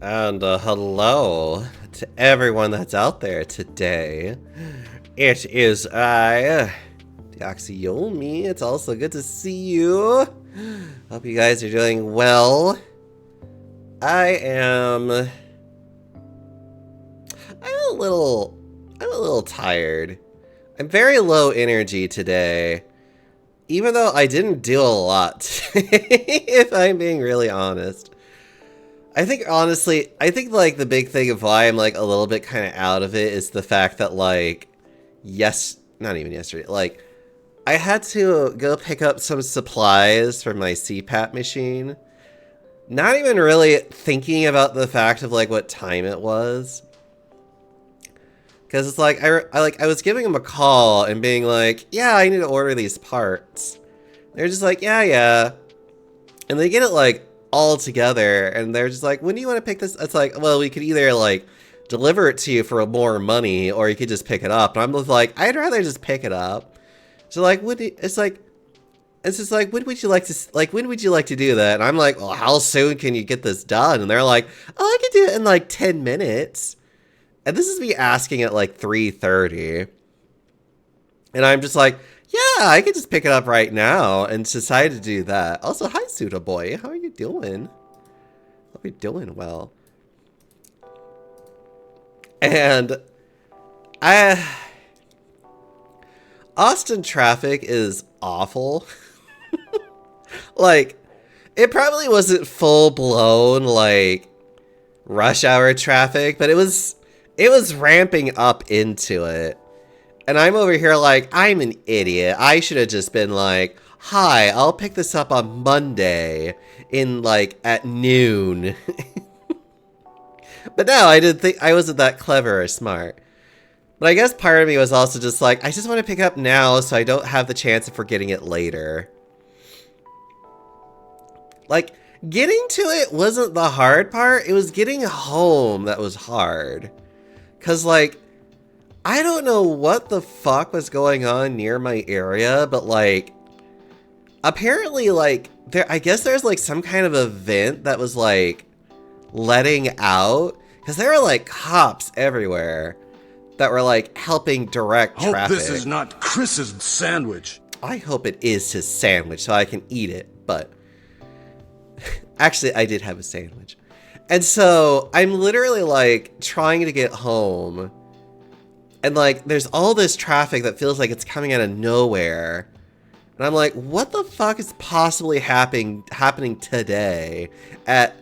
And hello to everyone that's out there today. It is I, Deoxyomi. It's also good to see you. Hope you guys are doing well. I'm a little tired. I'm very low energy today. Even though I didn't do a lot, if I'm being really honest. I think like the big thing of why I'm like a little bit kind of out of it is the fact that like, not even yesterday, like I had to go pick up some supplies for my CPAP machine. Not even really thinking about the fact of like what time it was. Cause it's like, I was giving them a call and being like, yeah, I need to order these parts. They're just like, yeah. And they get it like all together and they're just like, when do you want to pick this? It's like, well, we could either like deliver it to you for more money or you could just pick it up. And I'm just like, I'd rather just pick it up. So like, it's just like, when would you like to do that? And I'm like, well, how soon can you get this done? And they're like, oh, I can do it in like 10 minutes. And this is me asking at like 3:30. And I'm just like, yeah, I could just pick it up right now, and decided to do that. Also, hi, Suda Boy. How are you doing? Hope you're doing well. And Austin traffic is awful. Like, it probably wasn't full blown like rush hour traffic, but it was ramping up into it. And I'm over here like, I'm an idiot. I should have just been like, hi, I'll pick this up on Monday in like at noon. But no, I wasn't that clever or smart. But I guess part of me was also just like, I just want to pick up now so I don't have the chance of forgetting it later. Like, getting to it wasn't the hard part. It was getting home that was hard. Cause like, I don't know what the fuck was going on near my area, but like, apparently like, I guess there's like some kind of event that was like, letting out, because there were like cops everywhere that were like helping direct traffic. Hope this is not Chris's sandwich. I hope it is his sandwich so I can eat it, but actually I did have a sandwich. And so I'm literally like trying to get home. And like, there's all this traffic that feels like it's coming out of nowhere. And I'm like, what the fuck is possibly happening today at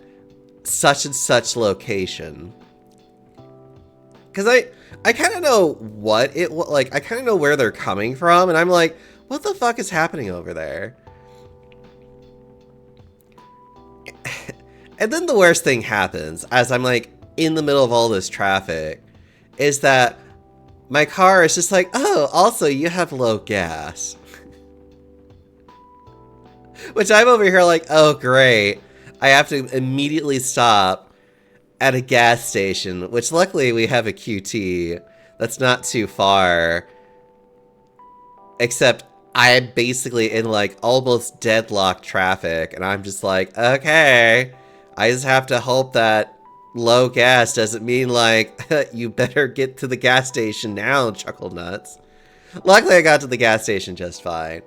such and such location? Because I kind of know what it, like, I kind of know where they're coming from. And I'm like, what the fuck is happening over there? And then the worst thing happens as I'm like in the middle of all this traffic is that my car is just like, oh, also you have low gas. Which I'm over here like, oh, great. I have to immediately stop at a gas station, which luckily we have a QT that's not too far. Except I'm basically in like almost deadlock traffic and I'm just like, okay, I just have to hope that low gas doesn't mean like, you better get to the gas station now, chuckle nuts. Luckily I got to the gas station just fine.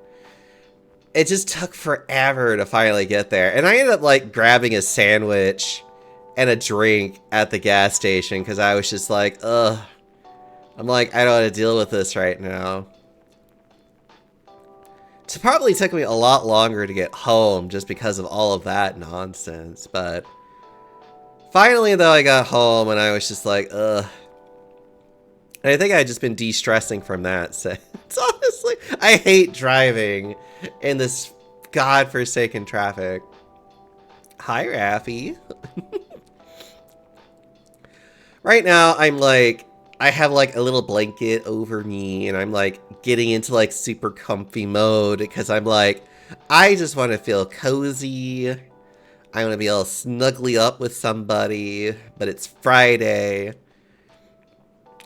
It just took forever to finally get there. And I ended up like grabbing a sandwich and a drink at the gas station because I was just like, ugh. I'm like, I don't want to deal with this right now. It probably took me a lot longer to get home just because of all of that nonsense, but finally, though, I got home and I was just like, ugh. And I think I had just been de-stressing from that. So it's honestly, I hate driving in this godforsaken traffic. Hi, Raffi. Right now, I'm like, I have like a little blanket over me and I'm like getting into like super comfy mode because I'm like, I just want to feel cozy. I want to be all snuggly up with somebody, but it's Friday.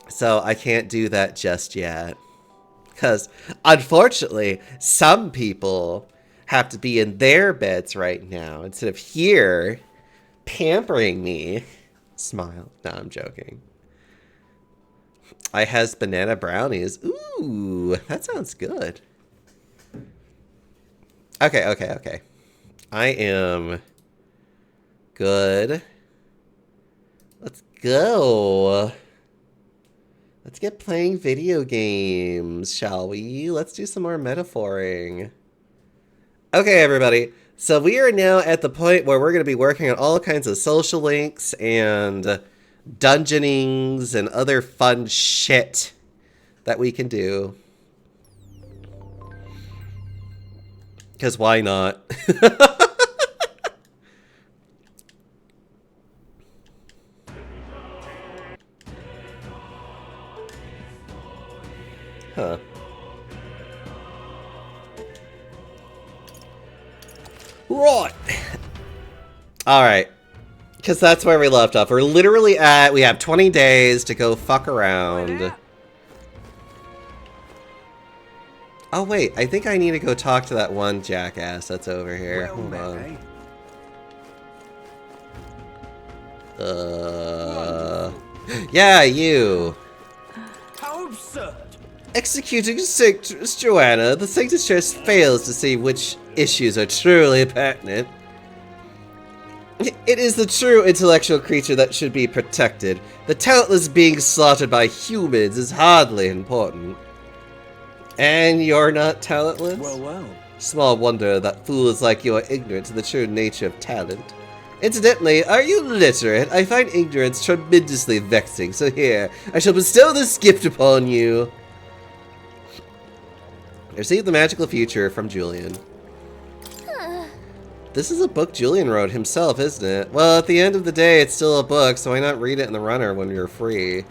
So I can't do that just yet. Because unfortunately, some people have to be in their beds right now instead of here pampering me Smile. No, I'm joking. I has banana brownies. Ooh, that sounds good. Okay. I am good. Let's go. Let's get playing video games, shall we? Let's do some more metaphoring. Okay, everybody. So we are now at the point where we're going to be working on all kinds of social links and dungeonings and other fun shit that we can do. Because why not? Huh. Right. Alright. Because that's where we left off. We're literally at... We have 20 days to go fuck around. Oh, wait. I think I need to go talk to that one jackass that's over here. Hold on. Yeah, you. How absurd. Executing Sanctress Joanna, the Sanctus Church fails to see which issues are truly pertinent. It is the true intellectual creature that should be protected. The talentless being slaughtered by humans is hardly important. And you're not talentless? Well. Small wonder that fools like you are ignorant to the true nature of talent. Incidentally, are you literate? I find ignorance tremendously vexing, so here, I shall bestow this gift upon you. Receive the magical future from Julian. This is a book Julian wrote himself, isn't it? Well, at the end of the day, it's still a book, so why not read it in the runner when you're free?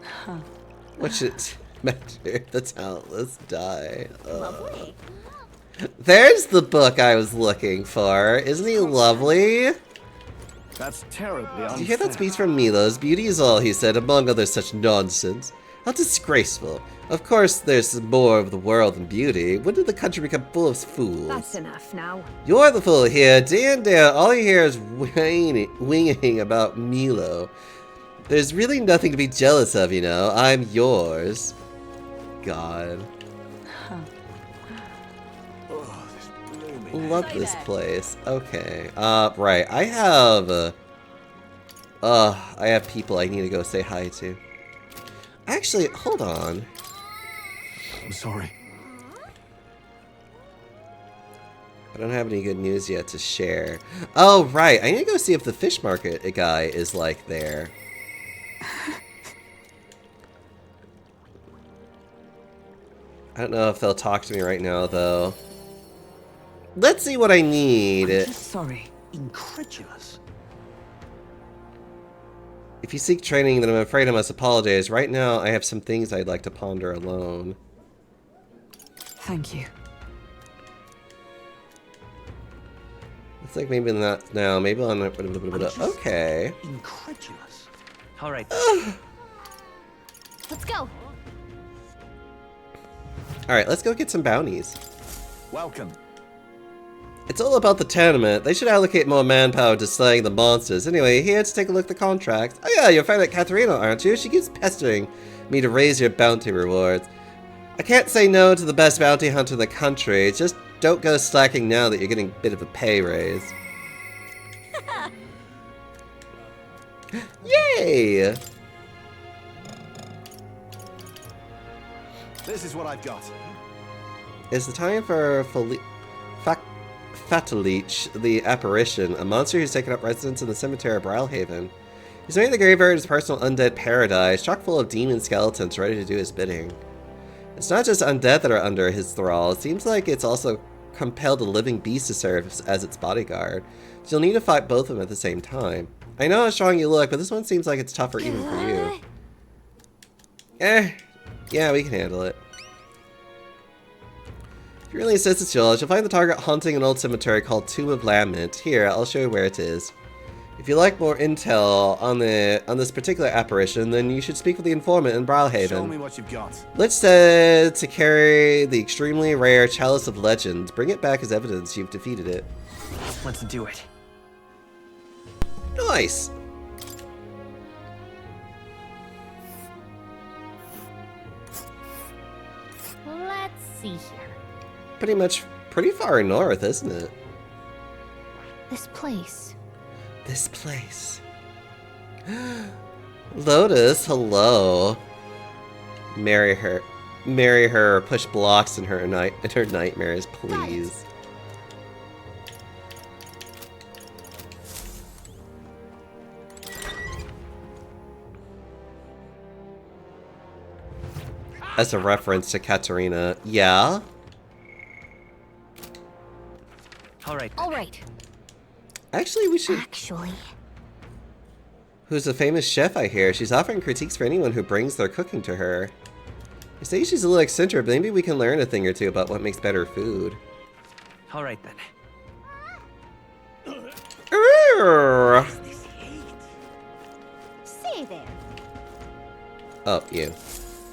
Huh. What should matter if the talentless die? There's the book I was looking for. Isn't he lovely? That's terribly unfair. Did you hear that speech from Milos? Beauty is all, he said, among other such nonsense. How disgraceful. Of course, there's more of the world than beauty. When did the country become full of fools? That's enough now. You're the fool here. Dan, all you hear is winging about Milo. There's really nothing to be jealous of, you know. I'm yours. God. Huh. Oh, this blooming. Love this place. Okay. Right. I have people I need to go say hi to. Actually, hold on. I'm sorry. I don't have any good news yet to share. Oh, right. I need to go see if the fish market guy is, like, there. I don't know if they'll talk to me right now, though. Let's see what I need. I'm just sorry. Incredulous. If you seek training, then I'm afraid I must apologize. Right now, I have some things I'd like to ponder alone. Thank you. It's like maybe not now. Maybe on. Okay. Incredulous. All right. Let's go. All right, let's go get some bounties. Welcome. It's all about the tournament. They should allocate more manpower to slaying the monsters. Anyway, here to take a look at the contract. Oh yeah, your friend at Katharina, aren't you? She keeps pestering me to raise your bounty rewards. I can't say no to the best bounty hunter in the country. Just don't go slacking now that you're getting a bit of a pay raise. Yay! This is what I've got. It's the time for Fatalich, the apparition, a monster who's taken up residence in the cemetery of Bralhaven. He's made the graveyard his personal undead paradise, chock full of demon skeletons ready to do his bidding. It's not just undead that are under his thrall, it seems like it's also compelled a living beast to serve as its bodyguard, so you'll need to fight both of them at the same time. I know how strong you look, but this one seems like it's tougher even for you. Yeah, we can handle it. If you really insist it's yours, you'll find the target haunting an old cemetery called Tomb of Lament. Here, I'll show you where it is. If you like more intel on this particular apparition, then you should speak with the informant in Bralhaven. Show me what you've got. Lich said to carry the extremely rare Chalice of Legend. Bring it back as evidence you've defeated it. Let's do it. Nice! Let's see here. Pretty far north, isn't it? This place. This place. Lotus, hello. Marry her. Marry her or push blocks in her nightmares, please. As a reference to Katarina. Yeah? All right. All right. Actually, we should... Actually, Who's a famous chef, I hear. She's offering critiques for anyone who brings their cooking to her. You say she's a little eccentric, but maybe we can learn a thing or two about what makes better food. All right then. Arrgh! say there. Oh, you.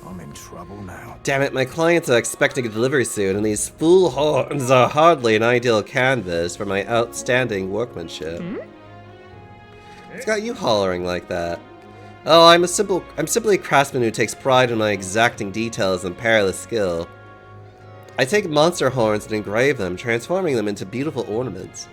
I'm in trouble now. Damn it, my clients are expecting a delivery soon, and these fool horns are hardly an ideal canvas for my outstanding workmanship. What's got you hollering like that? Oh, I'm simply a craftsman who takes pride in my exacting details and perilous skill. I take monster horns and engrave them, transforming them into beautiful ornaments.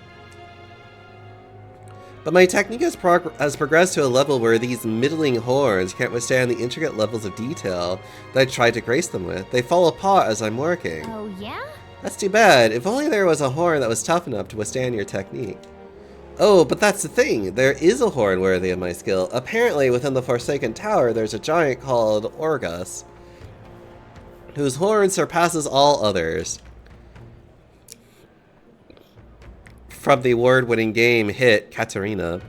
But my technique has progressed to a level where these middling horns can't withstand the intricate levels of detail that I tried to grace them with. They fall apart as I'm working. Oh, yeah? That's too bad. If only there was a horn that was tough enough to withstand your technique. Oh, but that's the thing. There is a horn worthy of my skill. Apparently, within the Forsaken Tower, there's a giant called Orgus, whose horn surpasses all others. From the award-winning game hit Katarina.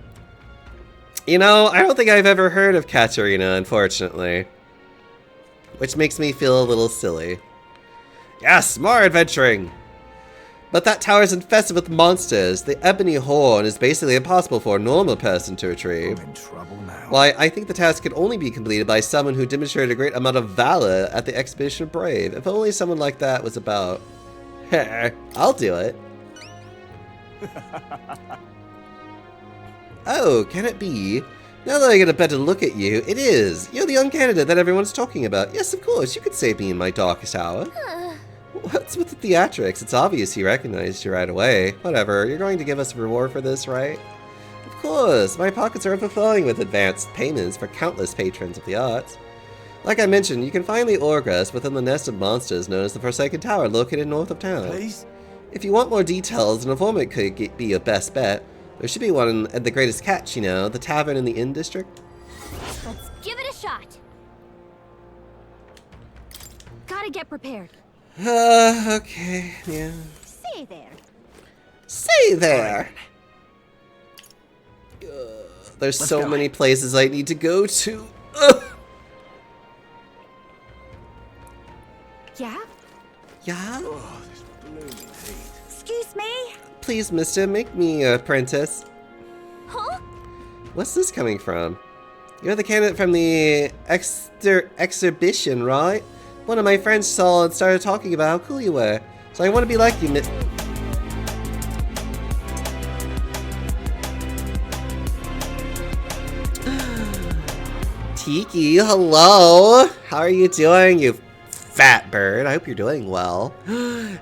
You know, I don't think I've ever heard of Katarina, unfortunately. Which makes me feel a little silly. Yes, more adventuring! But that tower is infested with monsters. The ebony horn is basically impossible for a normal person to retrieve. I'm in trouble now. Why, I think the task could only be completed by someone who demonstrated a great amount of valor at the Expedition of Brave. If only someone like that was about. I'll do it. Oh, can it be? Now that I get a better look at you, it is. You're the young candidate that everyone's talking about. Yes, of course, you could save me in my darkest hour. What's with the theatrics? It's obvious he recognized you right away. Whatever, you're going to give us a reward for this, right? Of course, my pockets are overflowing with advanced payments for countless patrons of the arts. Like I mentioned, you can find the Orgus within the nest of monsters known as the Forsaken Tower, located north of town. Please? If you want more details, an informant could be your best bet. There should be one at the Greatest Catch, you know, the tavern in the Inn District. Let's give it a shot. Gotta get prepared. Okay, yeah. Say there. Say there! There's so go. many places I need to go to. Ugh. Yeah? Yeah? Oh, this blooming heat. Excuse me? Please, mister, make me an apprentice. Huh? What's this coming from? You're the candidate from the exhibition, right? One of my friends saw and started talking about how cool you were. So I want to be like you, Tiki, hello! How are you doing, you fat bird? I hope you're doing well.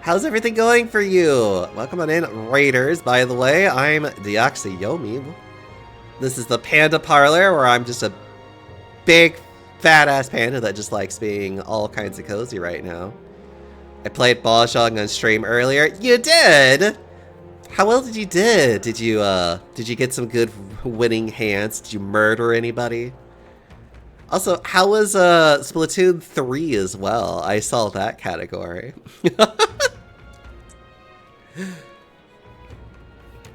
How's everything going for you? Welcome on in, Raiders, by the way. I'm Deoxyomi. This is the Panda Parlor, where I'm just a big, fat-ass panda that just likes being all kinds of cozy right now. I played Mahjong on stream earlier. You did? How well did you do? Did you get some good winning hands? Did you murder anybody? Also, how was Splatoon 3 as well? I saw that category.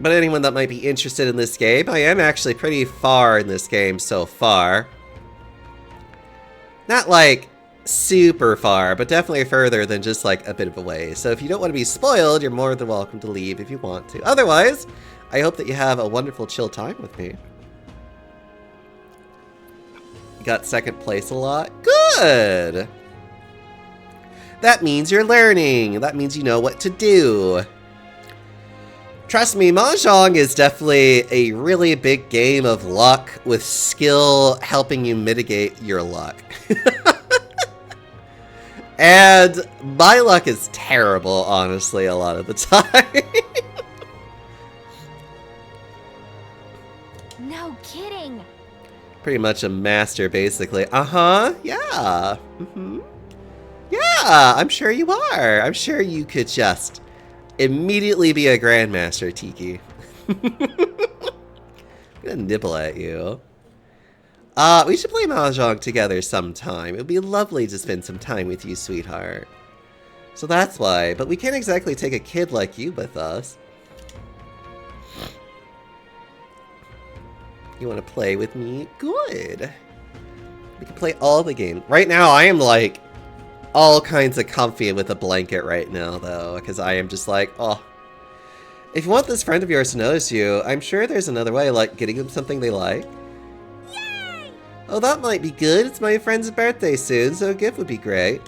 But anyone that might be interested in this game, I am actually pretty far in this game so far. Not like super far, but definitely further than just like a bit of a way. So if you don't want to be spoiled, you're more than welcome to leave if you want to. Otherwise, I hope that you have a wonderful chill time with me. You got second place a lot? Good! That means you're learning. That means you know what to do. Trust me, Mahjong is definitely a really big game of luck with skill helping you mitigate your luck. And my luck is terrible, honestly, a lot of the time. No kidding. Pretty much a master, basically. Uh-huh, yeah. Yeah, I'm sure you are. I'm sure you could just immediately be a grandmaster, Tiki. I'm gonna nibble at you. We should play Mahjong together sometime. It would be lovely to spend some time with you, sweetheart. So that's why, but we can't exactly take a kid like you with us. You want to play with me? Good. We can play all the games. Right now, I am like all kinds of comfy with a blanket right now, though, because I am just like, oh. If you want this friend of yours to notice you, I'm sure there's another way, like getting them something they like. Yay! Oh, that might be good. It's my friend's birthday soon, so a gift would be great.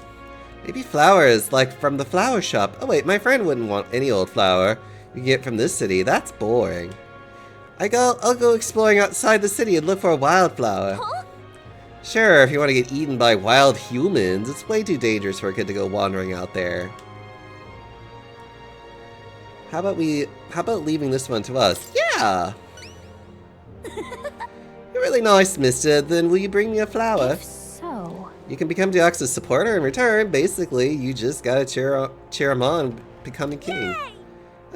Maybe flowers, like from the flower shop. Oh wait, my friend wouldn't want any old flower you can get from this city. That's boring. I'll go exploring outside the city and look for a wildflower. Huh? Sure, if you want to get eaten by wild humans, it's way too dangerous for a kid to go wandering out there. How about leaving this one to us? Yeah! You're really nice, mister. Then will you bring me a flower? If so. You can become Deoxys' supporter in return. Basically, you just gotta cheer him on becoming king. Yay!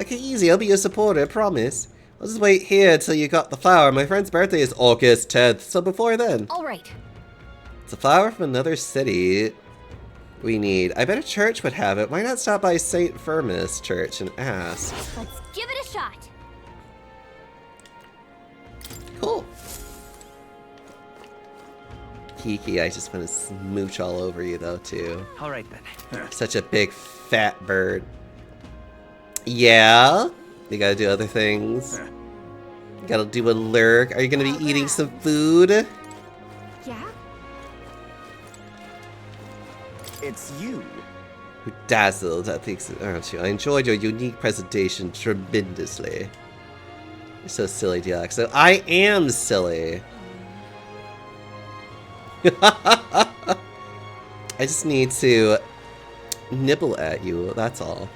Okay, easy. I'll be your supporter, promise. I'll just wait here till you got the flower. My friend's birthday is August 10th, so before then. All right. It's a flower from another city we need. I bet a church would have it. Why not stop by St. Firmus Church and ask? Let's give it a shot. Cool. Kiki, I just want to smooch all over you though, too. All right then. Such a big fat bird. Yeah? You gotta do other things. You gotta do a lurk. Are you gonna be eating some food? Yeah? It's you. Dazzled at the aren't you? I enjoyed your unique presentation tremendously. You're so silly, Dialect. So I am silly. I just need to nibble at you, that's all.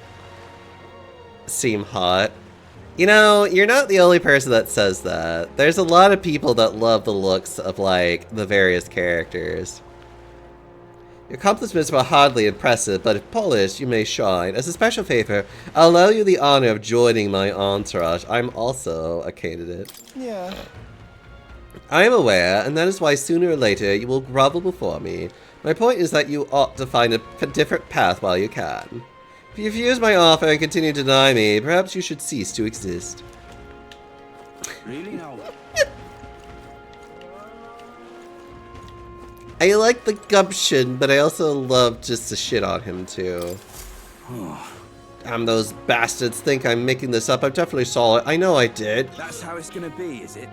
Seem hot. You know, you're not the only person that says that. There's a lot of people that love the looks of, like, the various characters. Your accomplishments were hardly impressive, but if polished, you may shine. As a special favor, I'll allow you the honor of joining my entourage. I'm also a candidate. Yeah. I am aware, and that is why sooner or later you will grovel before me. My point is that you ought to find a different path while you can. If you refuse my offer and continue to deny me, perhaps you should cease to exist. Really now? I like the gumption, but I also love just to shit on him too. Damn, those bastards think I'm making this up. I definitely saw it. I know I did. That's how it's gonna be, is it?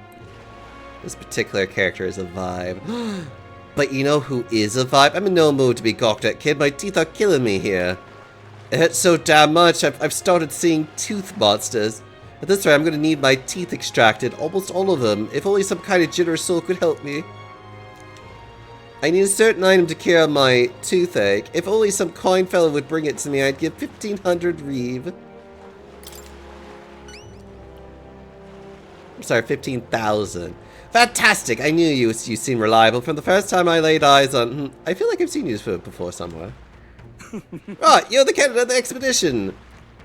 This particular character is a vibe. But you know who is a vibe? I'm in no mood to be gawked at, kid. My teeth are killing me here. It hurts so damn much, I've started seeing tooth monsters. At this rate, I'm gonna need my teeth extracted. Almost all of them. If only some kind of generous soul could help me. I need a certain item to cure my toothache. If only some kind fellow would bring it to me, I'd give 1,500 reeve. I'm sorry, 15,000. Fantastic! I knew you seemed reliable from the first time I laid eyes on... I feel like I've seen you before somewhere. Right, you're the candidate of the expedition.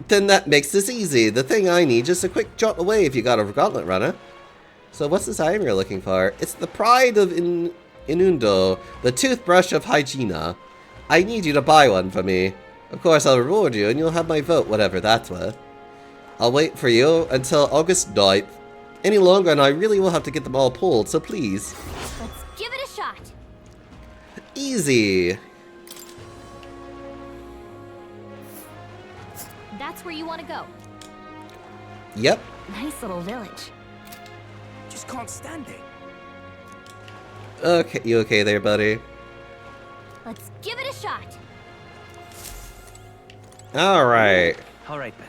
Then that makes this easy. The thing I need, just a quick jot away if you got a gauntlet runner. So what's this item you're looking for? It's the pride of Inundo, the toothbrush of Hygiena. I need you to buy one for me. Of course, I'll reward you and you'll have my vote, whatever that's worth. I'll wait for you until August 9th. Any longer and I really will have to get them all pulled, so please. Let's give it a shot. Easy. That's where you want to go. Yep. Nice little village. Just can't stand it. Okay, you okay there, buddy? Let's give it a shot. Alright. All right then.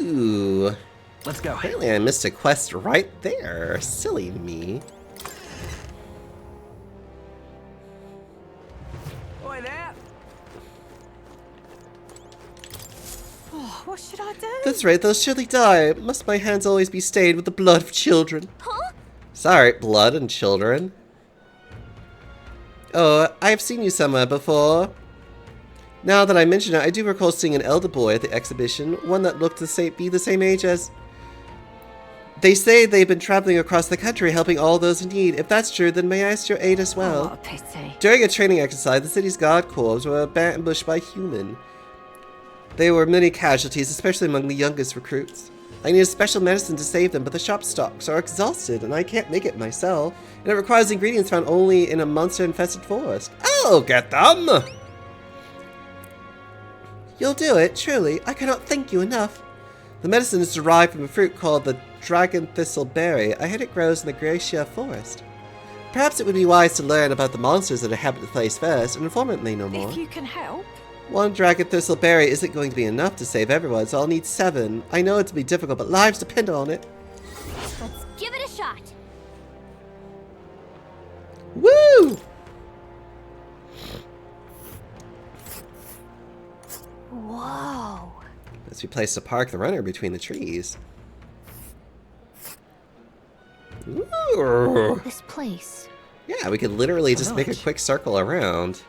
Ooh. Let's go. Apparently I missed a quest right there. Silly me. Oi there. Oh, what should I do? That's right, they'll surely die. Must my hands always be stained with the blood of children? Huh? Sorry, blood and children. Oh, I've seen you somewhere before. Now that I mention it, I do recall seeing an elder boy at the exhibition, one that looked to be the same age as... They say they've been traveling across the country helping all those in need. If that's true, then may I ask your aid as Oh, well? what a pity. During a training exercise, the city's guard corps were ambushed by human. There were many casualties, especially among the youngest recruits. I need a special medicine to save them, but the shop stocks are exhausted, and I can't make it myself. And it requires ingredients found only in a monster-infested forest. I'll get them! You'll do it, truly. I cannot thank you enough. The medicine is derived from a fruit called the dragon thistle berry. I heard it grows in the Gracia forest. Perhaps it would be wise to learn about the monsters that inhabit the place first, and inform it may know more. If you can help. One dragon thistle berry isn't going to be enough to save everyone, so I'll need 7. I know it'll be difficult, but lives depend on it. Let's give it a shot. Woo! Whoa. Must be placed to park the runner between the trees. Ooh. This place. Yeah, we could literally just make a village. quick circle around.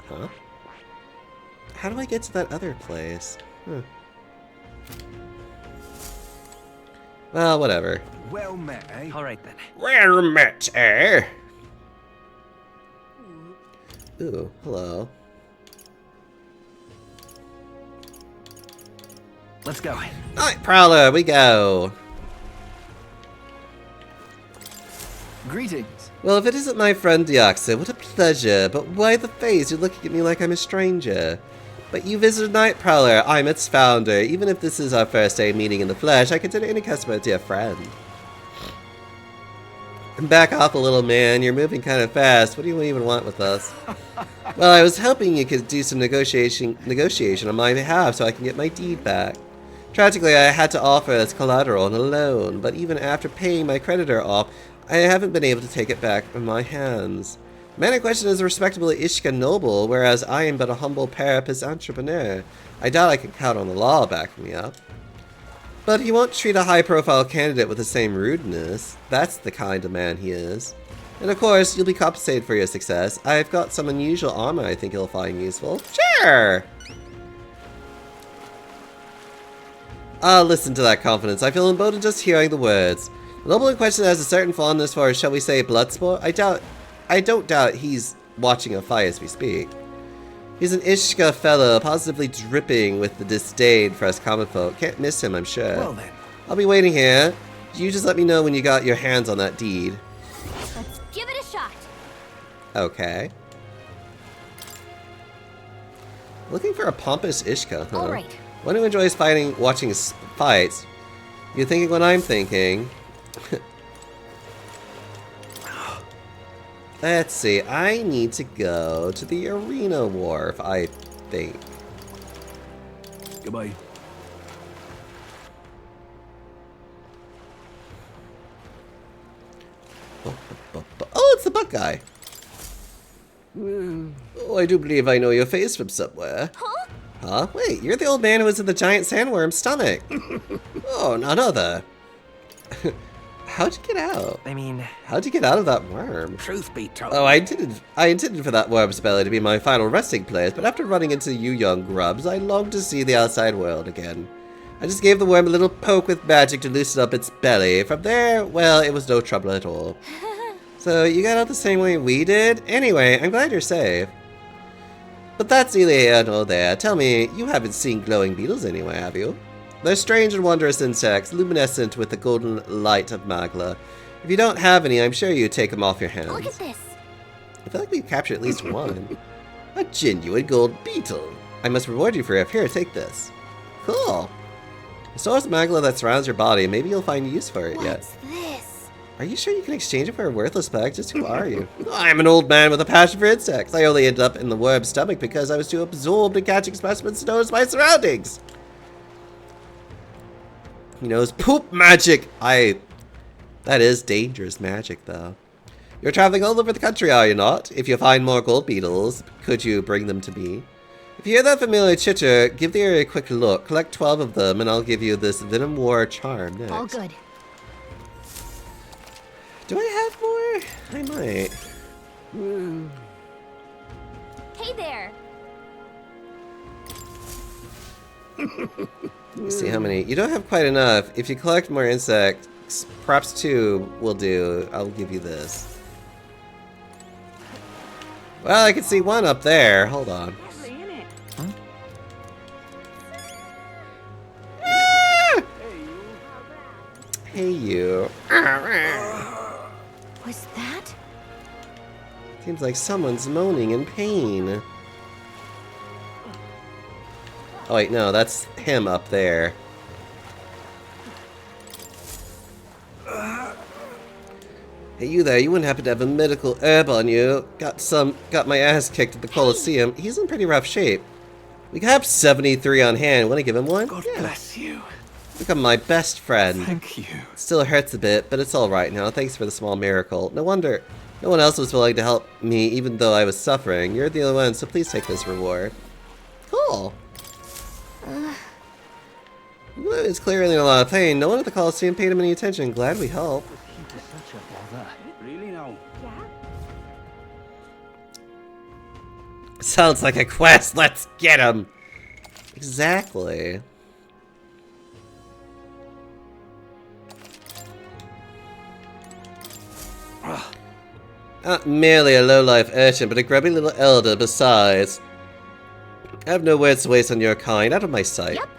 Huh? How do I get to that other place? Huh. Well, whatever. Well met, eh? All right then. Well met, eh? Ooh, hello. Let's go. Night Prowler, we go. Greetings. Well, if it isn't my friend Diaxa, what a pleasure. But why the face? You're looking at me like I'm a stranger. But you visited Night Prowler. I'm its founder. Even if this is our first day meeting in the flesh, I consider any customer a dear friend. Back off a little, man. You're moving kind of fast. What do you even want with us? Well, I was hoping you could do some negotiation on my behalf so I can get my deed back. Tragically, I had to offer as collateral and a loan, but even after paying my creditor off, I haven't been able to take it back from my hands. The man in question is a respectable Ishka noble, whereas I am but a humble parapet entrepreneur. I doubt I can count on the law backing me up. But he won't treat a high-profile candidate with the same rudeness. That's the kind of man he is. And of course, you'll be compensated for your success. I've got some unusual armor I think you'll find useful. Sure! Ah, listen to that confidence. I feel emboldened just hearing the words. The noble in question has a certain fondness for, shall we say, blood sport. I don't doubt he's watching a fight as we speak. He's an Ishka fellow, positively dripping with the disdain for us common folk. Can't miss him, I'm sure. Well then. I'll be waiting here. You just let me know when you got your hands on that deed. Let's give it a shot. Okay. Looking for a pompous Ishka, huh? All right. One who enjoys watching fights. You're thinking what I'm thinking. Let's see, I need to go to the arena wharf, I think. Goodbye. Oh, it's the buck guy. Oh, I do believe I know your face from somewhere. Huh? Huh? Wait, you're the old man who was in the giant sandworm's stomach. Oh, none other. How'd you get out? I mean, How'd you get out of that worm? Truth be told. Oh, I intended for that worm's belly to be my final resting place, but after running into you young grubs, I longed to see the outside world again. I just gave the worm a little poke with magic to loosen up its belly. From there, well, it was no trouble at all. So, you got out the same way we did? Anyway, I'm glad you're safe. But that's neither here nor there. Tell me, you haven't seen glowing beetles anywhere, have you? They're strange and wondrous insects, luminescent with the golden light of Magla. If you don't have any, I'm sure you'd take them off your hands. Look at this. I feel like we've captured at least one. A genuine gold beetle. I must reward you for it. Here, take this. Cool. The source of Magla that surrounds your body. Maybe you'll find use for it yet. What's this? Are you sure you can exchange it for a worthless bag? Just who are you? I'm an old man with a passion for insects. I only ended up in the worm's stomach because I was too absorbed in catching specimens to notice my surroundings. He knows poop magic. That is dangerous magic, though. You're traveling all over the country, are you not? If you find more gold beetles, could you bring them to me? If you hear that familiar chitter, give the area a quick look. Collect 12 of them, and I'll give you this Venom War charm next. All good. Do I have more? I might. Hey there. Let's see how many. You don't have quite enough. If you collect more insects, perhaps 2 will do. I'll give you this. Well, I can see 1 up there. Hold on. Lovely, isn't it? Ah! Hey, you. Was that? Seems like someone's moaning in pain. Oh wait, no, that's him up there. Hey, you there, you wouldn't happen to have a medical herb on you? Got my ass kicked at the Colosseum. He's in pretty rough shape. We have 73 on hand. Want to give him one? God Yeah. bless you. Become my best friend. Thank you. It still hurts a bit, but it's alright now. Thanks for the small miracle. No wonder no one else was willing to help me, even though I was suffering. You're the only one, so please take this reward. Cool. It's clearly in a lot of pain. No one at the Colosseum paid him any attention. Glad we helped. Such a bother. Really now? Sounds like a quest. Let's get him. Exactly. Not merely a low-life urchin, but a grubby little elder besides. I have no words to waste on your kind. Out of my sight. Yep.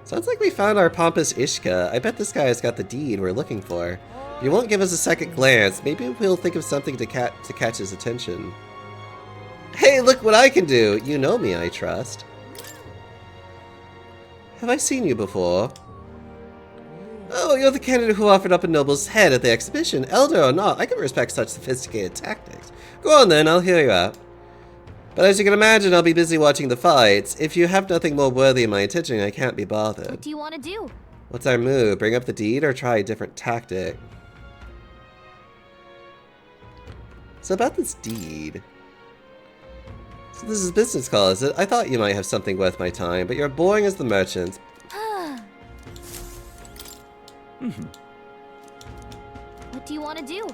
Sounds like we found our pompous Ishka. I bet this guy has got the deed we're looking for. If you won't give us a second glance, maybe we'll think of something to catch his attention. Hey, look what I can do! You know me, I trust. Have I seen you before? Oh, you're the candidate who offered up a noble's head at the exhibition. Elder or not, I can respect such sophisticated tactics. Go on then, I'll hear you out. But as you can imagine, I'll be busy watching the fights. If you have nothing more worthy of my attention, I can't be bothered. What do you want to do? What's our move? Bring up the deed or try a different tactic? So about this deed. So this is business call, is it? I thought you might have something worth my time, but you're boring as the merchants. What do you want to do?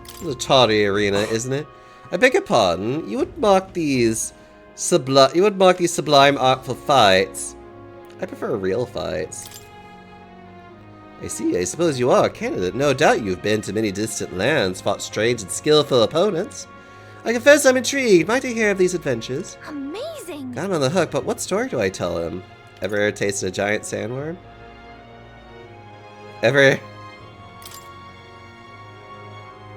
It's a tawdry arena, isn't it? I beg your pardon. You would mock these sublime artful fights. I prefer real fights. I see. I suppose you are a candidate. No doubt you've been to many distant lands, fought strange and skillful opponents. I confess I'm intrigued. Might I hear of these adventures? Amazing. Got him on the hook, but what story do I tell him? Ever tasted a giant sandworm? Ever?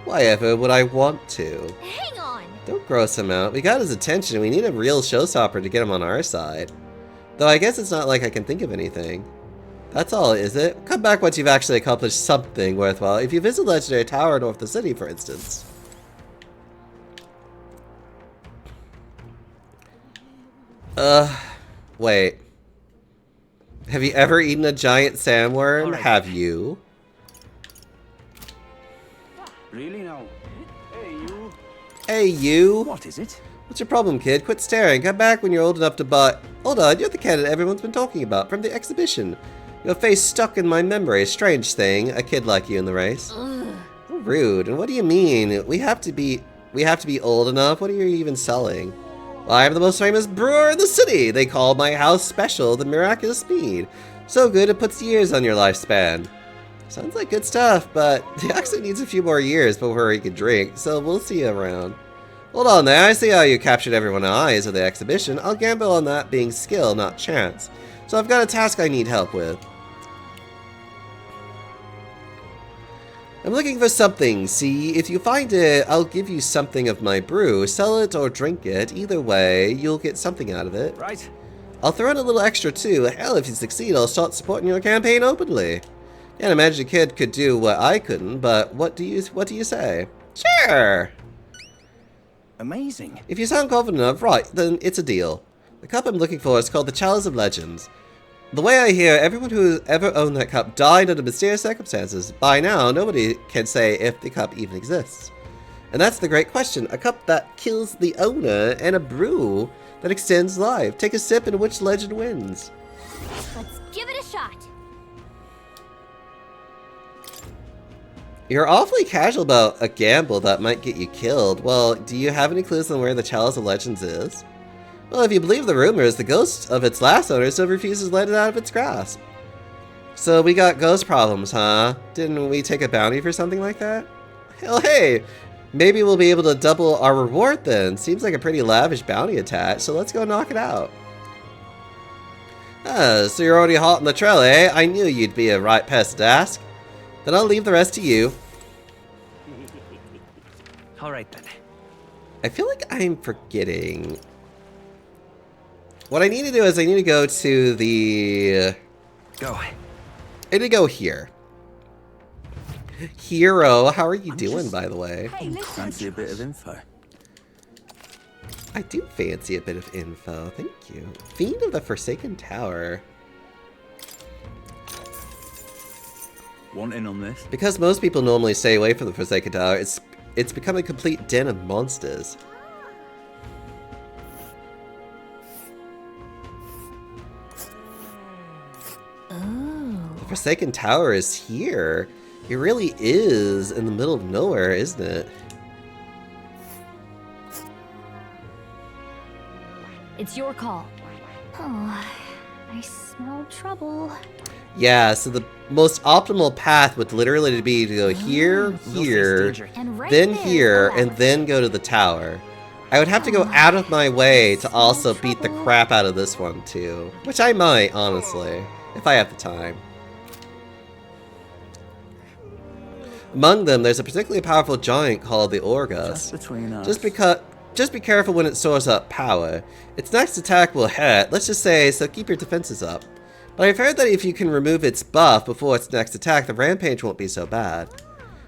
Why ever would I want to? Hang on. Don't gross him out. We got his attention. We need a real showstopper to get him on our side. Though I guess it's not like I can think of anything. That's all, is it? Come back once you've actually accomplished something worthwhile. If you visit Legendary Tower north of the city, for instance. Wait. Have you ever eaten a giant sandworm? Alright. Have you? Really now? Hey, you. Hey, you! What is it? What's your problem, kid? Quit staring. Come back when you're old enough to buy... Hold on, you're the candidate everyone's been talking about from the exhibition. Your face stuck in my memory. Strange thing, a kid like you in the race. Ugh. Rude. And what do you mean? We have to be old enough? What are you even selling? Well, I'm the most famous brewer in the city. They call my house special the Miraculous Speed. So good it puts years on your lifespan. Sounds like good stuff, but he actually needs a few more years before he can drink, so we'll see you around. Hold on there, I see how you captured everyone's eyes at the exhibition. I'll gamble on that being skill, not chance. So I've got a task I need help with. I'm looking for something. See, if you find it, I'll give you something of my brew. Sell it or drink it. Either way, you'll get something out of it. Right. I'll throw in a little extra too. Hell, if you succeed, I'll start supporting your campaign openly. Can't imagine a kid could do what I couldn't, but what do you say? Sure. Amazing. If you sound confident enough, right, then it's a deal. The cup I'm looking for is called the Chalice of Legends. The way I hear, everyone who ever owned that cup died under mysterious circumstances. By now, nobody can say if the cup even exists. And that's the great question. A cup that kills the owner and a brew that extends life. Take a sip and which legend wins? Let's give it a shot. You're awfully casual about a gamble that might get you killed. Well, do you have any clues on where the Chalice of Legends is? Well, if you believe the rumors, the ghost of its last owner still refuses to let it out of its grasp. So we got ghost problems, huh? Didn't we take a bounty for something like that? Hell, hey! Maybe we'll be able to double our reward then. Seems like a pretty lavish bounty attached, so let's go knock it out. Ah, so you're already hot on the trail, eh? I knew you'd be a right person to ask. Then I'll leave the rest to you. All right then. I feel like I'm forgetting. What I need to do is I need to go to the... Go. I need to go here. Hero, how are you doing, by the way? Hey, listen. Fancy a bit of info? I do fancy a bit of info, thank you. Fiend of the Forsaken Tower. Want in on this? Because most people normally stay away from the Forsaken Tower, it's become a complete den of monsters. The Forsaken Tower is here. It really is in the middle of nowhere, isn't it? It's your call. Oh, I smell trouble. Yeah, so the most optimal path would literally be to go here, We'll face here, danger. And right then there's here, the and ladder. then go to the tower. I would have to go out of my way to also beat the crap out of this one too. Which I might, honestly, if I have the time. Among them, there's a particularly powerful giant called the Orgus. Just between us. Just be careful when it stores up power. Its next attack will hurt, let's just say, so keep your defenses up. But I've heard that if you can remove its buff before its next attack, the rampage won't be so bad.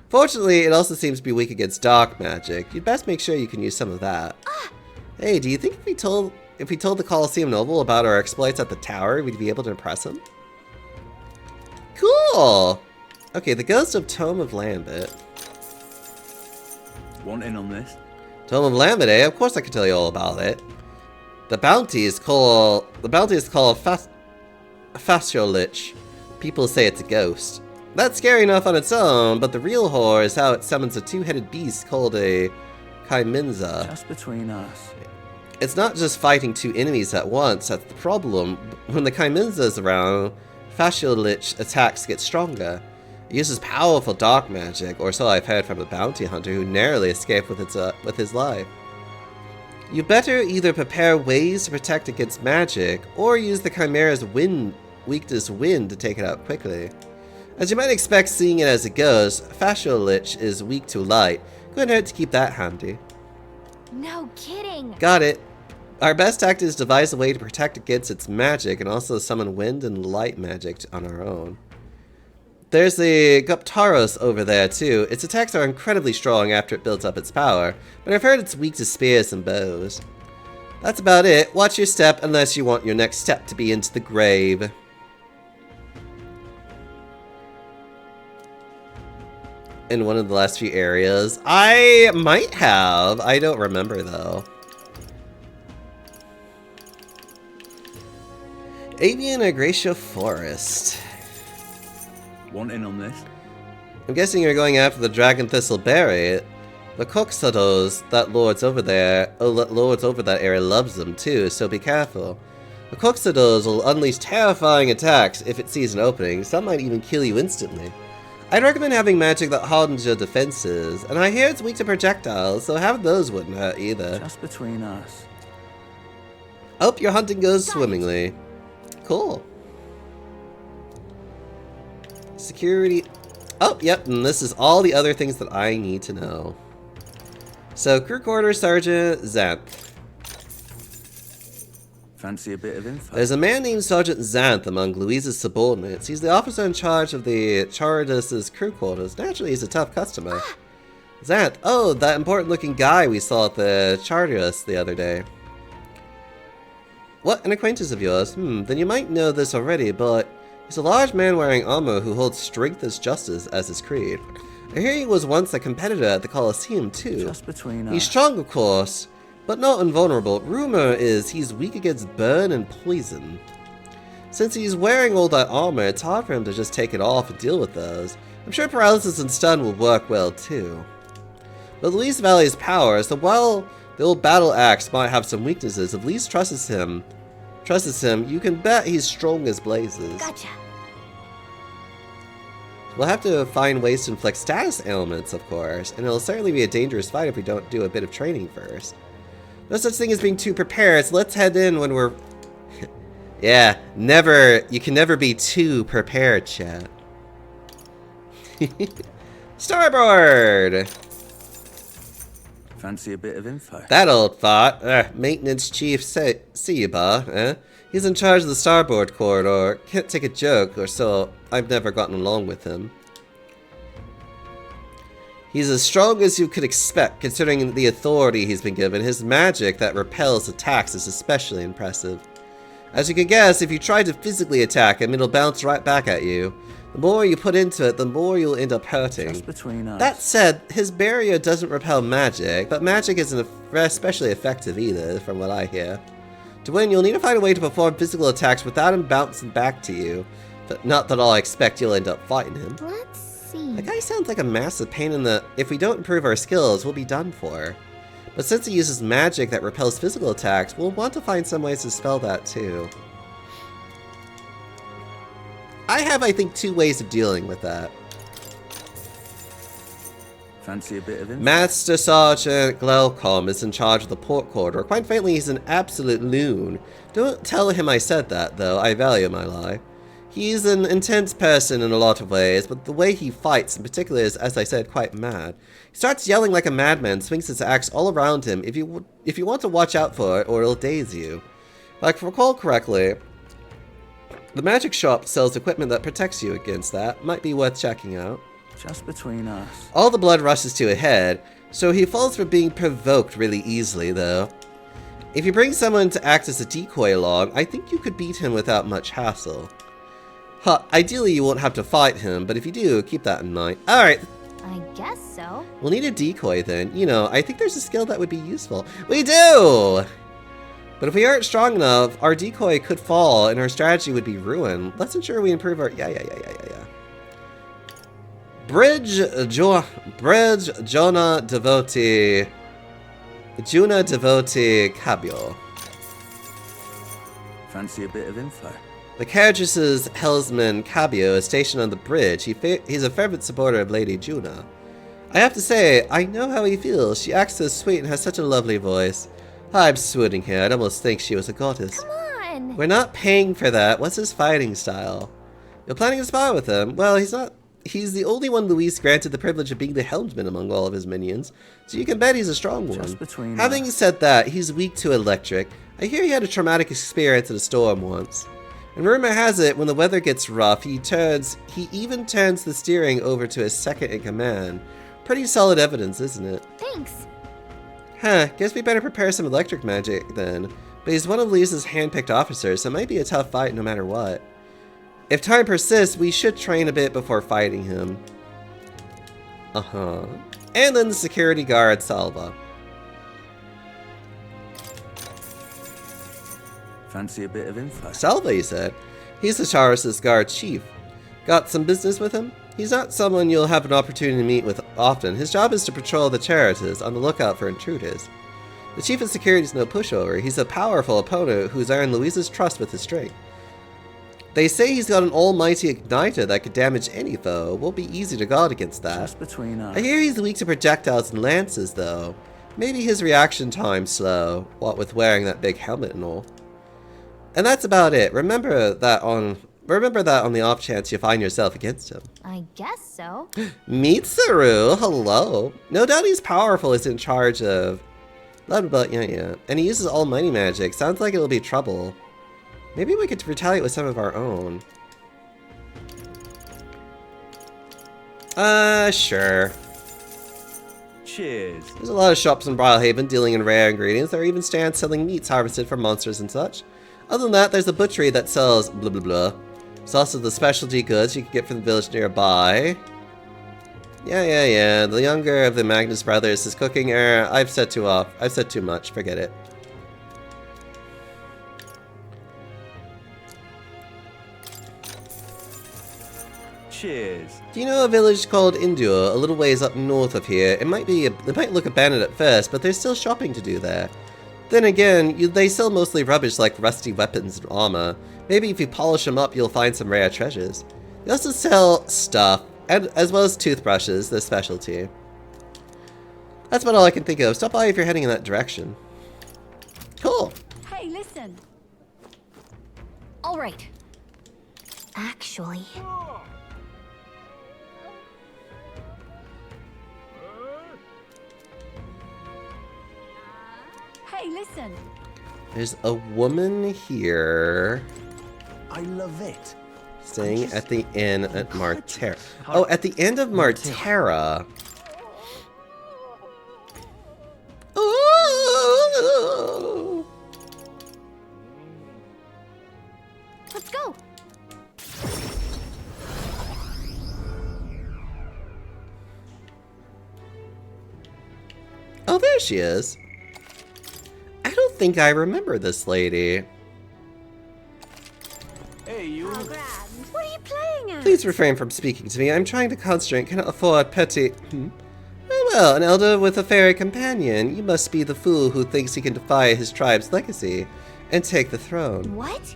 Fortunately, it also seems to be weak against dark magic. You'd best make sure you can use some of that. Hey, do you think if we told the Colosseum Noble about our exploits at the tower, we'd be able to impress him? Cool! Okay, the Ghost of Tome of Lambert. Want in on this? Tome of Lambert, eh? Of course I can tell you all about it. The bounty is called Fascio Lich. People say it's a ghost. That's scary enough on its own, but the real horror is how it summons a two-headed beast called a Kaiminza. Just between us. It's not just fighting two enemies at once, that's the problem. When the Kaiminza is around, Fascio Lich attacks get stronger. It uses powerful dark magic, or so I've heard from the bounty hunter who narrowly escaped with his life. You better either prepare ways to protect against magic, or use the Chimera's weakness wind to take it out quickly. As you might expect, seeing it as a ghost, Fascio Lich is weak to light. Couldn't hurt to keep that handy. No kidding. Got it. Our best tactic is to devise a way to protect against its magic and also summon wind and light magic on our own. There's the Guptaros over there too. Its attacks are incredibly strong after it builds up its power, but I've heard it's weak to spears and bows. That's about it. Watch your step unless you want your next step to be into the grave. In one of the last few areas. I might have. I don't remember though. Avian Agracia Forest. Want in on this? I'm guessing you're going after the Dragon Thistleberry. The Coxados that lords over that area loves them too, so be careful. The Coxados will unleash terrifying attacks if it sees an opening. Some might even kill you instantly. I'd recommend having magic that hardens your defenses, and I hear it's weak to projectiles, so having those wouldn't hurt either. Just between us. Hope your hunting goes swimmingly. Cool. Security. Oh, yep, and this is all the other things that I need to know. So, crew quarters Sergeant Xanth. Fancy a bit of info? There's a man named Sergeant Xanth among Louise's subordinates. He's the officer in charge of the Charadis' crew quarters. Naturally, he's a tough customer. Xanth, oh, that important looking guy we saw at the Charadis the other day. What, an acquaintance of yours? Then you might know this already, but he's a large man wearing armor who holds strength as justice as his creed. I hear he was once a competitor at the Colosseum, too. Just between us. He's strong, of course, but not invulnerable. Rumor is he's weak against burn and poison. Since he's wearing all that armor, it's hard for him to just take it off and deal with those. I'm sure paralysis and stun will work well, too. But Luis Valley's powers, while the old battle axe might have some weaknesses, if Luis trusts him, you can bet he's strong as blazes. Gotcha. We'll have to find ways to inflict status ailments, of course, and it'll certainly be a dangerous fight if we don't do a bit of training first. No such thing as being too prepared, so let's head in when we're... Yeah, you can never be too prepared, chat. Starboard! Fancy a bit of info? That old fart, maintenance chief Seiba, He's in charge of the starboard corridor. Can't take a joke, or so I've never gotten along with him. He's as strong as you could expect, considering the authority he's been given. His magic that repels attacks is especially impressive. As you can guess, if you try to physically attack him, it'll bounce right back at you. The more you put into it, the more you'll end up hurting. Just between us. That said, his barrier doesn't repel magic, but magic isn't especially effective either, from what I hear. To win, you'll need to find a way to perform physical attacks without him bouncing back to you. But not that I'll expect you'll end up fighting him. Let's see. That guy sounds like a massive pain in the... If we don't improve our skills, we'll be done for. But since he uses magic that repels physical attacks, we'll want to find some ways to spell that too. I have, I think, 2 ways of dealing with that. Fancy a bit of info? Master Sergeant Glelcom is in charge of the port corridor. Quite frankly, he's an absolute loon. Don't tell him I said that, though. I value my lie. He's an intense person in a lot of ways, but the way he fights in particular is, as I said, quite mad. He starts yelling like a madman, swings his axe all around him. If you want to watch out for it, or it'll daze you. If I recall correctly, the magic shop sells equipment that protects you against that. Might be worth checking out. Just between us. All the blood rushes to his head, so he falls for being provoked really easily, though. If you bring someone to act as a decoy along, I think you could beat him without much hassle. Ideally you won't have to fight him, but if you do, keep that in mind. Alright, I guess so. we'll need a decoy then. You know, I think there's a skill that would be useful. We do! But if we aren't strong enough, our decoy could fall and our strategy would be ruined. Let's ensure we improve our... Yeah. Bridge Juna Devotee Cabio. Fancy a bit of info? The Carriages' helmsman Cabio is stationed on the bridge. He's a fervent supporter of Lady Juna. I have to say, I know how he feels. She acts so sweet and has such a lovely voice. I'm swooning here. I'd almost think she was a goddess. Come on. We're not paying for that. What's his fighting style? You're planning to spy with him? Well, he's not. He's the only one Luis granted the privilege of being the helmsman among all of his minions, so you can bet he's a strong one. Just between Having us. said that, he's weak to electric. I hear he had a traumatic experience in a storm once. And rumor has it, when the weather gets rough, he even turns the steering over to his second in command. Pretty solid evidence, isn't it? Thanks. Huh, guess we better prepare some electric magic then. But he's one of Luis's hand-picked officers, so it might be a tough fight no matter what. If time persists, we should train a bit before fighting him. And then the security guard, Salva. Fancy a bit of info? Salva, he said. He's the Charis's guard chief. Got some business with him? He's not someone you'll have an opportunity to meet with often. His job is to patrol the Charities, on the lookout for intruders. The chief of security is no pushover. He's a powerful opponent who's earned Luis's trust with his strength. They say he's got an almighty igniter that could damage any foe. Won't be easy to guard against that. Just between us. I hear he's weak to projectiles and lances, though. Maybe his reaction time's slow, what with wearing that big helmet and all. And that's about it. Remember that on the off chance you find yourself against him. I guess so. Mitsuru, hello. No doubt he's powerful. He's in charge of... yeah. And he uses almighty magic. Sounds like it'll be trouble. Maybe we could retaliate with some of our own. Sure. Cheers. There's a lot of shops in Brylehaven dealing in rare ingredients. There are even stands selling meats harvested from monsters and such. Other than that, there's a butchery that sells blah blah blah. There's also the specialty goods you can get from the village nearby. Yeah. The younger of the Magnus brothers is cooking. I've said too much. Forget it. Cheers. Do you know a village called Indur, a little ways up north of here? It might look abandoned at first, but there's still shopping to do there. Then again, they sell mostly rubbish like rusty weapons and armor. Maybe if you polish them up, you'll find some rare treasures. They also sell stuff, and as well as toothbrushes, their specialty. That's about all I can think of. Stop by if you're heading in that direction. Cool. Hey, listen. All right. Actually, Hey, listen. There's a woman here I love it. staying at the inn at Marterra. Oh, at the end of Marterra. Ooh. let's go. Oh, there she is. I don't think I remember this lady. Hey, you. What are you playing at? Please refrain from speaking to me. I'm trying to concentrate, cannot afford petty... Oh well, an elder with a fairy companion. You must be the fool who thinks he can defy his tribe's legacy and take the throne. What?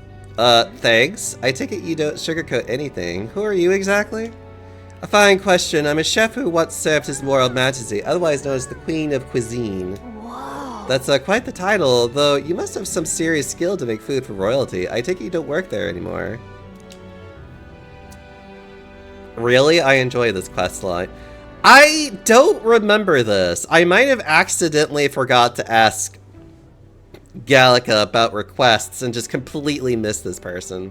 Thanks. I take it you don't sugarcoat anything. Who are you exactly? A fine question. I'm a chef who once served His Royal Majesty, otherwise known as the Queen of Cuisine. Whoa. That's quite the title, though you must have some serious skill to make food for royalty. I take it you don't work there anymore. Really? I enjoy this questline. I don't remember this. I might have accidentally forgot to ask Gallica about requests and just completely missed this person.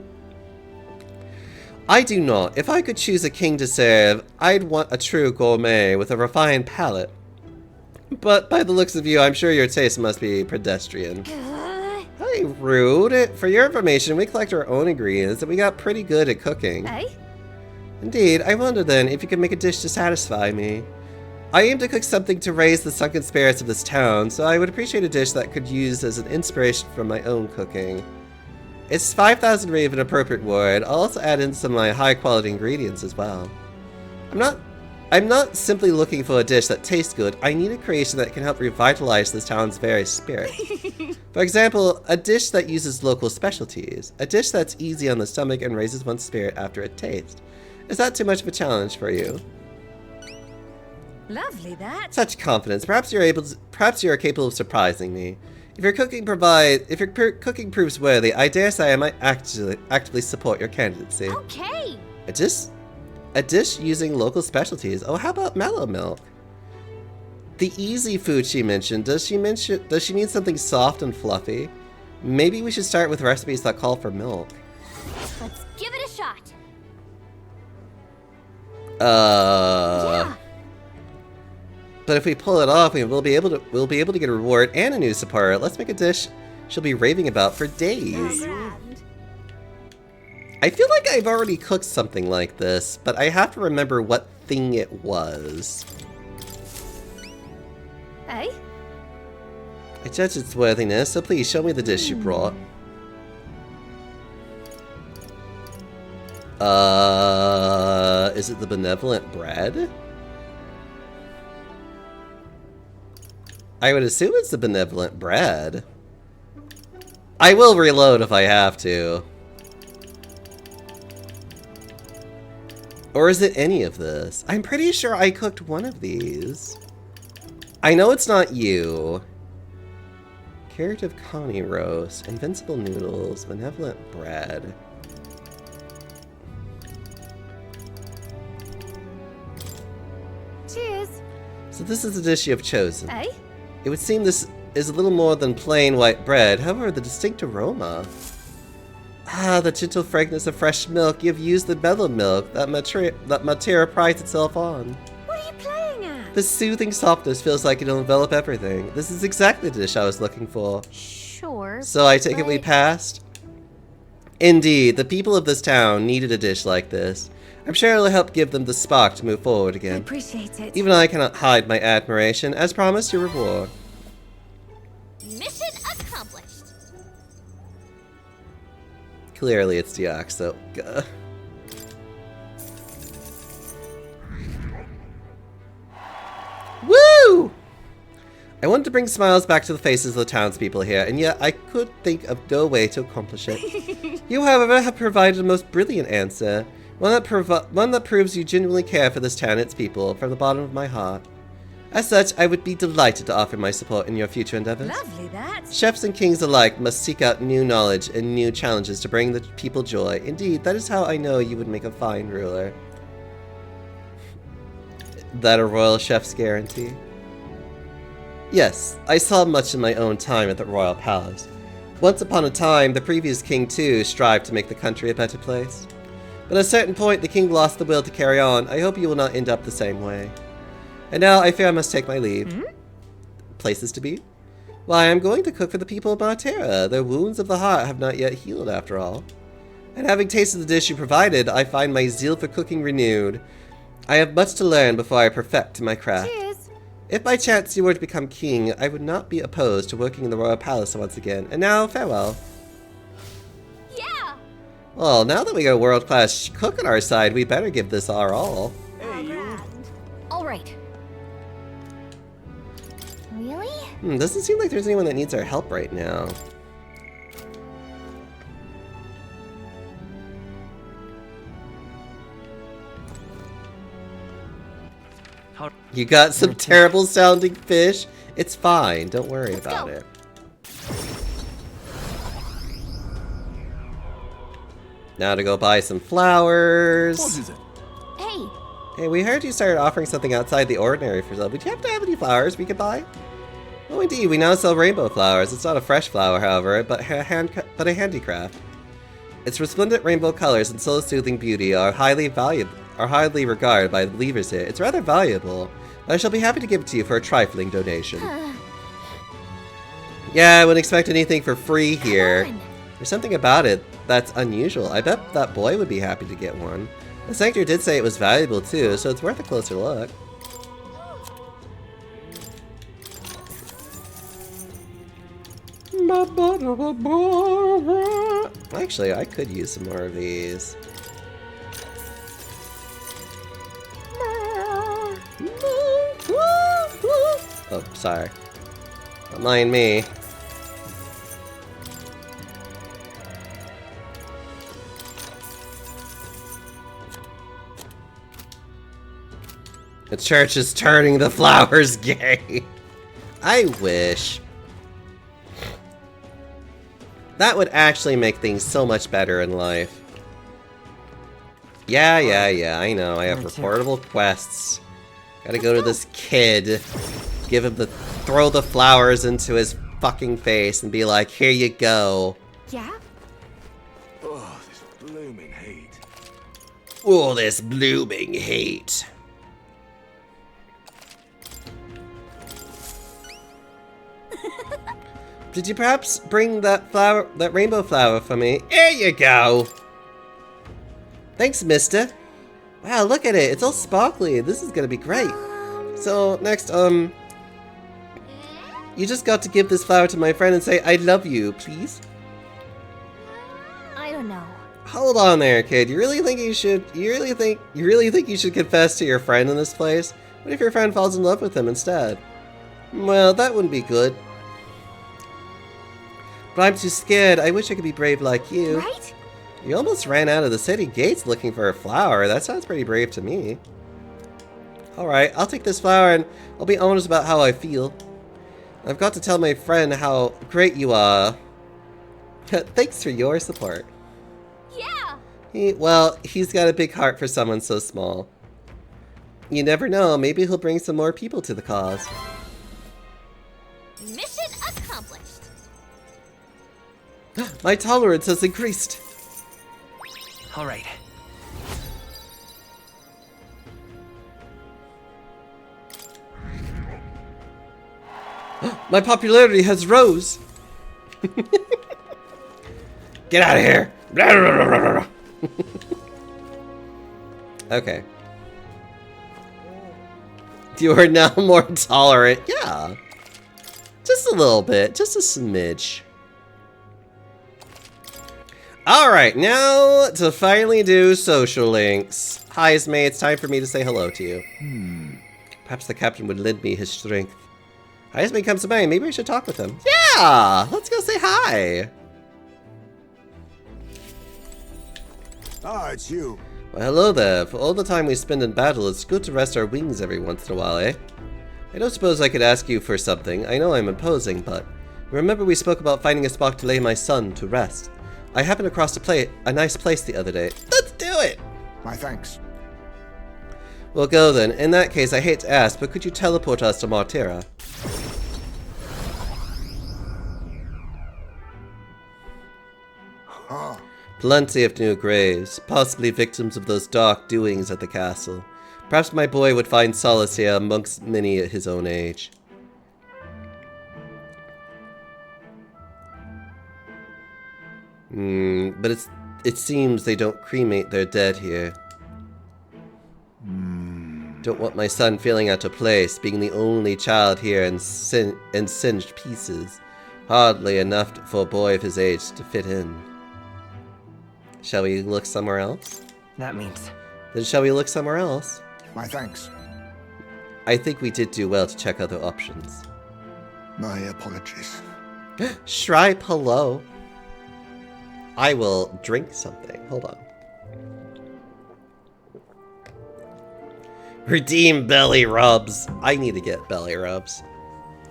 I do not. If I could choose a king to serve, I'd want a true gourmet with a refined palate. But by the looks of you, I'm sure your taste must be pedestrian. Hey, rude. For your information, we collect our own ingredients and we got pretty good at cooking. Hey? Indeed, I wonder then if you could make a dish to satisfy me. I aim to cook something to raise the sunken spirits of this town, so I would appreciate a dish that could use as an inspiration from my own cooking. It's 5,000 Reeve an appropriate word. I'll also add in some of my high-quality ingredients as well. I'm not simply looking for a dish that tastes good. I need a creation that can help revitalize this town's very spirit. For example, a dish that uses local specialties. A dish that's easy on the stomach and raises one's spirit after a taste. Is that too much of a challenge for you? Lovely, that. Such confidence. Perhaps you are capable of surprising me. If your cooking proves worthy, I dare say I might actively support your candidacy. Okay. A dish using local specialties. Oh, how about mellow milk? The easy food she mentioned. Does she need something soft and fluffy? Maybe we should start with recipes that call for milk. Let's give it a shot. Yeah. But if we pull it off, we'll be able to get a reward and a new supporter. Let's make a dish she'll be raving about for days. Grand. I feel like I've already cooked something like this, but I have to remember what thing it was. Hey? I judge its worthiness, so please show me the dish you brought. Is it the benevolent bread? I would assume it's the benevolent bread. I will reload if I have to. Or is it any of this? I'm pretty sure I cooked one of these. I know it's not you. Carrot of Connie roast, invincible noodles, benevolent bread. Cheers. So this is the dish you have chosen. Hey? It would seem this is a little more than plain white bread, however, the distinct aroma. Ah, the gentle fragrance of fresh milk. You've used the mellow milk that Marterra prides itself on. What are you playing at? The soothing softness feels like it'll envelop everything. This is exactly the dish I was looking for. Sure. So I take it we but- passed? Indeed, the people of this town needed a dish like this. I'm sure it'll help give them the spark to move forward I again. appreciate it. Even I cannot hide my admiration. As promised, your reward. Mission accomplished. Clearly, it's Diak, so... Woo! I wanted to bring smiles back to the faces of the townspeople here, and yet I could think of no way to accomplish it. You, however, have provided a most brilliant answer. One that proves you genuinely care for this town and its people from the bottom of my heart. As such, I would be delighted to offer my support in your future endeavors. Lovely that. Chefs and kings alike must seek out new knowledge and new challenges to bring the people joy. Indeed, that is how I know you would make a fine ruler. That a royal chef's guarantee? Yes, I saw much in my own time at the royal palace. Once upon a time, the previous king too strived to make the country a better place. But at a certain point, the king lost the will to carry on. I hope you will not end up the same way. And now I fear I must take my leave. Places to be? Why, I'm going to cook for the people of Martera. Their wounds of the heart have not yet healed, after all. And having tasted the dish you provided, I find my zeal for cooking renewed. I have much to learn before I perfect my craft. Cheers. If by chance you were to become king, I would not be opposed to working in the royal palace once again. And now, farewell. Yeah. Well, now that we got a world-class cook on our side, we better give this our all. Hey, you. All right. Really? Doesn't seem like there's anyone that needs our help right now. You got some terrible sounding fish? It's fine, don't worry about go. it. Now to go buy some flowers. What is it? Hey, Hey, we heard you started offering something outside the ordinary for sale. Would you happen to have any flowers we could buy? Oh, indeed, we now sell rainbow flowers. It's not a fresh flower, however, but a handicraft. Its resplendent rainbow colors and soul-soothing beauty are highly regarded by the believers here. It's rather valuable, but I shall be happy to give it to you for a trifling donation. Yeah, I wouldn't expect anything for free here. on. There's something about it that's unusual. I bet that boy would be happy to get one. The Sanctor did say it was valuable too, so it's worth a closer look. Actually, I could use some more of these. Oh, sorry. Don't mind me. The church is turning the flowers gay. I wish. That would actually make things so much better in life. Yeah, I know. I have reportable quests. Gotta go to this kid. Give him throw the flowers into his fucking face and be like, here you go. Yeah? Oh, this blooming heat. Oh, this blooming hate. Did you perhaps bring that rainbow flower for me? Here you go! Thanks, mister. Wow, look at it. It's all sparkly. This is gonna be great. So, next, you just got to give this flower to my friend and say, I love you, please? I don't know. Hold on there, kid. You really think you should confess to your friend in this place? What if your friend falls in love with him instead? Well, that wouldn't be good. But I'm too scared. I wish I could be brave like you. Right? You almost ran out of the city gates looking for a flower. That sounds pretty brave to me. Alright, I'll take this flower and I'll be honest about how I feel. I've got to tell my friend how great you are. Thanks for your support. Yeah. He's got a big heart for someone so small. You never know, maybe he'll bring some more people to the cause. Mission accomplished. My tolerance has increased. All right. My popularity has rose. Get out of here. Okay. You are now more tolerant. Yeah. Just a little bit. Just a smidge. Alright, now to finally do social links. Hi, Ismay, it's time for me to say hello to you. Perhaps the captain would lend me his strength. Hi, Ismay comes to mind. Maybe I should talk with him. Yeah! Let's go say hi! Ah, it's you. Well, hello there. For all the time we spend in battle, it's good to rest our wings every once in a while, eh? I don't suppose I could ask you for something. I know I'm imposing, but remember we spoke about finding a spot to lay my son to rest. I happened across a nice place the other day. Let's do it! My thanks. Well, go then. In that case, I hate to ask, but could you teleport us to Martira? Huh. Plenty of new graves, possibly victims of those dark doings at the castle. Perhaps my boy would find solace here amongst many at his own age. But it seems they don't cremate their dead here. Don't want my son feeling out of place, being the only child here and singed pieces. Hardly enough for a boy of his age to fit in. Shall we look somewhere else? That means... Then shall we look somewhere else? My thanks. I think we did do well to check other options. My apologies. Shripe, hello. I will drink something. Hold on. Redeem belly rubs. I need to get belly rubs.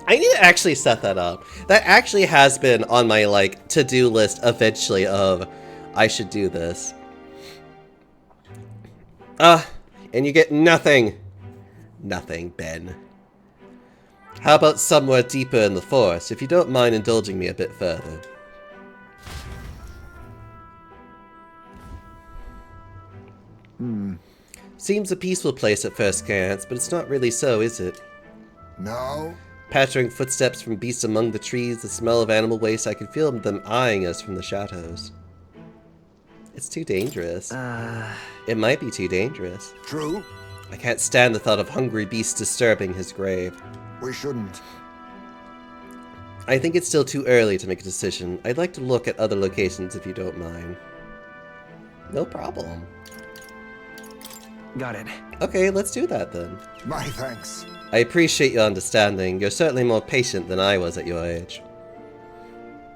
I need to actually set that up. That actually has been on my, like, to-do list eventually of I should do this. And you get nothing. Nothing, Ben. How about somewhere deeper in the forest, if you don't mind indulging me a bit further? Seems a peaceful place at first glance, but it's not really so, is it? No? Pattering footsteps from beasts among the trees, the smell of animal waste, I can feel them eyeing us from the shadows. It's too dangerous. It might be too dangerous. True? I can't stand the thought of hungry beasts disturbing his grave. We shouldn't. I think it's still too early to make a decision. I'd like to look at other locations if you don't mind. No problem. Got it. Okay, let's do that then. My thanks. I appreciate your understanding. You're certainly more patient than I was at your age.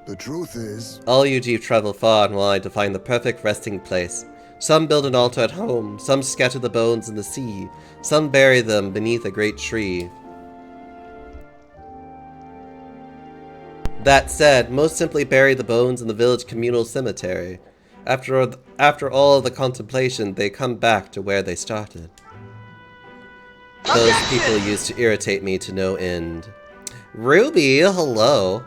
The truth is... All you do travel far and wide to find the perfect resting place. Some build an altar at home, some scatter the bones in the sea, some bury them beneath a great tree. That said, most simply bury the bones in the village communal cemetery. After all the contemplation, they come back to where they started. Those people used to irritate me to no end. Ruby, hello.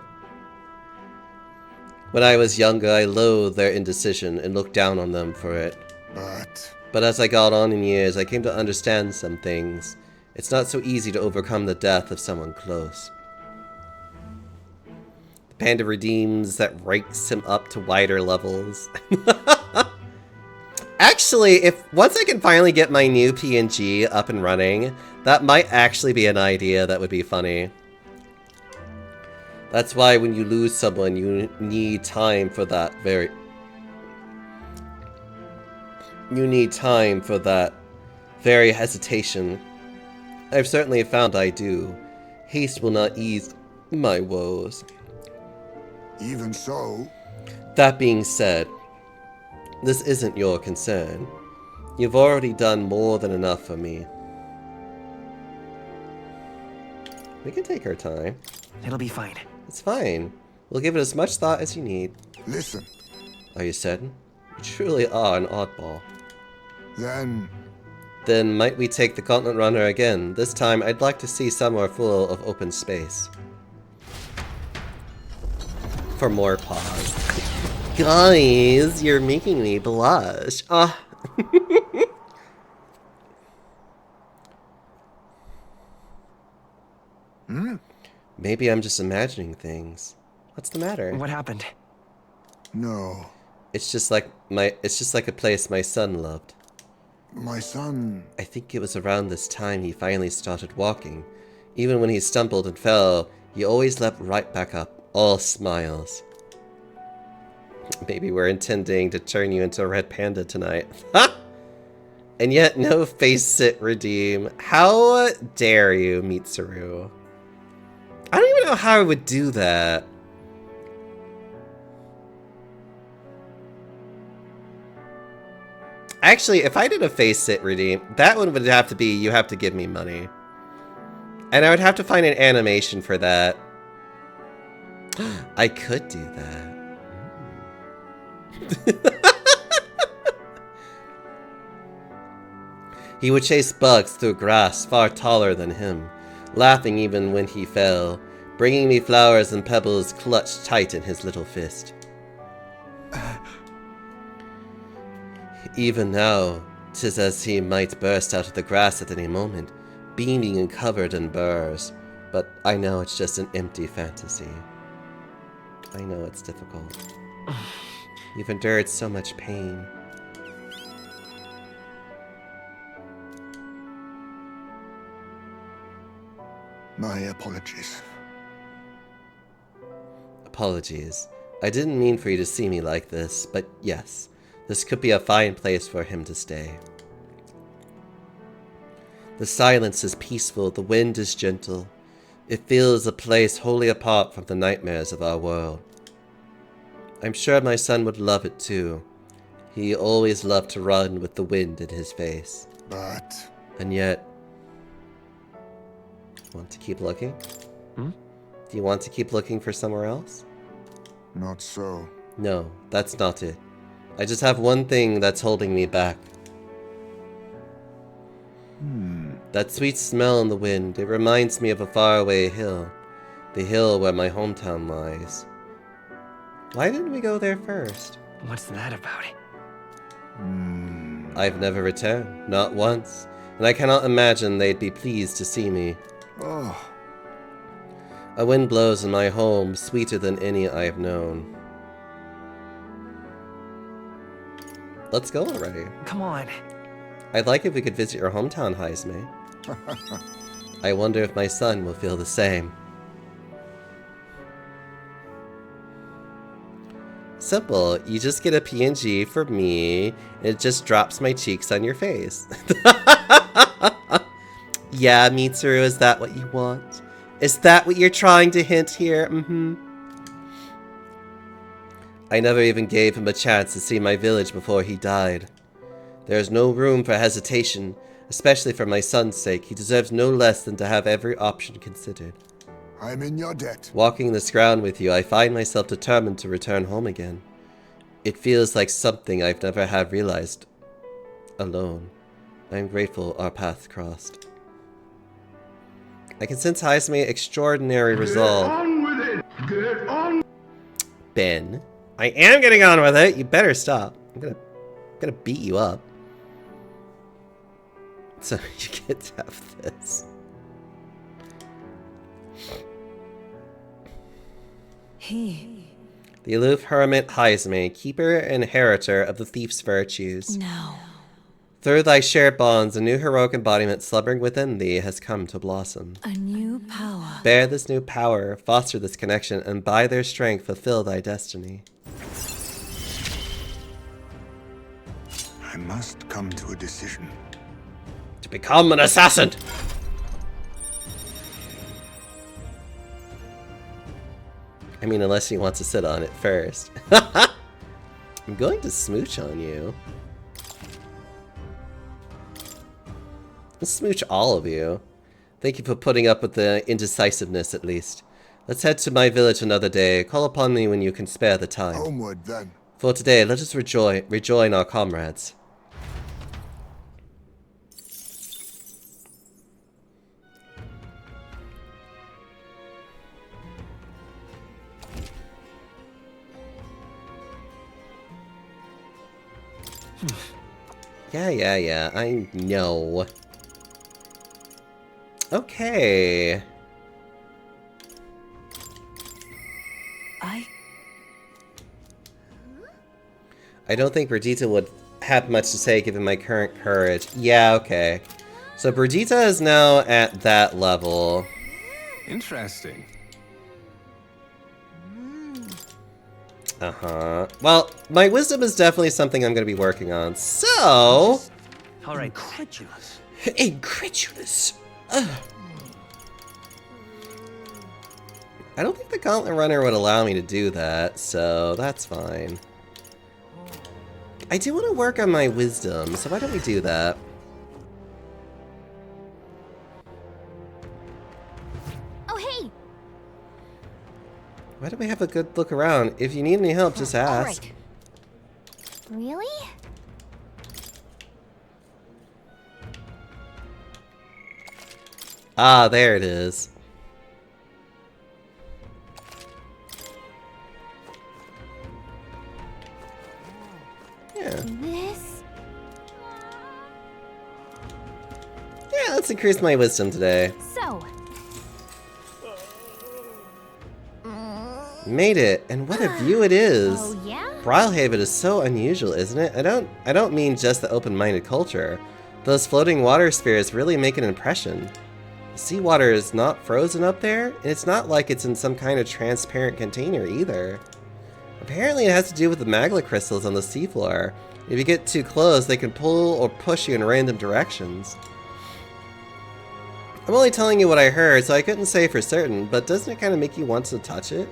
When I was younger, I loathed their indecision and looked down on them for it. But as I got on in years, I came to understand some things. It's not so easy to overcome the death of someone close. The panda redeems that ranks him up to wider levels. Actually, once I can finally get my new PNG up and running, that might actually be an idea that would be funny. That's why when you lose someone, you need time for that very hesitation. I've certainly found I do. Haste will not ease my woes. Even so... That being said, this isn't your concern. You've already done more than enough for me. We can take our time. It'll be fine. It's fine. We'll give it as much thought as you need. Listen. Are you certain? You truly are an oddball. Then might we take the Continent Runner again? This time, I'd like to see somewhere full of open space. For more pause. Guys, you're making me blush. Maybe I'm just imagining things. What's the matter? What happened? No. It's just like a place my son loved. My son... I think it was around this time he finally started walking. Even when he stumbled and fell, he always leapt right back up, all smiles. Maybe we're intending to turn you into a red panda tonight. Ha! And yet no face it redeem. How dare you, Mitsuru? I don't even know how I would do that. Actually, if I did a face it redeem, that one would have to be you have to give me money. And I would have to find an animation for that. I could do that. He would chase bugs through grass far taller than him, laughing even when he fell, bringing me flowers and pebbles clutched tight in his little fist. Even now, 'tis as he might burst out of the grass at any moment, beaming and covered in burrs. But I know it's just an empty fantasy. I know it's difficult. You've endured so much pain. My apologies. Apologies. I didn't mean for you to see me like this, but yes, this could be a fine place for him to stay. The silence is peaceful, the wind is gentle. It feels a place wholly apart from the nightmares of our world. I'm sure my son would love it too. He always loved to run with the wind in his face. But... And yet... Want to keep looking? Hmm? Do you want to keep looking for somewhere else? not so. No, that's not it. I just have one thing that's holding me back. That sweet smell in the wind, it reminds me of a faraway hill. The hill where my hometown lies. Why didn't we go there first? What's that about? I've never returned, not once, and I cannot imagine they'd be pleased to see me. Oh, A wind blows in my home, sweeter than any I have known. Let's go already. Come on. I'd like if we could visit your hometown, Haizme. I wonder if my son will feel the same. Simple. You just get a PNG for me, and it just drops my cheeks on your face. Yeah, Mitsuru, is that what you want? Is that what you're trying to hint here? I never even gave him a chance to see my village before he died. There is no room for hesitation, especially for my son's sake. He deserves no less than to have every option considered. I'm in your debt. Walking this ground with you, I find myself determined to return home again. It feels like something I've never had realized alone. I am grateful our paths crossed. I can sense Haizme's extraordinary resolve. Get on with it! Get on! Ben, I am getting on with it. You better stop. I'm gonna beat you up. So you get to have this. The aloof hermit Haizme, keeper and inheritor of the thief's virtues. No. Through thy shared bonds, a new heroic embodiment slumbering within thee has come to blossom. A new power. Bear this new power, foster this connection, and by their strength fulfill thy destiny. I must come to a decision. To become an assassin! I mean, unless he wants to sit on it first. I'm going to smooch on you. Let's smooch all of you. Thank you for putting up with the indecisiveness, at least. Let's head to my village another day. Call upon me when you can spare the time. Homeward, then. For today, let us rejoin our comrades. Yeah, I know. Okay. I don't think Brigitte would have much to say given my current courage. Yeah, okay. So Brigitte is now at that level. Interesting. Uh-huh. Well, my wisdom is definitely something I'm going to be working on. So... All right. Incredulous. Incredulous. Ugh. I don't think the Gauntlet Runner would allow me to do that, so that's fine. I do want to work on my wisdom, so why don't we do that? Oh, hey! Why don't we have a good look around? If you need any help, just ask. All right. Really? Ah, there it is. Yeah. This? Yeah, let's increase my wisdom today. So. Made it, and what a view it is. Oh, yeah? Brilhaven is so unusual, isn't it? I don't mean just the open-minded culture. Those floating water spheres really make an impression. The seawater is not frozen up there, and it's not like it's in some kind of transparent container either. Apparently it has to do with the magma crystals on the seafloor. If you get too close, they can pull or push you in random directions. I'm only telling you what I heard, so I couldn't say for certain, but doesn't it kind of make you want to touch it?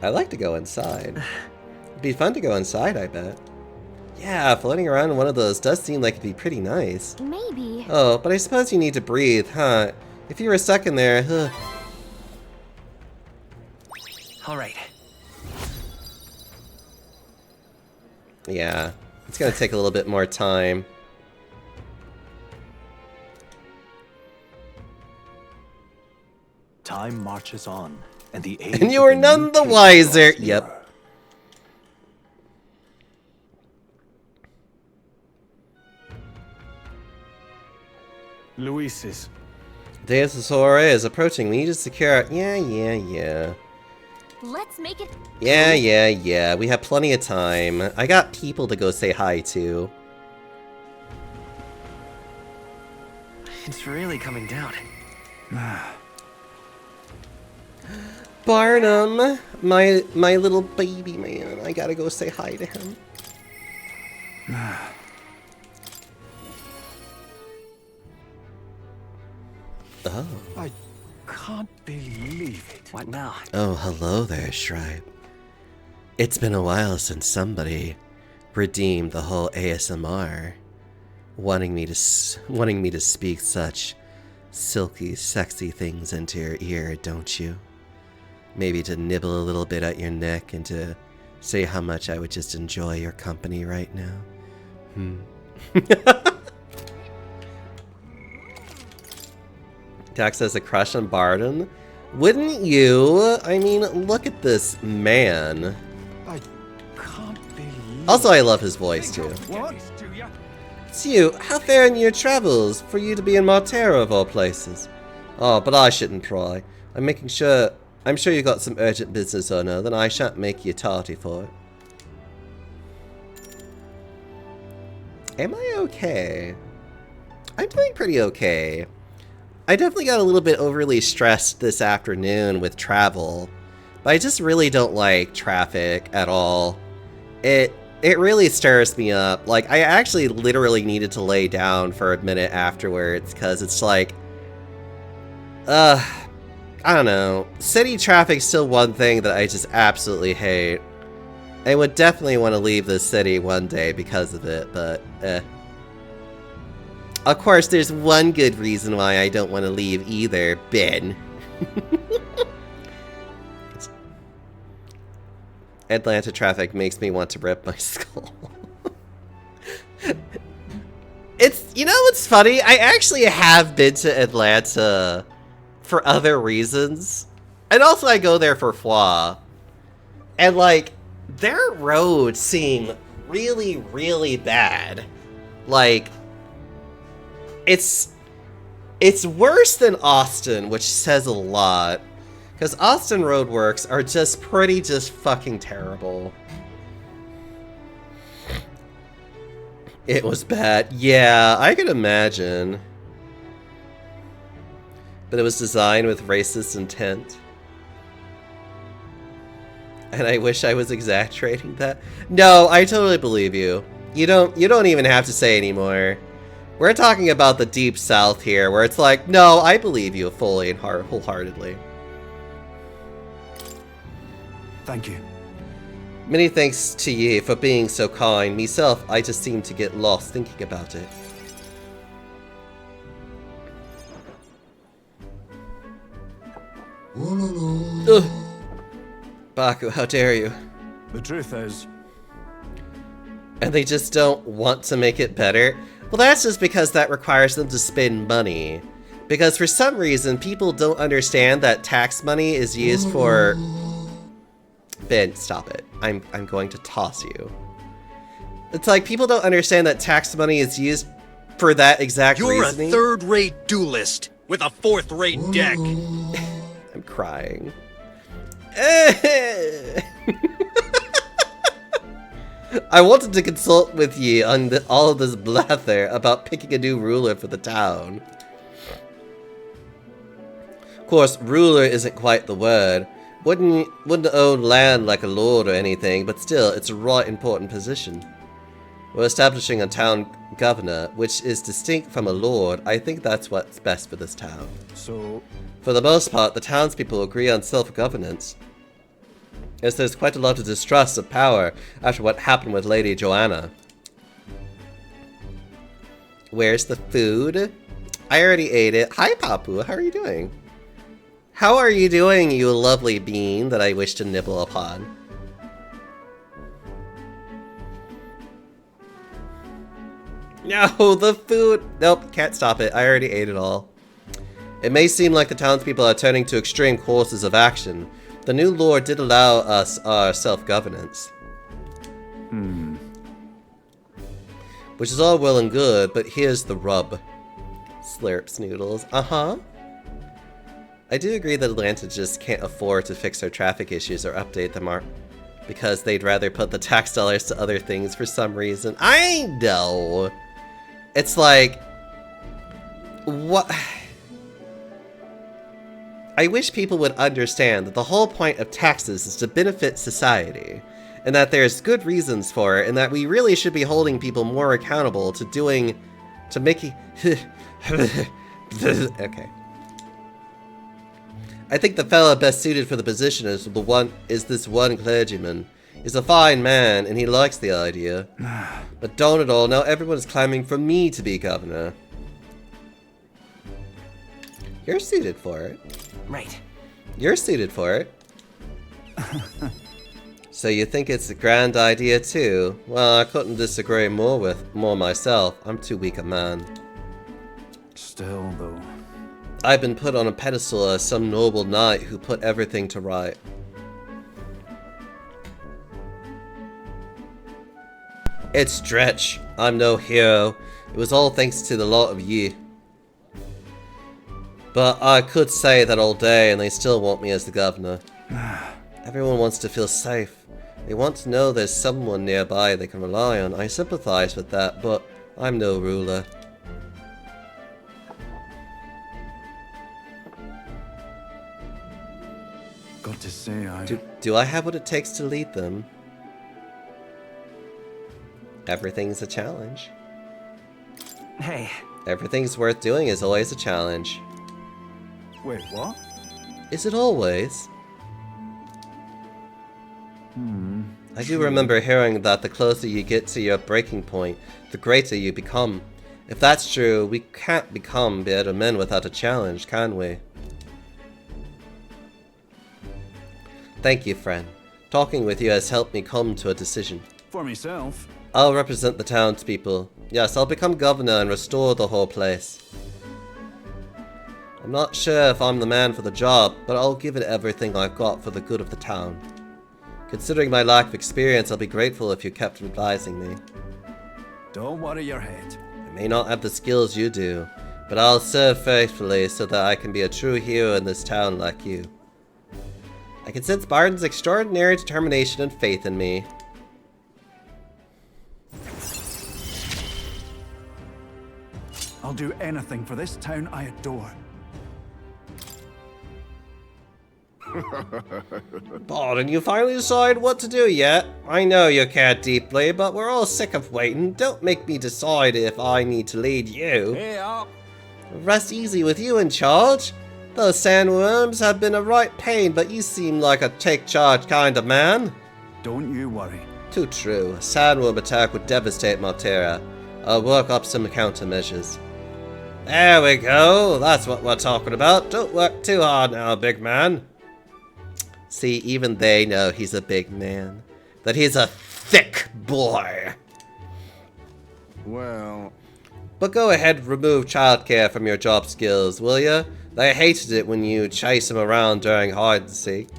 I'd like to go inside. It'd be fun to go inside, I bet. Yeah, floating around in one of those does seem like it'd be pretty nice. Maybe. Oh, but I suppose you need to breathe, huh? If you were stuck in there, All right. Yeah, it's gonna take a little bit more time. Time marches on, and the age And you of are the none new the king wiser. draws Yep. nearer. Luisis. Deus Asura is approaching. We need to secure. Yeah. Let's make it. Yeah. We have plenty of time. I got people to go say hi to. It's really coming down. Barnum, my little baby man. I gotta go say hi to him. Oh. I can't believe it. What now? Oh, hello there, Shripe. It's been a while since somebody redeemed the whole ASMR, wanting me to speak such silky, sexy things into your ear, don't you? Maybe to nibble a little bit at your neck and to say how much I would just enjoy your company right now. Dax has a crush on Barden. Wouldn't you? I mean, look at this man. I can't believe. Also, I love his voice too. What? It's you. How fair in your travels for you to be in Martera of all places. Oh, but I shouldn't pry. I'm sure you got some urgent business on her, then I shan't make you tardy for it. Am I okay? I'm doing pretty okay. I definitely got a little bit overly stressed this afternoon with travel, but I just really don't like traffic at all. It really stirs me up. Like, I actually literally needed to lay down for a minute afterwards, because it's like, I don't know. City traffic's still one thing that I just absolutely hate. I would definitely want to leave this city one day because of it, but, Of course, there's one good reason why I don't want to leave either, Ben. Atlanta traffic makes me want to rip my skull. You know what's funny? I actually have been to Atlanta for other reasons. And also I go there for Foie. And like, their roads seem really, really bad. Like, it's worse than Austin, which says a lot. Because Austin roadworks are just fucking terrible. It was bad. Yeah, I could imagine. But it was designed with racist intent. And I wish I was exaggerating that. No, I totally believe you. You don't even have to say anymore. We're talking about the deep south here, where it's like, no, I believe you fully and wholeheartedly. Thank you. Many thanks to ye for being so kind. Myself, I just seem to get lost thinking about it. Ugh. Baku, how dare you? The truth is, And they just don't want to make it better? Well, that's just because that requires them to spend money. Because for some reason, people don't understand that tax money is used for... Ben, stop it. I'm going to toss you. It's like, people don't understand that tax money is used for that exact reasoning. You're a third-rate duelist with a fourth-rate deck. I'm crying. I wanted to consult with ye on all of this blather about picking a new ruler for the town. Of course, ruler isn't quite the word. Wouldn't own land like a lord or anything, but still, it's a right important position. We're establishing a town governor, which is distinct from a lord. I think that's what's best for this town. so For the most part, the townspeople agree on self-governance, as there's quite a lot of distrust of power after what happened with Lady Joanna. Where's the food? I already ate it. Hi, Papu. How are you doing? How are you doing, you lovely bean that I wish to nibble upon? No, the food. Nope, can't stop it. I already ate it all. It may seem like the townspeople are turning to extreme courses of action. The new lord did allow us our self-governance. Which is all well and good, but here's the rub. Slurps noodles. Uh-huh. I do agree that Atlanta just can't afford to fix their traffic issues or update them because they'd rather put the tax dollars to other things for some reason. I know. It's like, what? I wish people would understand that the whole point of taxes is to benefit society, and that there's good reasons for it, and that we really should be holding people more accountable to making... Okay. I think the fella best suited for the position is this one clergyman. He's a fine man, and he likes the idea. But darn it all, now everyone's clamoring for me to be governor. You're suited for it. Right. You're suited for it. So you think it's a grand idea too? Well, I couldn't disagree more myself. I'm too weak a man. still though. I've been put on a pedestal as some noble knight who put everything to right. It's stretch. I'm no hero. It was all thanks to the lot of ye. But I could say that all day and they still want me as the governor. Everyone wants to feel safe. They want to know there's someone nearby they can rely on. I sympathize with that, but I'm no ruler. Got to say, Do I have what it takes to lead them? Everything's a challenge. Hey, Everything's worth doing is always a challenge. Wait, what? Is it always? I do remember hearing that the closer you get to your breaking point, the greater you become. If that's true, we can't become better men without a challenge, can we? Thank you, friend. Talking with you has helped me come to a decision. For myself. I'll represent the townspeople. Yes, I'll become governor and restore the whole place. I'm not sure if I'm the man for the job, but I'll give it everything I've got for the good of the town. Considering my lack of experience, I'll be grateful if you kept advising me. Don't worry your head. I may not have the skills you do, but I'll serve faithfully so that I can be a true hero in this town like you. I can sense Barton's extraordinary determination and faith in me. I'll do anything for this town I adore. Baldwin, you finally decide what to do yet? I know you care deeply, but we're all sick of waiting. Don't make me decide if I need to lead you. Hey up! Rest easy with you in charge. Those sandworms have been a right pain, but you seem like a take charge kind of man. Don't you worry. Too true. A sandworm attack would devastate Maltera. I'll work up some countermeasures. There we go. That's what we're talking about. Don't work too hard now, big man. See, even they know he's a big man. That he's a thick boy. Well, But go ahead, remove childcare from your job skills, will ya? They hated it when you chase them around during hide and seek.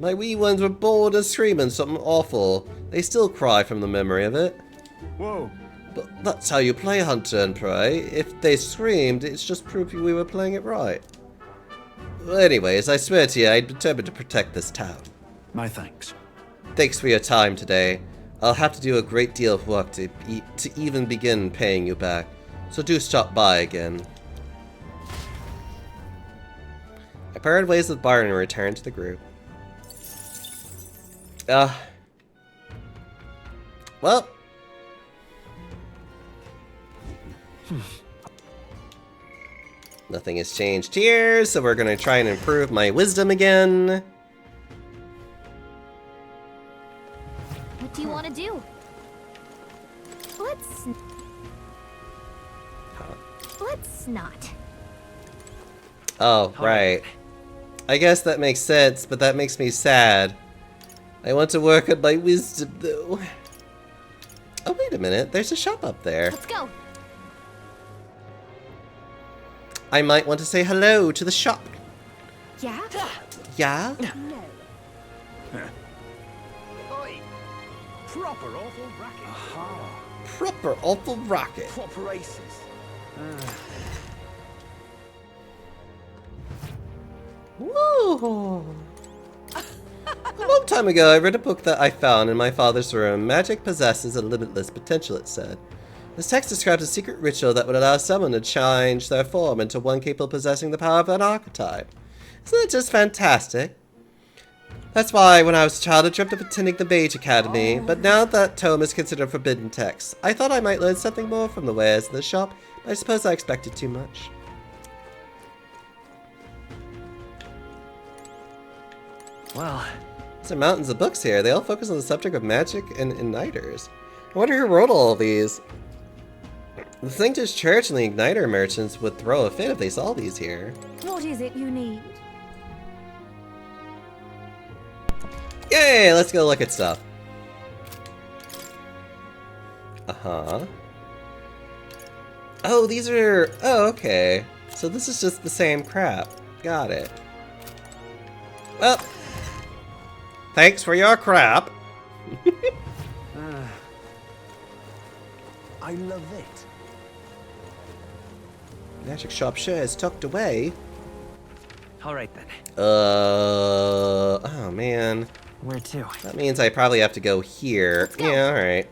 My wee ones were bored and screaming something awful. They still cry from the memory of it. whoa. But that's how you play Hunter and Prey. If they screamed, it's just proof we were playing it right. Well, anyways, I swear to you, I'm determined to protect this town. My thanks. Thanks for your time today. I'll have to do a great deal of work to even begin paying you back. So do stop by again. I parted ways with Byron and returned to the group. Well. Nothing has changed here, so we're gonna try and improve my wisdom again. What do you want to do? Let's not. Oh, right. I guess that makes sense, but that makes me sad. I want to work on my wisdom, though. Oh, wait a minute. There's a shop up there. Let's go. I might want to say hello to the shop. Yeah? Yeah? No. Oi! Proper awful racket. Aha. Proper awful rocket. Proper aces. Woo! A long time ago, I read a book that I found in my father's room. Magic possesses a limitless potential, it said. This text describes a secret ritual that would allow someone to change their form into one capable of possessing the power of an archetype. Isn't it just fantastic? That's why, when I was a child, I dreamt of attending the Mage Academy, but now that tome is considered forbidden text, I thought I might learn something more from the wares in the shop, but I suppose I expected too much. Well, There's mountains of books here. They all focus on the subject of magic and igniters. I wonder who wrote all of these. The Sanctus Church and the Igniter merchants would throw a fit if they saw these here. What is it you need? Yay! Let's go look at stuff. Uh-huh. Oh, these are... Oh, okay. So this is just the same crap. Got it. Well, thanks for your crap. I love it. Magic shop sure is tucked away. Alright then. Oh man. Where to? That means I probably have to go here. go. Yeah, alright.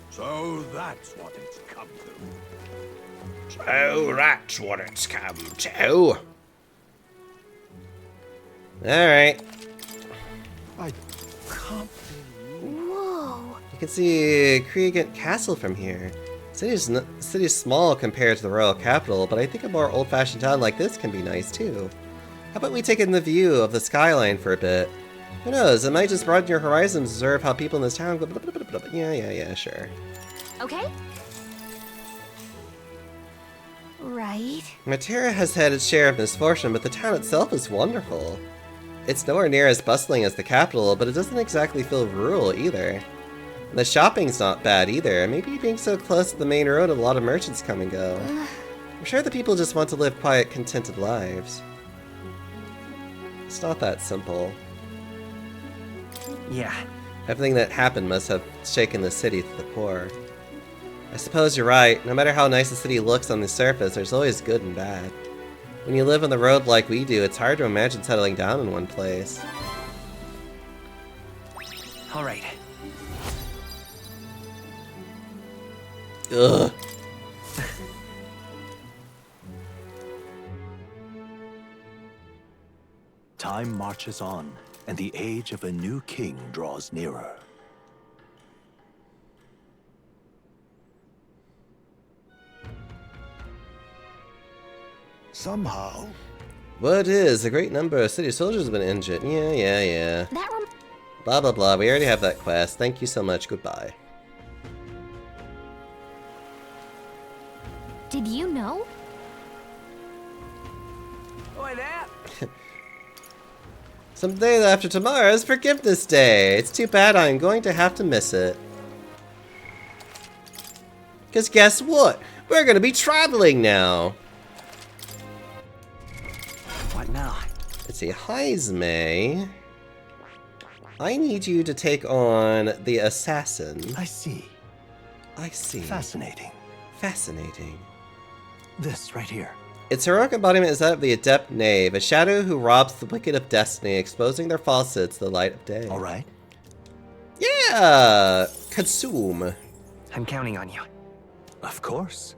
So that's what it's come to. Oh, that's what it's come to. Alright. I can't. Whoa. You can see Kriegent Castle from here. City's small compared to the royal capital, but I think a more old-fashioned town like this can be nice too. How about we take in the view of the skyline for a bit? Who knows, it might just broaden your horizons, observe how people in this town go. Yeah, sure. Okay. Right. Matera has had its share of misfortune, but the town itself is wonderful. It's nowhere near as bustling as the capital, but it doesn't exactly feel rural either. And the shopping's not bad either. Maybe being so close to the main road, a lot of merchants come and go. I'm sure the people just want to live quiet, contented lives. It's not that simple. Yeah. Everything that happened must have shaken the city to the core. I suppose you're right. No matter how nice a city looks on the surface, there's always good and bad. When you live on the road like we do, it's hard to imagine settling down in one place. Alright. Ugh. Time marches on, and the age of a new king draws nearer. Somehow, What is? A great number of city soldiers have been injured. Yeah. That Blah, blah, blah. We already have that quest. Thank you so much. Goodbye. Did you know? Oi there! Someday after tomorrow is Forgiveness Day. It's too bad I'm going to have to miss it. Because guess what? We're going to be traveling now. What now? Let's see. Heisme. I need you to take on the assassin. I see. I see. Fascinating. Fascinating. This right here. Its heroic embodiment is that of the Adept Knave, a shadow who robs the wicked of destiny, exposing their falsehoods to the light of day. All right. Yeah! Consume. I'm counting on you. Of course.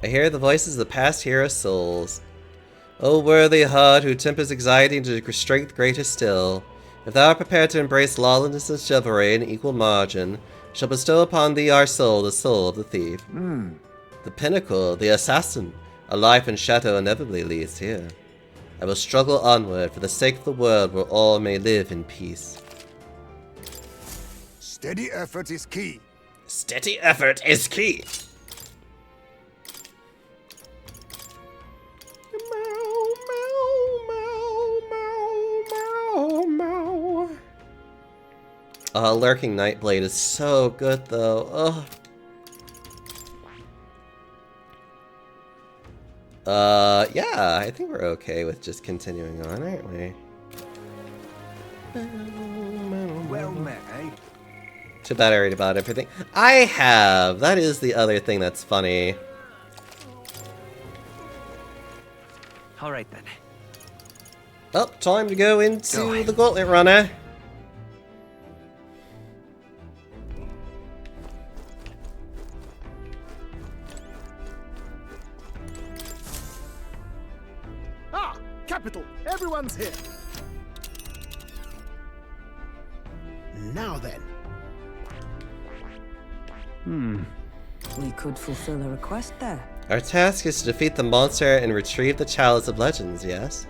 I hear the voices of the past hero's souls. O worthy heart who tempers anxiety into strength greater still, if thou art prepared to embrace lawlessness and chivalry in equal margin, shall bestow upon thee our soul, the soul of the thief. The pinnacle, the assassin, a life in shadow inevitably leads here. I will struggle onward for the sake of the world where all may live in peace. steady effort is key. Steady effort is key. Lurking Nightblade is so good though. Ugh. Yeah, I think we're okay with just continuing on, aren't we? Well met, eh? Too bad I already bought everything. I have! That is the other thing that's funny. All right then. Oh, time to go into Go. the Gauntlet Runner. Ah, capital. Everyone's here. Now then. We could fulfill a request there. Our task is to defeat the monster and retrieve the Chalice of Legends, yes?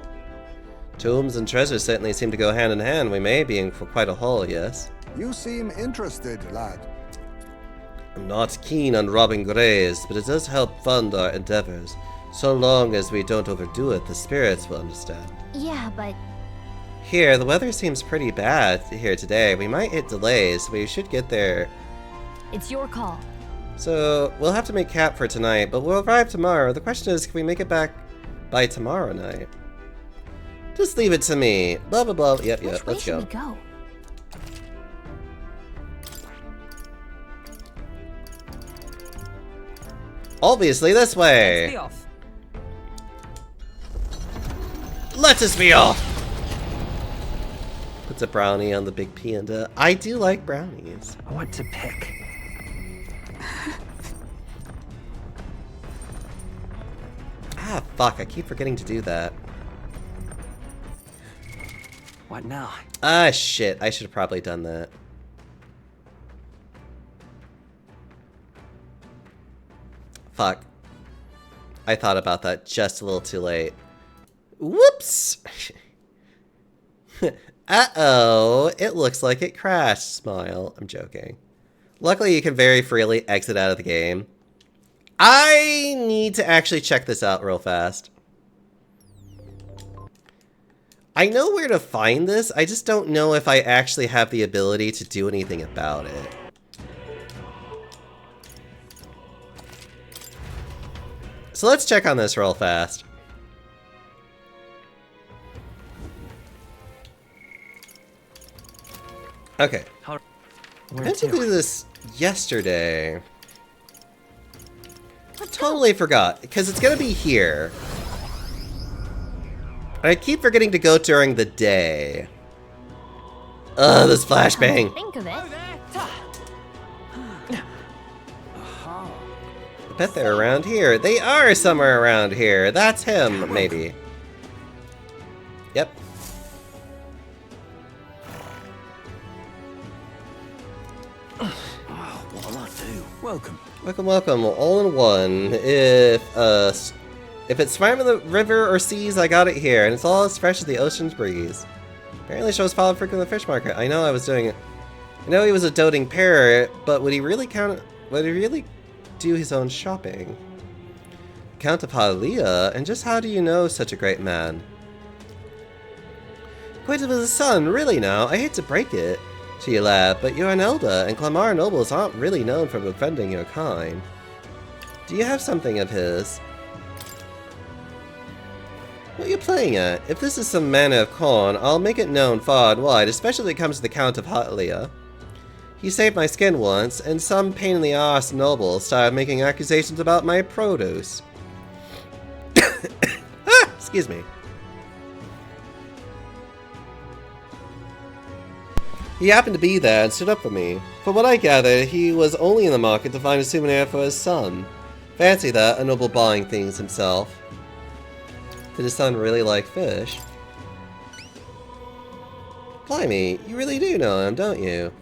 Tombs and treasures certainly seem to go hand in hand. We may be in for quite a haul, yes? You seem interested, lad. I'm not keen on robbing graves, but it does help fund our endeavors. So long as we don't overdo it, the spirits will understand. Yeah, but Here, the weather seems pretty bad here today. We might hit delays, but we should get there. it's your call. So, we'll have to make camp for tonight, but we'll arrive tomorrow. The question is, can we make it back by tomorrow night? Just leave it to me. Blah, blah, blah. Yep, Which way let's should go. we go? Obviously this way. Be off. Let us be off! Puts a brownie on the big panda. I do like brownies. What to pick? Ah, fuck, I keep forgetting to do that. What now? Ah, shit, I should have probably done that. Fuck. I thought about that just a little too late. Whoops! Uh-oh, it looks like it crashed. Smile. I'm joking. Luckily, you can very freely exit out of the game. I need to actually check this out real fast. I know where to find this, I just don't know if I actually have the ability to do anything about it. So let's check on this real fast. Okay. I Where meant to to? do this yesterday. I totally forgot, because it's gonna be here. I keep forgetting to go during the day. Ugh, this flashbang. Think of it. I bet they're around here. They are somewhere around here. That's him, maybe. Yep. What'll I do? Welcome. Welcome, welcome. All in one. If it's swam in the river or seas, I got it here, and it's all as fresh as the ocean's breeze. Apparently, shows followed frequently the fish market. I know I was doing it. I know he was a doting parrot, but would he really do his own shopping? Count of Hylia, and just how do you know such a great man? Acquainted with his son, really now? I hate to break it to you, lad, but you're an elder, and Clamar nobles aren't really known for befriending your kind. Do you have something of his? What are you playing at? If this is some manner of corn, I'll make it known far and wide, especially when it comes to the Count of Hylia. He saved my skin once, and some pain-in-the-arse noble started making accusations about my produce. Ah, excuse me. He happened to be there and stood up for me. From what I gather, he was only in the market to find a souvenir for his son. Fancy that, a noble buying things himself. Did his son really like fish? Blimey, you really do know him, don't you?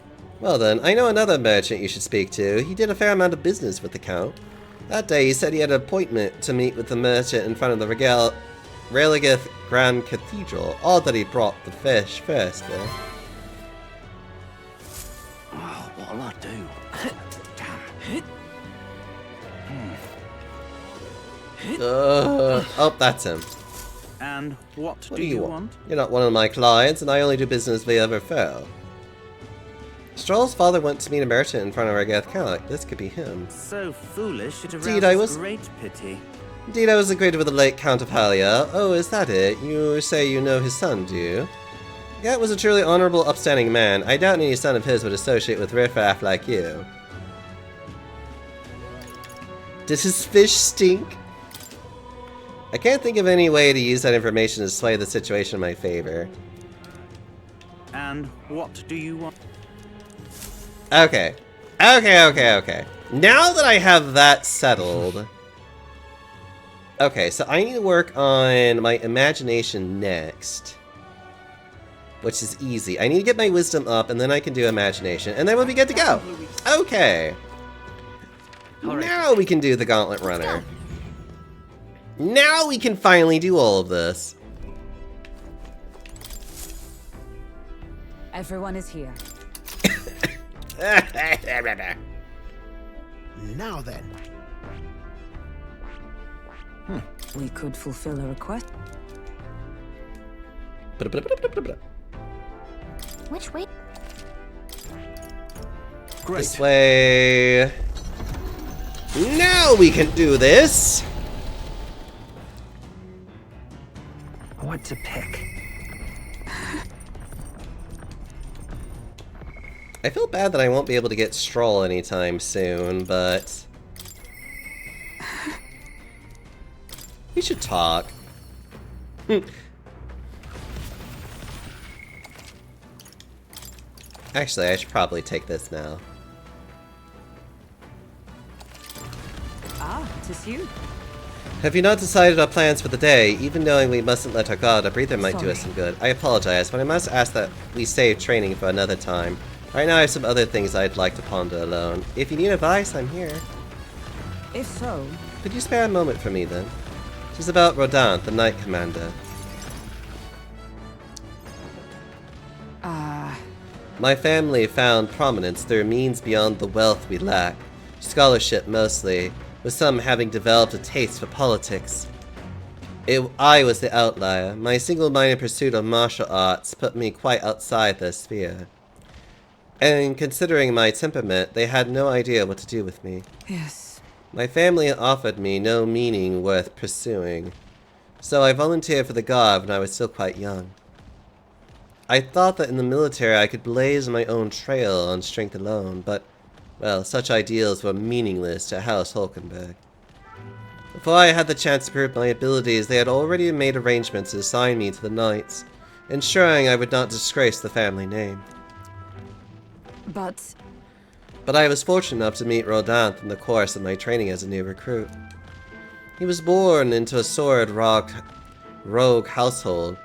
Well then, I know another merchant you should speak to. He did a fair amount of business with the Count. That day he said he had an appointment to meet with the merchant in front of the Religith Grand Cathedral. Odd that he brought the fish first, though. Oh, what'll I do? Oh, that's him. And what What do you want? You're not one of my clients, and I only do business via referral. Stroll's father went to meet a merchant in front of our Religith Count. This could be him. So foolish, it Indeed, I was- great pity. Indeed, I was acquainted with the late Count of Hylia. Oh, is that it? You say you know his son, do you? Gat was a truly honorable, upstanding man. I doubt any son of his would associate with riffraff like you. Did his fish stink? I can't think of any way to use that information to sway the situation in my favor. And what do you want? Okay. Okay. Now that I have that settled... Okay, so I need to work on my imagination next. Which is easy. I need to get my wisdom up, and then I can do imagination, and then we'll be good to go. Okay. Now we can do the Gauntlet Runner. Now we can finally do all of this. Everyone is here. Now then. We could fulfill a request. Which way? Great. This way. Now we can do this. What to pick? I feel bad that I won't be able to get Stroll anytime soon, but... we should talk. Actually, I should probably take this now. Ah, 'tis you. Have you not decided on plans for the day? Even knowing we mustn't let our guard, a breather might do us Sorry. some good. I apologize, but I must ask that we save training for another time. Right now I have some other things I'd like to ponder alone. If you need advice, I'm here. If so, Could you spare a moment for me, then? It's about Rodin, the Knight Commander. My family found prominence through means beyond the wealth we lack. Scholarship, mostly, with some having developed a taste for politics. I was the outlier. My single-minded pursuit of martial arts put me quite outside their sphere. And considering my temperament, they had no idea what to do with me. yes. My family offered me no meaning worth pursuing, so I volunteered for the Guard when I was still quite young. I thought that in the military I could blaze my own trail on strength alone, but, well, such ideals were meaningless to House Hulkenberg. Before I had the chance to prove my abilities, they had already made arrangements to assign me to the Knights, ensuring I would not disgrace the family name. But But I was fortunate enough to meet Rodin in the course of my training as a new recruit. He was born into a sordid rogue household,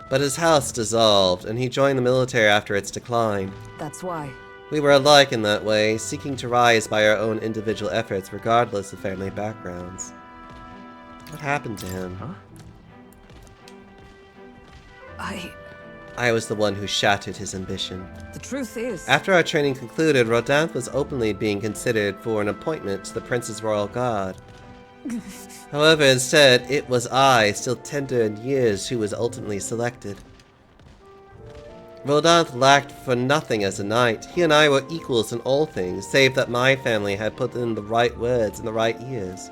but his house dissolved, and he joined the military after its decline. that's why. We were alike in that way, seeking to rise by our own individual efforts regardless of family backgrounds. What happened to him? Huh? I was the one who shattered his ambition. The truth is... After our training concluded, Rodin was openly being considered for an appointment to the Prince's Royal Guard. However, instead, it was I, still tender in years, who was ultimately selected. Rodin lacked for nothing as a knight. He and I were equals in all things, save that my family had put in the right words in the right ears.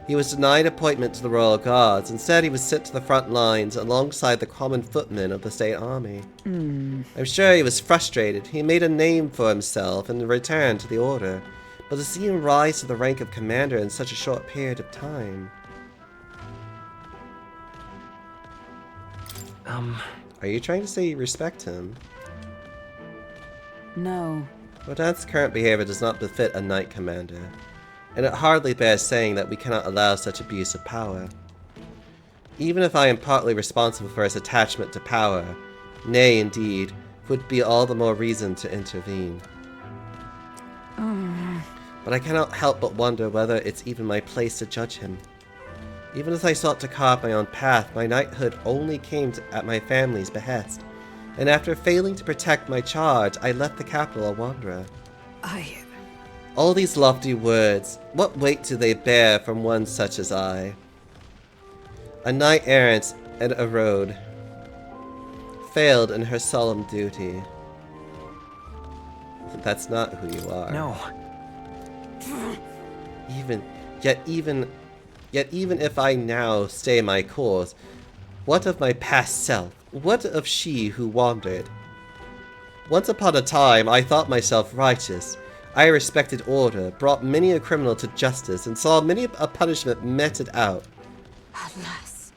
He was denied appointment to the Royal Guards. Instead, he was sent to the front lines alongside the common footmen of the state army. I'm sure he was frustrated. He made a name for himself and returned to the order. But to see him rise to the rank of commander in such a short period of time... Are you trying to say you respect him? No. Rodin's current behavior does not befit a knight commander, and it hardly bears saying that we cannot allow such abuse of power. Even if I am partly responsible for his attachment to power, nay, indeed, would be all the more reason to intervene. But I cannot help but wonder whether it's even my place to judge him. Even as I sought to carve my own path, my knighthood only came at my family's behest, and after failing to protect my charge, I left the capital a wanderer. All these lofty words, what weight do they bear from one such as I? A knight-errant and a road, failed in her solemn duty. That's not who you are. No. Yet even if I now stay my course, what of my past self? What of she who wandered? Once upon a time, I thought myself righteous. I respected order, brought many a criminal to justice, and saw many a punishment meted out. Alas.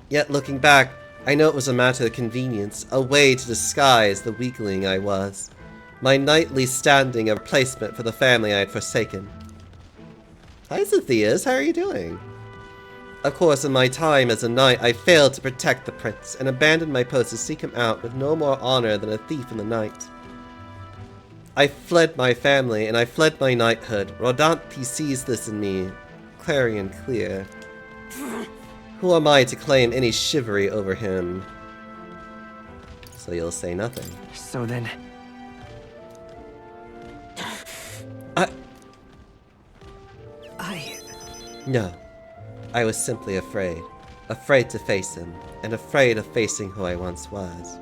Yet looking back, I know it was a matter of convenience, a way to disguise the weakling I was. My knightly standing a replacement for the family I had forsaken. Hi, Zytheus, how are you doing? Of course, in my time as a knight, I failed to protect the prince, and abandoned my post to seek him out with no more honor than a thief in the night. I fled my family, and I fled my knighthood. Rodanthe sees this in me, clarion clear. Who am I to claim any chivalry over him? So you'll say nothing. So then... No. I was simply afraid. Afraid to face him, and afraid of facing who I once was.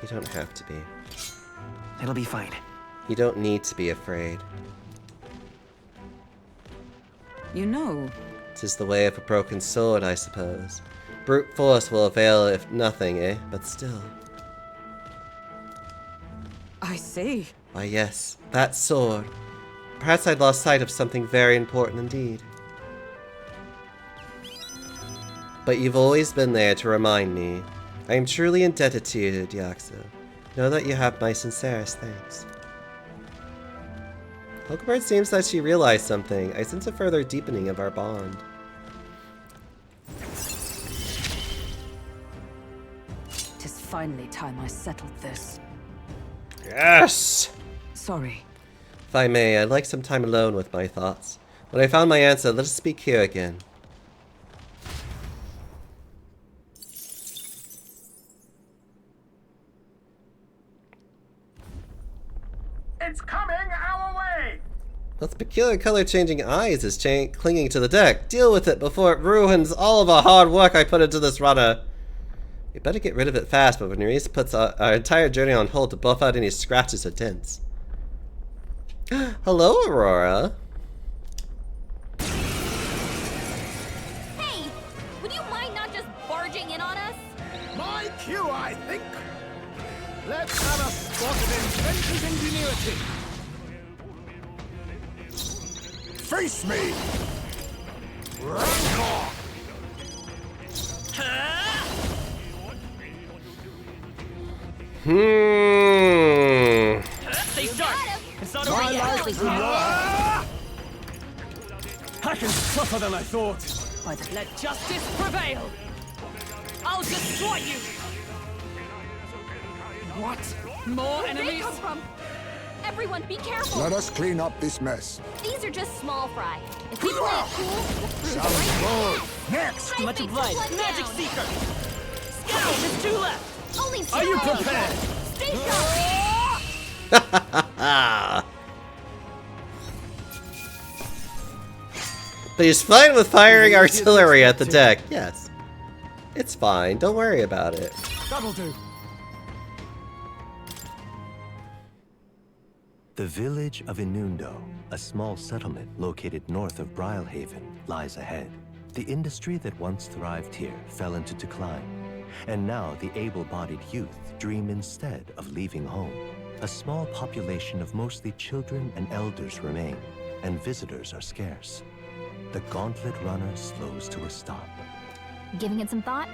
You don't have to be. It'll be fine. You don't need to be afraid. You know, 'Tis the way of a broken sword, I suppose. Brute force will avail if nothing, eh? But still. I see. Why yes, that sword. Perhaps I'd lost sight of something very important indeed. But you've always been there to remind me. I am truly indebted to you, Diaxo. Know that you have my sincerest thanks. Pokebird seems that she realized something. I sense a further deepening of our bond. Tis finally time I settled this. Yes! Sorry. If I may, I'd like some time alone with my thoughts. When I found my answer, let us speak here again. It's coming our way! Those peculiar color-changing eyes is clinging to the deck. Deal with it before it ruins all of the hard work I put into this runner. We better get rid of it fast, but Nerys puts our entire journey on hold to buff out any scratches or dents. Hello, Aurora. Face me! Rancor! They got him. It's not over yet. I can tougher than I thought. Let justice prevail. I'll destroy you. What? More Where'd they enemies. come from? Everyone, be careful. Let us clean up this mess. These are just small fry. If we play it cool, we'll prove Sounds right good. now. Next! High much stakes blood. to blood Magic down. Seeker. Scout, there's 2 left. Only Are you two. prepared? Stay sharp. But he's fine with firing artillery at the deck. Yes. It's fine. Don't worry about it. That'll do. The village of Inundo, a small settlement located north of Brylehaven, lies ahead. The industry that once thrived here fell into decline, and now the able-bodied youth dream instead of leaving home. A small population of mostly children and elders remain, and visitors are scarce. The Gauntlet Runner slows to a stop. Giving it some thought?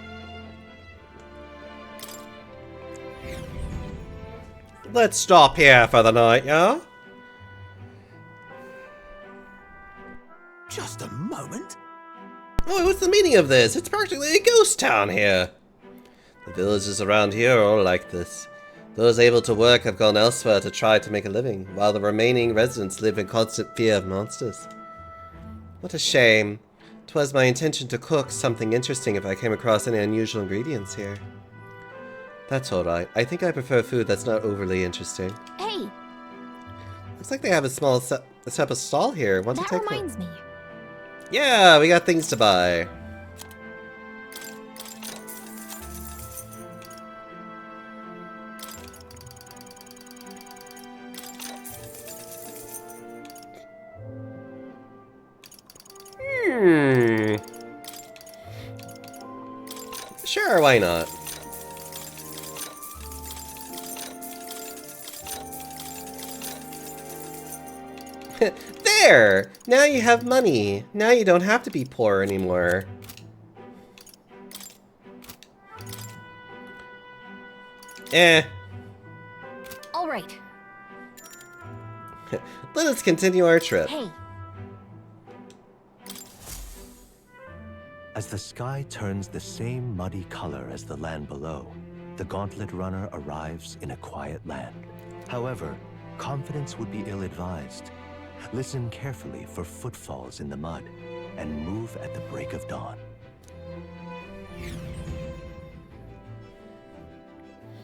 Let's stop here for the night, yeah? Just a moment. Oh, what's the meaning of this? It's practically a ghost town here. The villages around here are all like this. Those able to work have gone elsewhere to try to make a living, while the remaining residents live in constant fear of monsters. What a shame. 'Twas my intention to cook something interesting if I came across any unusual ingredients here. That's alright. I think I prefer food that's not overly interesting. Hey, Looks like they have a small set of stall here. Want to that take one? reminds me. Yeah, we got things to buy. Sure, why not? There! Now you have money. Now you don't have to be poor anymore. All right. Let us continue our trip. Hey, As the sky turns the same muddy color as the land below, the Gauntlet Runner arrives in a quiet land. However, confidence would be ill-advised. Listen carefully for footfalls in the mud, and move at the break of dawn.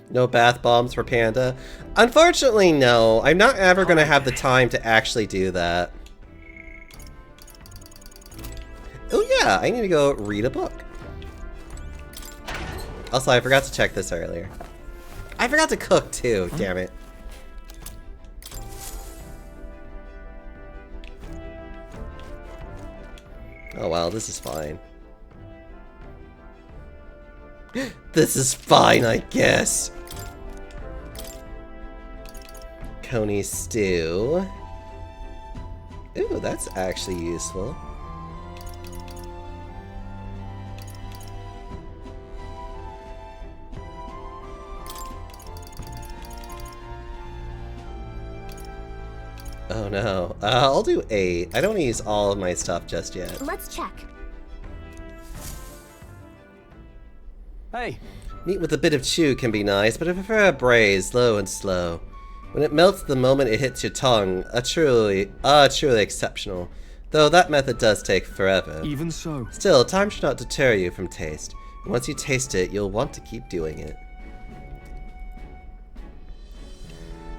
No bath bombs for Panda? Unfortunately, no. I'm not ever going to have the time to actually do that. Oh yeah, I need to go read a book. Also, I forgot to check this earlier. I forgot to cook too, damn it. Oh well, this is fine. This is fine, I guess. Coney stew. Ooh, that's actually useful. Oh no. I'll do 8. I don't want to use all of my stuff just yet. let's check. Hey, Meat with a bit of chew can be nice, but I prefer a braise, low and slow. When it melts the moment it hits your tongue, truly exceptional. Though that method does take forever. even so. Still, time should not deter you from taste. Once you taste it, you'll want to keep doing it.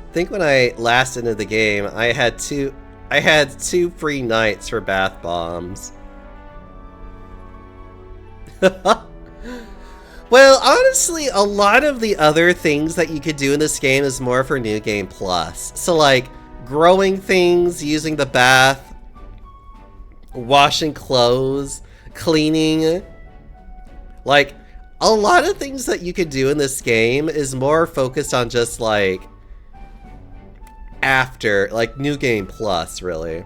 I think when I last ended the game, I had two free nights for bath bombs. Well, honestly, a lot of the other things that you could do in this game is more for New Game Plus. So like, growing things, using the bath, washing clothes, cleaning. Like, a lot of things that you could do in this game is more focused on just like, after, like, New Game Plus, really.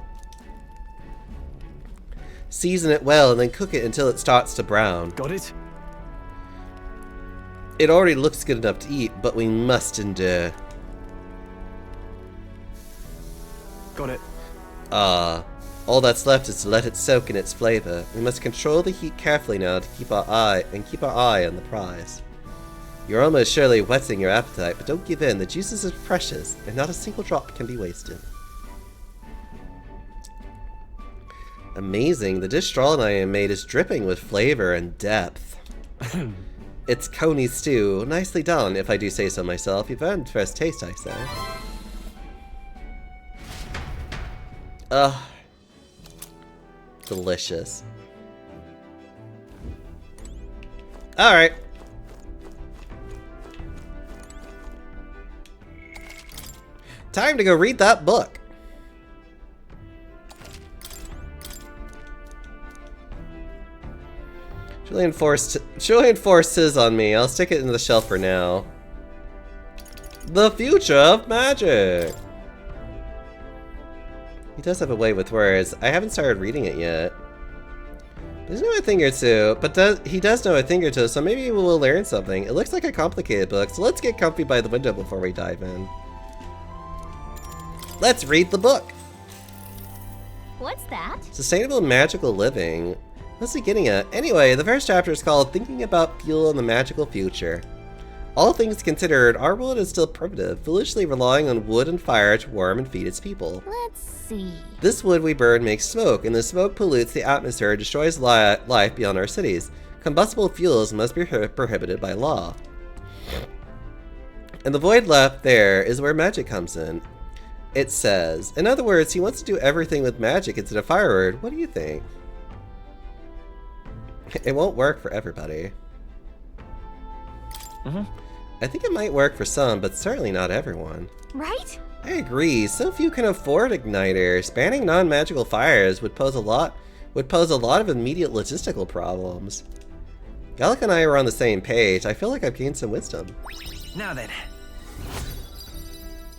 Season it well and then cook it until it starts to brown. Got it? It already looks good enough to eat, but we must endure. Got it. All that's left is to let it soak in its flavor. We must control the heat carefully now to keep our eye on the prize. You're almost surely whetting your appetite, but don't give in. The juices are precious, and not a single drop can be wasted. Amazing. The dish Stroll and I have made is dripping with flavor and depth. It's coney stew. Nicely done, if I do say so myself. You've earned first taste, I say. Ugh. Delicious. Alright. Time to go read that book. Julian forced his on me. I'll stick it in the shelf for now. The Future of Magic. He does have a way with words. I haven't started reading it yet. There's know a thing or two, but he does know a thing or two, so maybe we'll learn something. It looks like a complicated book, so let's get comfy by the window before we dive in. Let's read the book. What's that? Sustainable Magical Living. What's he getting at? Anyway, the first chapter is called Thinking About Fuel in the Magical Future. All things considered, our world is still primitive, foolishly relying on wood and fire to warm and feed its people. Let's see. This wood we burn makes smoke, and the smoke pollutes the atmosphere and destroys life beyond our cities. Combustible fuels must be prohibited by law. And the void left there is where magic comes in. It says, in other words, he wants to do everything with magic instead of fire. What do you think? It won't work for everybody. I think it might work for some, but certainly not everyone. Right? I agree. So few can afford igniters. Banning non-magical fires would pose a lot of immediate logistical problems. Gallic and I are on the same page. I feel like I've gained some wisdom. Now then.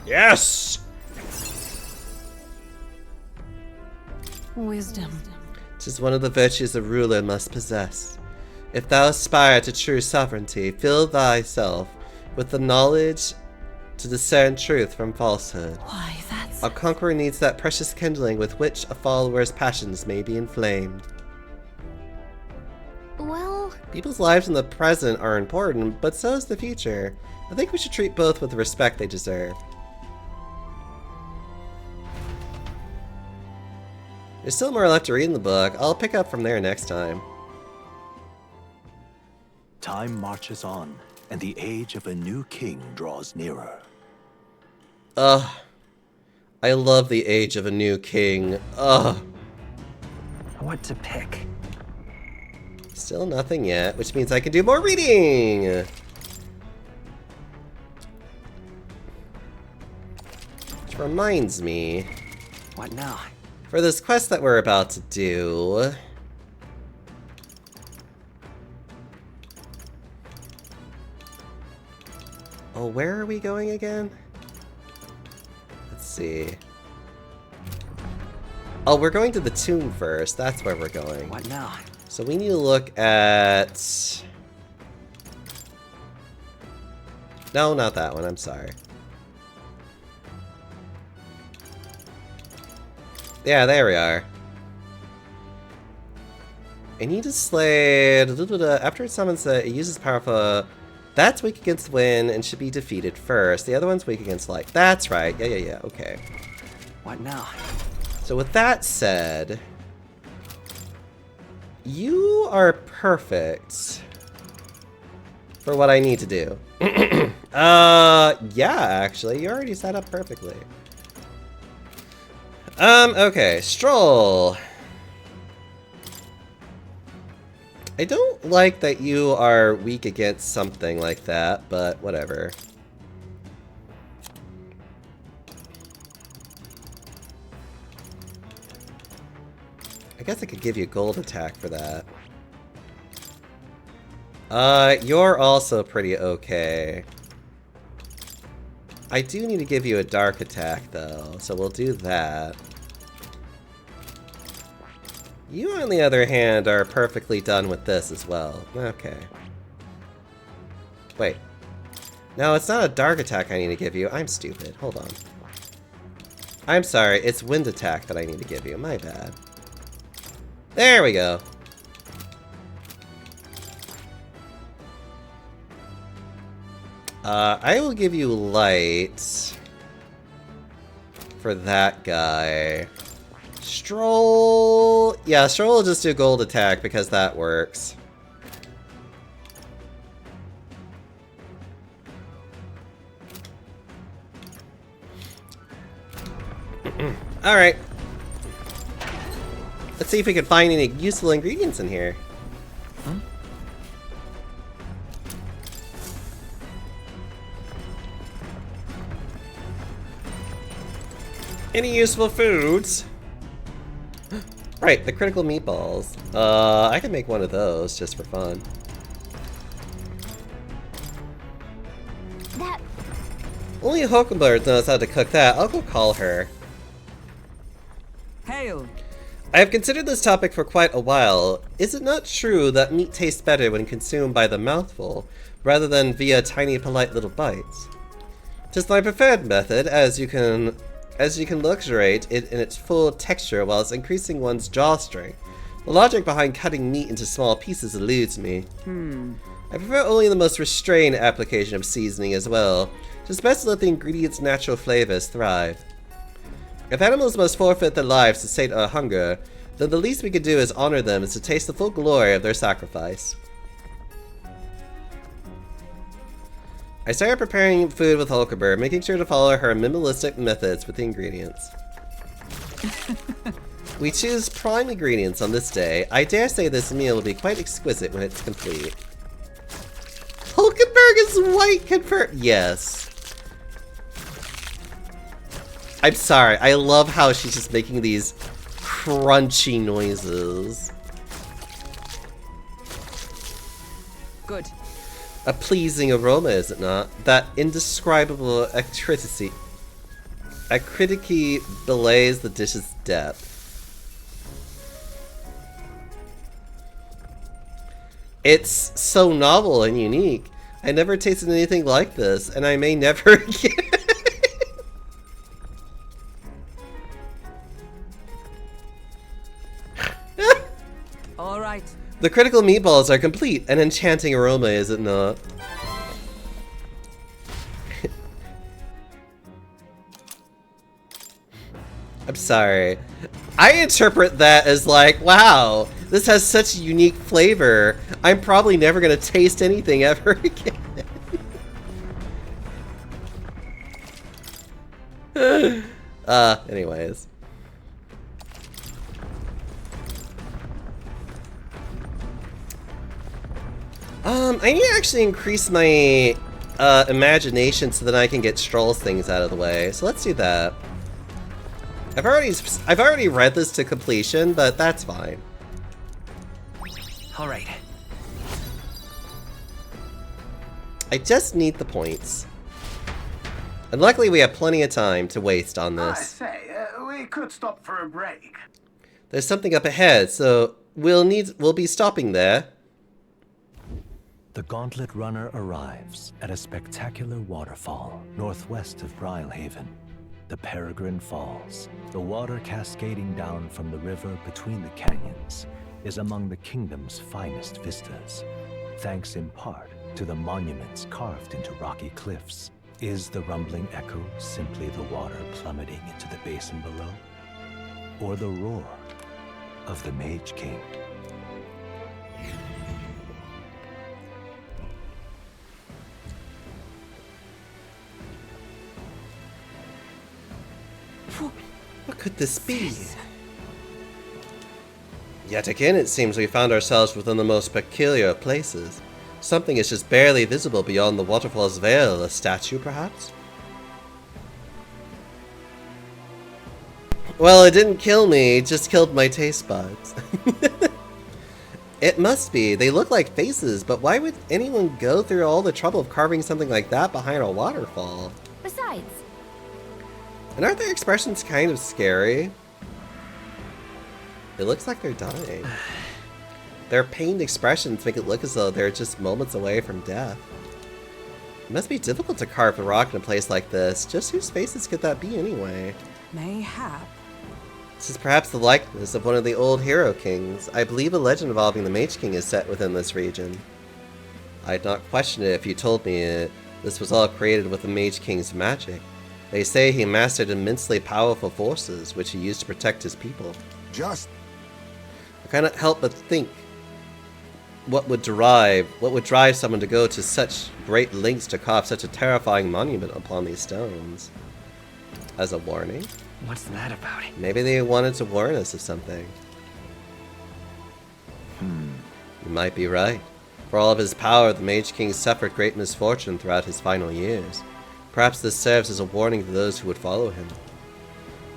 Yes! Wisdom. 'Tis one of the virtues a ruler must possess. If thou aspire to true sovereignty, fill thyself with the knowledge to discern truth from falsehood. Why, that's... A conqueror needs that precious kindling with which a follower's passions may be inflamed. Well... People's lives in the present are important, but so is the future. I think we should treat both with the respect they deserve. There's still more left to read in the book. I'll pick up from there next time. Time marches on, and the age of a new king draws nearer. I love the age of a new king. What to pick? Still nothing yet, which means I can do more reading! Which reminds me, What now? for this quest that we're about to do... Oh, where are we going again? Let's see. Oh, we're going to the tomb first. That's where we're going. What now? So we need to look at... No, not that one. I'm sorry. Yeah, there we are. I need to slay... After it summons it uses powerful... That's weak against wind and should be defeated first. The other one's weak against light. That's right. Yeah. Okay. What now? So with that said... You are perfect for what I need to do. Yeah, actually. You already set up perfectly. Okay. Stroll. I don't like that you are weak against something like that, but whatever. I guess I could give you a gold attack for that. You're also pretty okay. I do need to give you a dark attack, though, so we'll do that. You, on the other hand, are perfectly done with this as well. Okay. Wait. No, it's not a dark attack I need to give you. I'm stupid. Hold on. I'm sorry, it's wind attack that I need to give you. My bad. There we go. I will give you light for that guy. Stroll... Yeah, Stroll will just do gold attack because that works. Alright. Let's see if we can find any useful ingredients in here. Huh? Any useful foods? Right, the critical meatballs. I can make one of those just for fun. That Only Hokkenbird knows how to cook that. I'll go call her. Hail! I have considered this topic for quite a while. Is it not true that meat tastes better when consumed by the mouthful, rather than via tiny polite little bites? 'Tis my preferred method, as you can luxuriate it in its full texture whilst increasing one's jaw strength. The logic behind cutting meat into small pieces eludes me. I prefer only the most restrained application of seasoning as well. Tis best to let the ingredients' natural flavors thrive. If animals must forfeit their lives to sate our hunger, then the least we could do is honor them and to taste the full glory of their sacrifice. I started preparing food with Hulkeberg, making sure to follow her minimalistic methods with the ingredients. We choose prime ingredients on this day. I dare say this meal will be quite exquisite when it's complete. Hulkenberg is white confirmed. Yes. I'm sorry, I love how she's just making these crunchy noises. Good. A pleasing aroma, is it not? That indescribable acridity belays the dish's depth. It's so novel and unique. I never tasted anything like this, and I may never again. All right. The critical meatballs are complete. An enchanting aroma, is it not? I'm sorry. I interpret that as like, wow, this has such a unique flavor. I'm probably never gonna taste anything ever again. Anyways. I need to actually increase my imagination so that I can get Stroll's things out of the way. So let's do that. I've already read this to completion, but that's fine. All right. I just need the points. And luckily we have plenty of time to waste on I this. say, we could stop for a break. There's something up ahead, so we'll be stopping there. The Gauntlet Runner arrives at a spectacular waterfall northwest of Brylehaven. The Peregrine Falls, the water cascading down from the river between the canyons, is among the kingdom's finest vistas. Thanks in part to the monuments carved into rocky cliffs. Is the rumbling echo simply the water plummeting into the basin below? Or the roar of the Mage King? What could this be? Yet again, it seems we found ourselves within the most peculiar of places. Something is just barely visible beyond the waterfall's veil. A statue, perhaps? Well, it didn't kill me, it just killed my taste buds. It must be. They look like faces, but why would anyone go through all the trouble of carving something like that behind a waterfall? Besides, And aren't their expressions kind of scary? It looks like they're dying. Their pained expressions make it look as though they're just moments away from death. It must be difficult to carve a rock in a place like this. Just whose faces could that be anyway? Mayhap. This is perhaps the likeness of one of the old hero kings. I believe a legend involving the Mage King is set within this region. I'd not question it if you told me this was all created with the Mage King's magic. They say he mastered immensely powerful forces, which he used to protect his people. Just I cannot help but think what would drive someone to go to such great lengths to carve such a terrifying monument upon these stones. As a warning? What's that about? Maybe they wanted to warn us of something. You might be right. For all of his power, the Mage King suffered great misfortune throughout his final years. Perhaps this serves as a warning to those who would follow him.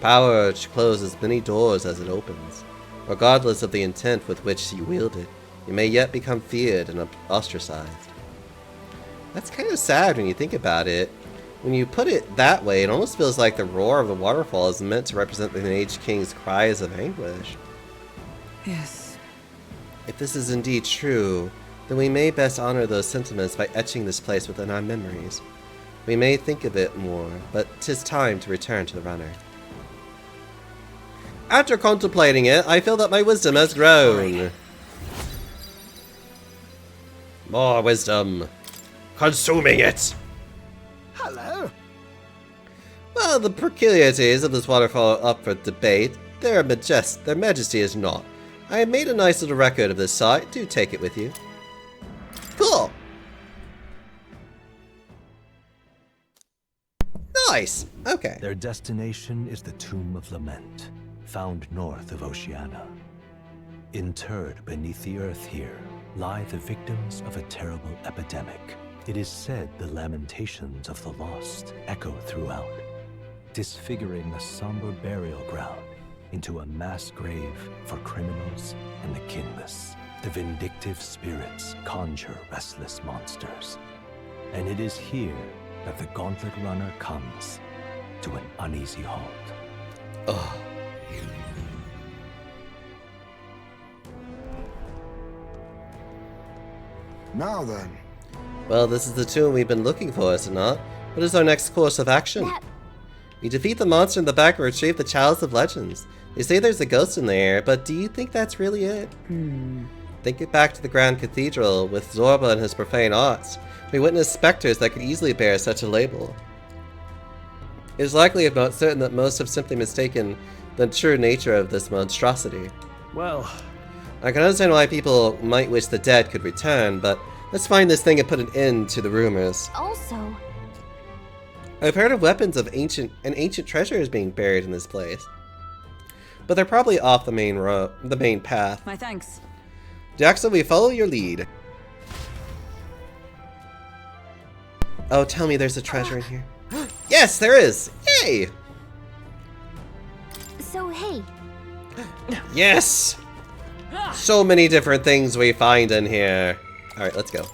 Power closes many doors as it opens. Regardless of the intent with which you wield it, you may yet become feared and ostracized. That's kind of sad when you think about it. When you put it that way, it almost feels like the roar of the waterfall is meant to represent the Mage King's cries of anguish. Yes. If this is indeed true, then we may best honor those sentiments by etching this place within our memories. We may think of it more, but 'tis time to return to the runner. After contemplating it, I feel that my wisdom has grown. More wisdom. Consuming it! hello. Well, the peculiarities of this waterfall are up for debate. Their majesty is not. I have made a nice little record of this site. Do take it with you. Cool! Nice! Okay. Their destination is the Tomb of Lament, found north of Oceania. Interred beneath the earth here lie the victims of a terrible epidemic. It is said the lamentations of the lost echo throughout, disfiguring the somber burial ground into a mass grave for criminals and the kinless. The vindictive spirits conjure restless monsters. And it is here that the Gauntlet Runner comes to an uneasy halt. Ugh. Now then, Well, this is the tomb we've been looking for, is it not? What is our next course of action? That- We defeat the monster in the back and retrieve the Chalice of Legends. They say there's a ghost in the air, but do you think that's really it? Think it back to the Grand Cathedral with Zorba and his profane arts. We witnessed specters that could easily bear such a label. It is likely, if not certain, that most have simply mistaken the true nature of this monstrosity. Well, I can understand why people might wish the dead could return, but let's find this thing and put an end to the rumors. Also, I've heard of weapons of ancient treasures being buried in this place, but they're probably off the main path. My thanks. Jackson, we follow your lead. Oh, tell me there's a treasure in here. Yes, there is! Yay! so hey, Yes! So many different things we find in here. Alright, let's go.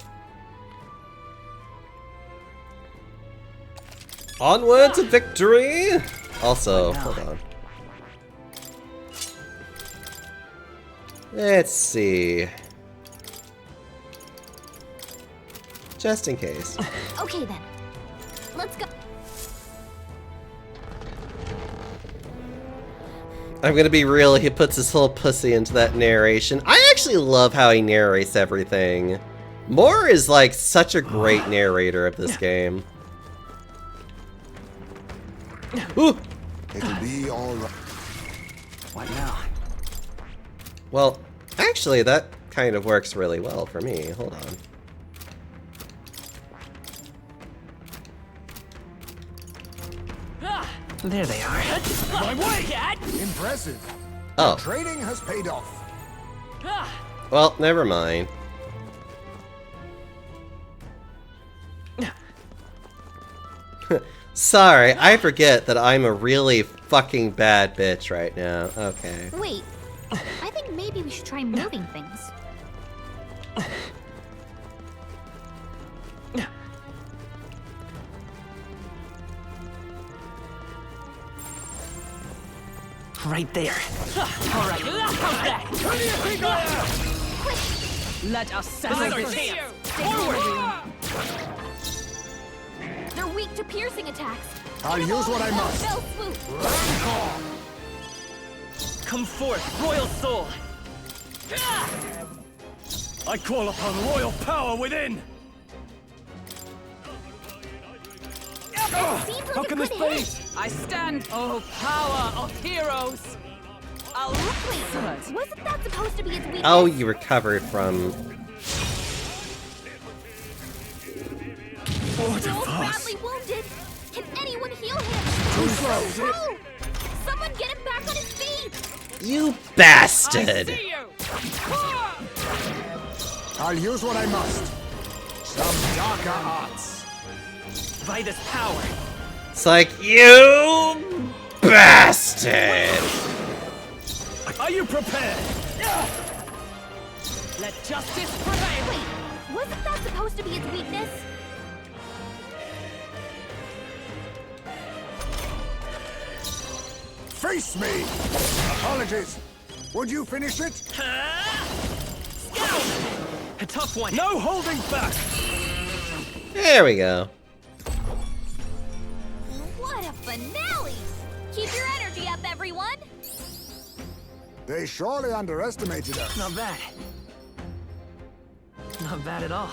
Onward to victory! Also, hold on. Let's see. Just in case. okay then. Let's go. I'm gonna be real, he puts his whole pussy into that narration. I actually love how he narrates everything. Moore is like such a great narrator of this game. Ooh. it'll be all right. what now? Well, actually that kind of works really well for me. Hold on. There they are. My way! Impressive. Oh, Trading has paid off. well, never mind. Sorry, I forget that I'm a really fucking bad bitch right now. Okay. Wait, I think maybe we should try moving things. Right there. All right, how's that? Let us settle This is our this. chance. They're weak to piercing attacks. I'll use what I must. Spell swoop. Come forth, royal soul. I call upon royal power within. Seems like a good hit. I stand, oh power of heroes. I'll Wait, wasn't that supposed to be its weakness? Oh, you recovered from... Joel's badly wounded. Can anyone heal him? Too slow. Oh! Someone get him back on his feet. You bastard! I'll use what I must. Some darker arts. By this power. It's like, you bastard! Are you prepared? let justice prevail. Wait, wasn't that supposed to be its weakness? Face me! Apologies. Would you finish it? A tough one. No holding back. There we go. What a finale! Keep your energy up, everyone. They surely underestimated us. Not bad. Not bad at all.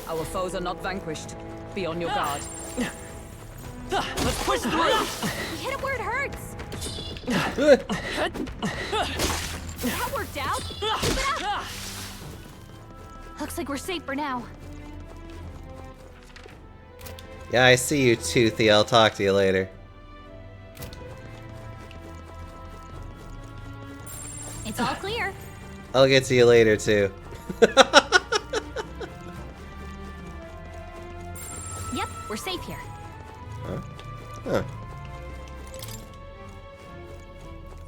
Our foes are not vanquished. Be on your guard. Let's push through. We hit him where it hurts. That worked out. Keep it up. Looks like we're safe for now. Yeah, I see you, Toothy. I'll talk to you later. It's all clear. I'll get to you later, too. Yep, we're safe here. Huh.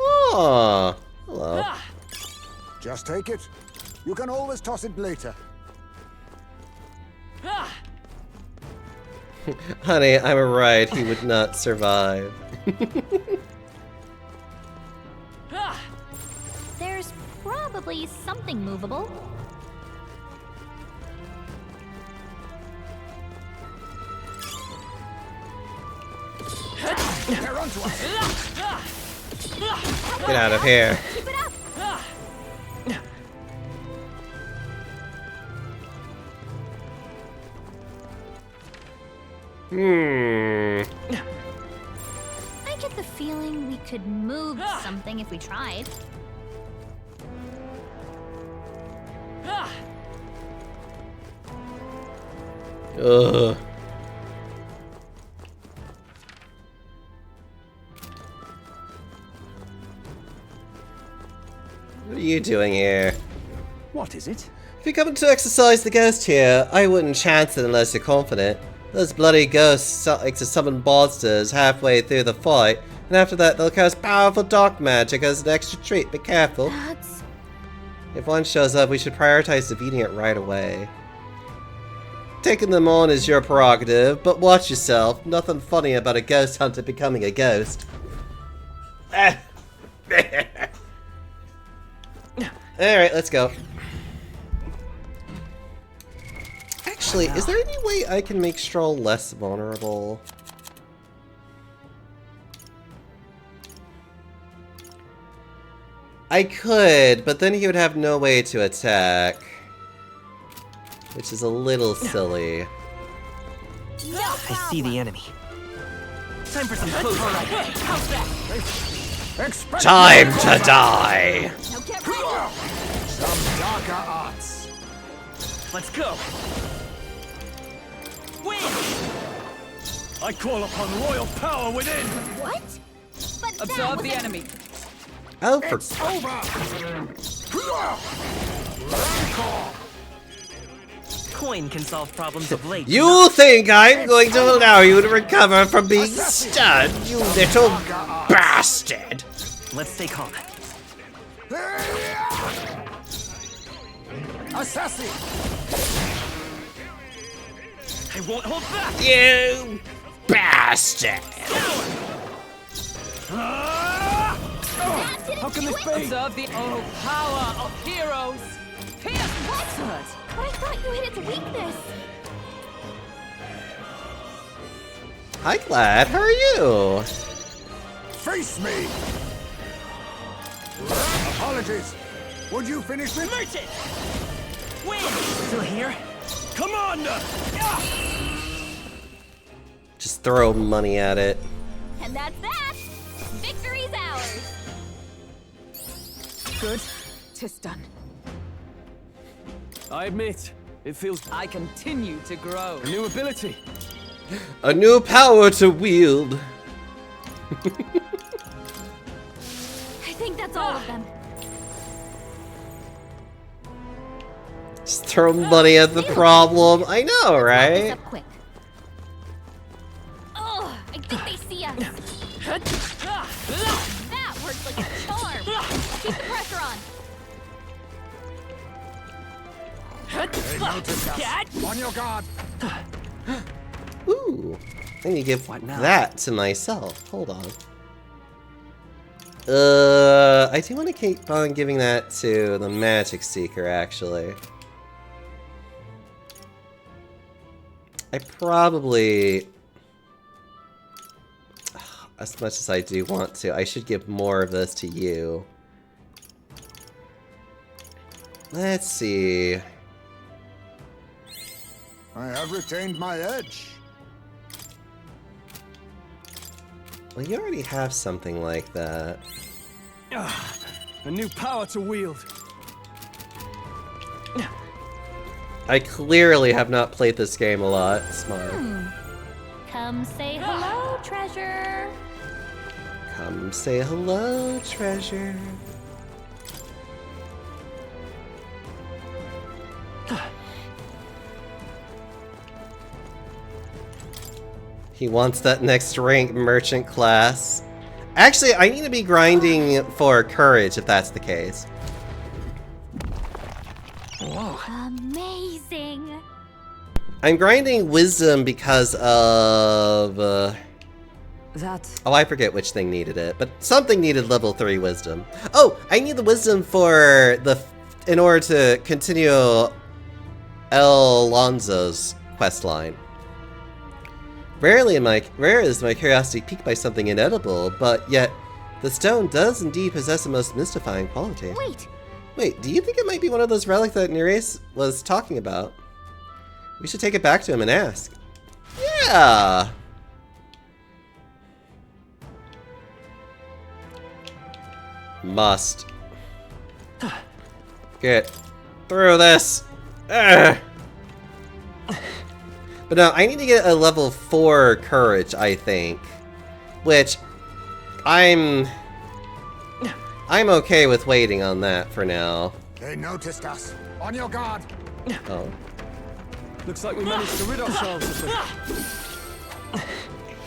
Oh, hello. Just take it. You can always toss it later. Honey, I'm right. He would not survive. There's probably something movable. They're onto us. Get out of here. Keep it up. I get the feeling we could move something if we tried. Ugh. What are you doing here? What is it? If you're coming to exercise the ghost here, I wouldn't chance it unless you're confident. Those bloody ghosts like to summon monsters halfway through the fight, and after that they'll cast powerful dark magic as an extra treat. Be careful. That's... If one shows up, we should prioritize defeating it right away. Taking them on is your prerogative, but watch yourself. Nothing funny about a ghost hunter becoming a ghost. Alright, let's go. Actually, is there any way I can make Stroll less vulnerable? I could, but then he would have no way to attack. Which is a little silly. No I see the enemy. Time for some close. How's that? Expect Time to die! Now get ready. some darker arts. Let's go. Win! I call upon royal power within. What? But that Observe the wasn't- enemy. Oh, for It's over. Rancor. Coin can solve problems of late. you think I'm going to allow you to recover from being stunned, you little bastard! Let's stay calm. Assassin. I won't hold back. You bastard! How can this be? Observe the power of heroes. Pierce What? But I thought you hit its weakness. Hi, Glad. How are you? Face me! Apologies. Would you finish it? Merchant! Win! Still here? Commander! Just throw money at it. And that's that. Victory's ours. good. 'Tis done. I admit, it feels I continue to grow. a new ability. A new power to wield. I think that's all of them. Just throw money at the problem. I know, Wrap this right? up quick. Ugh, I think they see us. That works like a charm. Keep the pressure on. They noticed us. On your guard. Ooh. I need to give that to myself. Hold on. I do want to keep on giving that to the Magic Seeker, actually. I probably... As much as I do want to, I should give more of this to you. Let's see. I have retained my edge. Well, you already have something like that. A new power to wield. I clearly have not played this game a lot. Smart. Come say hello, treasure. Come say hello, treasure. He wants that next rank merchant class. Actually, I need to be grinding for courage if that's the case. Amazing. I'm grinding wisdom because of... That oh, I forget which thing needed it, but something needed level 3 wisdom. Oh, I need the wisdom for the... in order to continue El Lonzo's questline. Rare is my curiosity piqued by something inedible, but yet the stone does indeed possess a most mystifying quality. Wait, do you think it might be one of those relics that Nereus was talking about? We should take it back to him and ask. Yeah! Must. Get through this. Ugh. But no, I need to get a level 4 courage, I think. Which, I'm okay with waiting on that for now. They noticed us. On your guard. Oh. Looks like we managed to rid ourselves of them.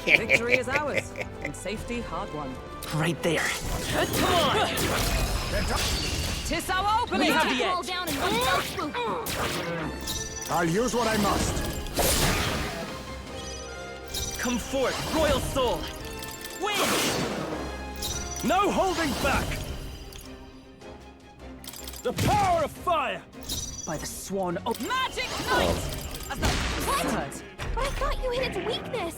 victory is ours, and safety hard won. Right there. Come on! 'Tis our opening! We Have have the it all edge! down in one fell swoop. I'll use what I must. Come forth, royal soul. Win! No holding back. The power of fire. By the swan of magic knight! As the wizard! But I thought you hit its weakness.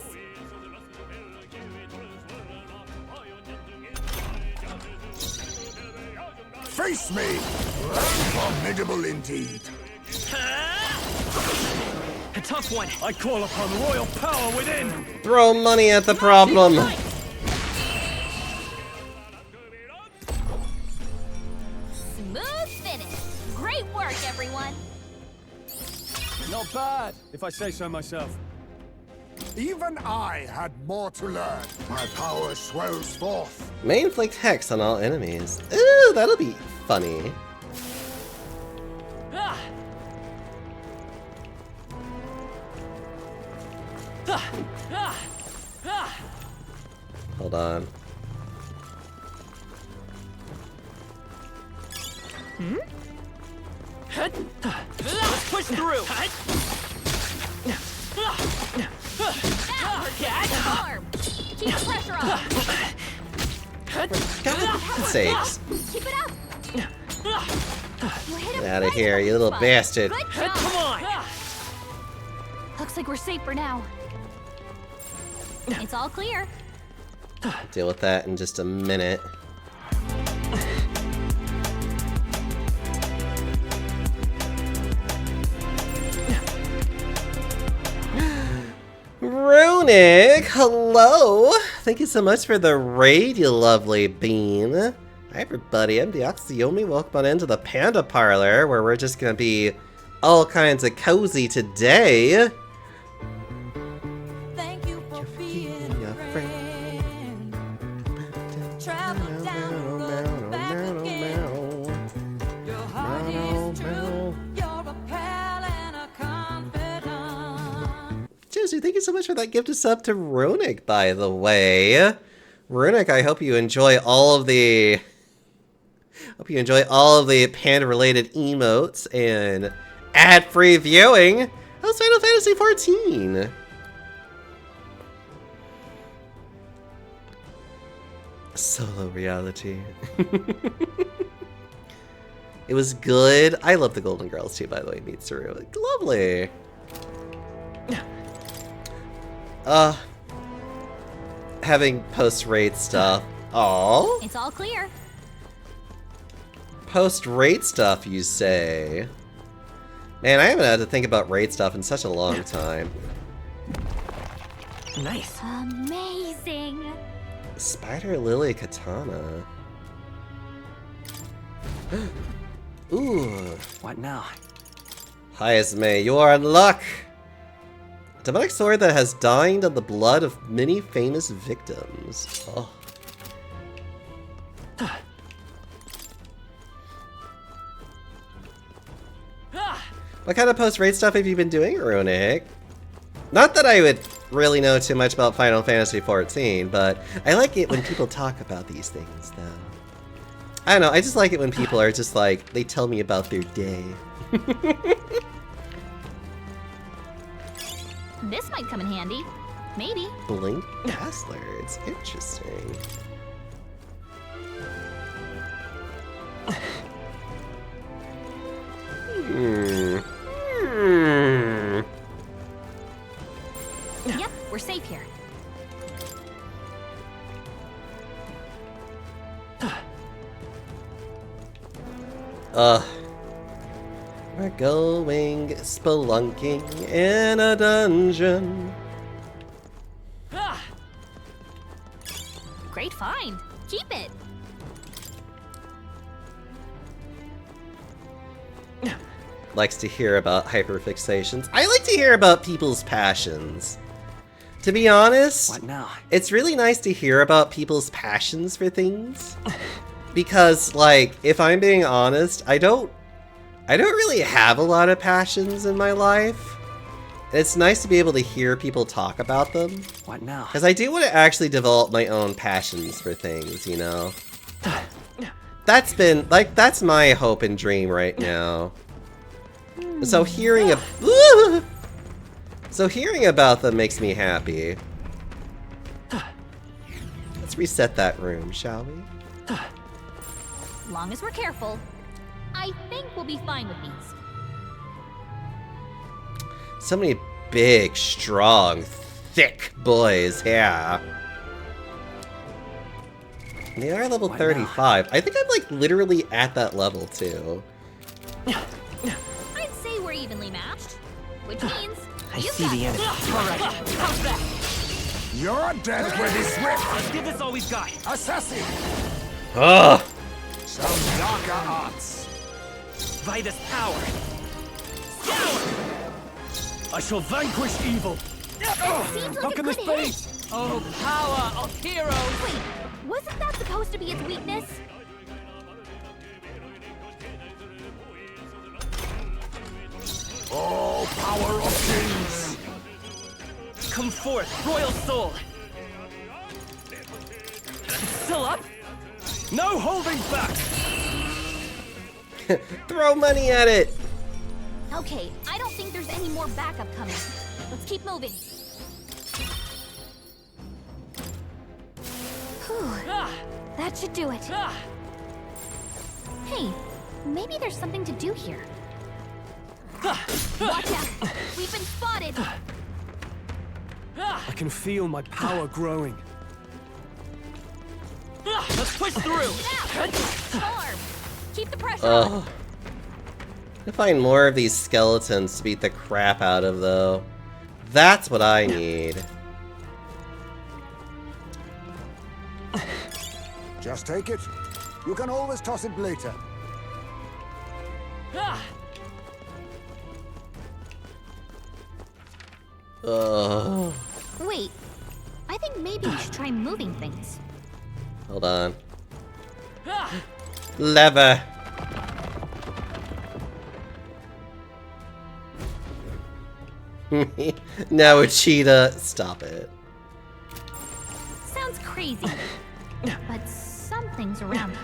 Face me. Formidable indeed. A tough one. I call upon royal power within. Throw money at the problem. Smooth finish. Great work, everyone. Not bad, if I say so myself. Even I had more to learn. My power swells forth. May inflict hex on all enemies. Ooh, that'll be funny. Hold on. Let's push through. fuck's sakes. Keep it up. You hit him Get out of right here, in the you little spot. bastard. Good job. Come on! Looks like we're safe for now. It's all clear. Deal with that in just a minute. Runic, hello! Thank you so much for the raid, you lovely bean. Hi everybody, I'm Deoxyomi. Welcome on into the Panda Parlor, where we're just gonna be all kinds of cozy today. Thank you for being Your a friend. friend. Travel down the road, back again. Your heart is true. You're a pal and a confidant. Josie, thank you so much for that gift of sub to Runic, by the way. Runic, I hope you enjoy all of the Panda-related emotes and ad-free viewing. How's Final Fantasy XIV? Solo reality. It was good. I love the Golden Girls too, by the way, Mitsuru. Lovely. Having post-raid stuff. Aww. It's all clear. Post-raid stuff, you say? Man, I haven't had to think about raid stuff in such a long time. Nice. Amazing. Spider Lily Katana. Ooh. What now? Hi, Esme, you are in luck! Demonic sword that has dined on the blood of many famous victims. Oh. What kind of post-raid stuff have you been doing, Runic? Not that I would really know too much about Final Fantasy XIV, but I like it when people talk about these things, though. I don't know, I just like it when people are just like, they tell me about their day. This might come in handy. Maybe. Blink Bastards. Interesting. Yep, we're safe here. We're going spelunking in a dungeon. Great find. Keep it. Likes to hear about hyperfixations. I like to hear about people's passions. To be honest, What now? it's really nice to hear about people's passions for things. Because, like, if I'm being honest, I don't really have a lot of passions in my life. It's nice to be able to hear people talk about them. What now? Because I do want to actually develop my own passions for things, you know? That's been, like, that's my hope and dream right now. So hearing about them makes me happy. Let's reset that room, shall we? Long as we're careful, I think we'll be fine with these. So many big, strong, thick boys, yeah. They are level Why 35. I think I'm like literally at that level too. I'd say we're evenly matched, which means I you've see got the enemy. Alright, how's that? You're dead with this whip! Let's give this all we've got. Assassin! Ugh! Some darker arts. Vitus power. Scour! I shall vanquish evil. Seems like How it can could this hit. be? Oh, power of heroes! Wait, wasn't that supposed to be its weakness? Oh, power of kings! Come forth, royal soul. Still up? No holding back. Throw money at it! Okay, I don't think there's any more backup coming. Let's keep moving. Whew. That should do it. Hey, maybe there's something to do here. Watch out! We've been spotted! I can feel my power growing. Let's push through! Storm! Keep the pressure on! Ugh. I find more of these skeletons to beat the crap out of, though. That's what I need. Just take it. You can always toss it later. Ugh. Wait, I think maybe we should try moving things. Hold on. Lever. No, Cheetah, stop it. Sounds crazy, but something's around here.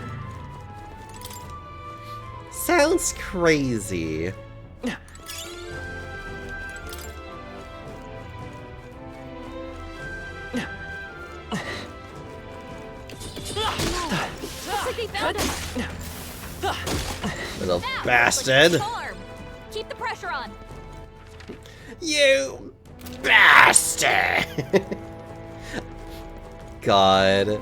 Sounds crazy. Looks like they found us. Little That was like a bastard. storm. Keep the pressure on. You bastard! God.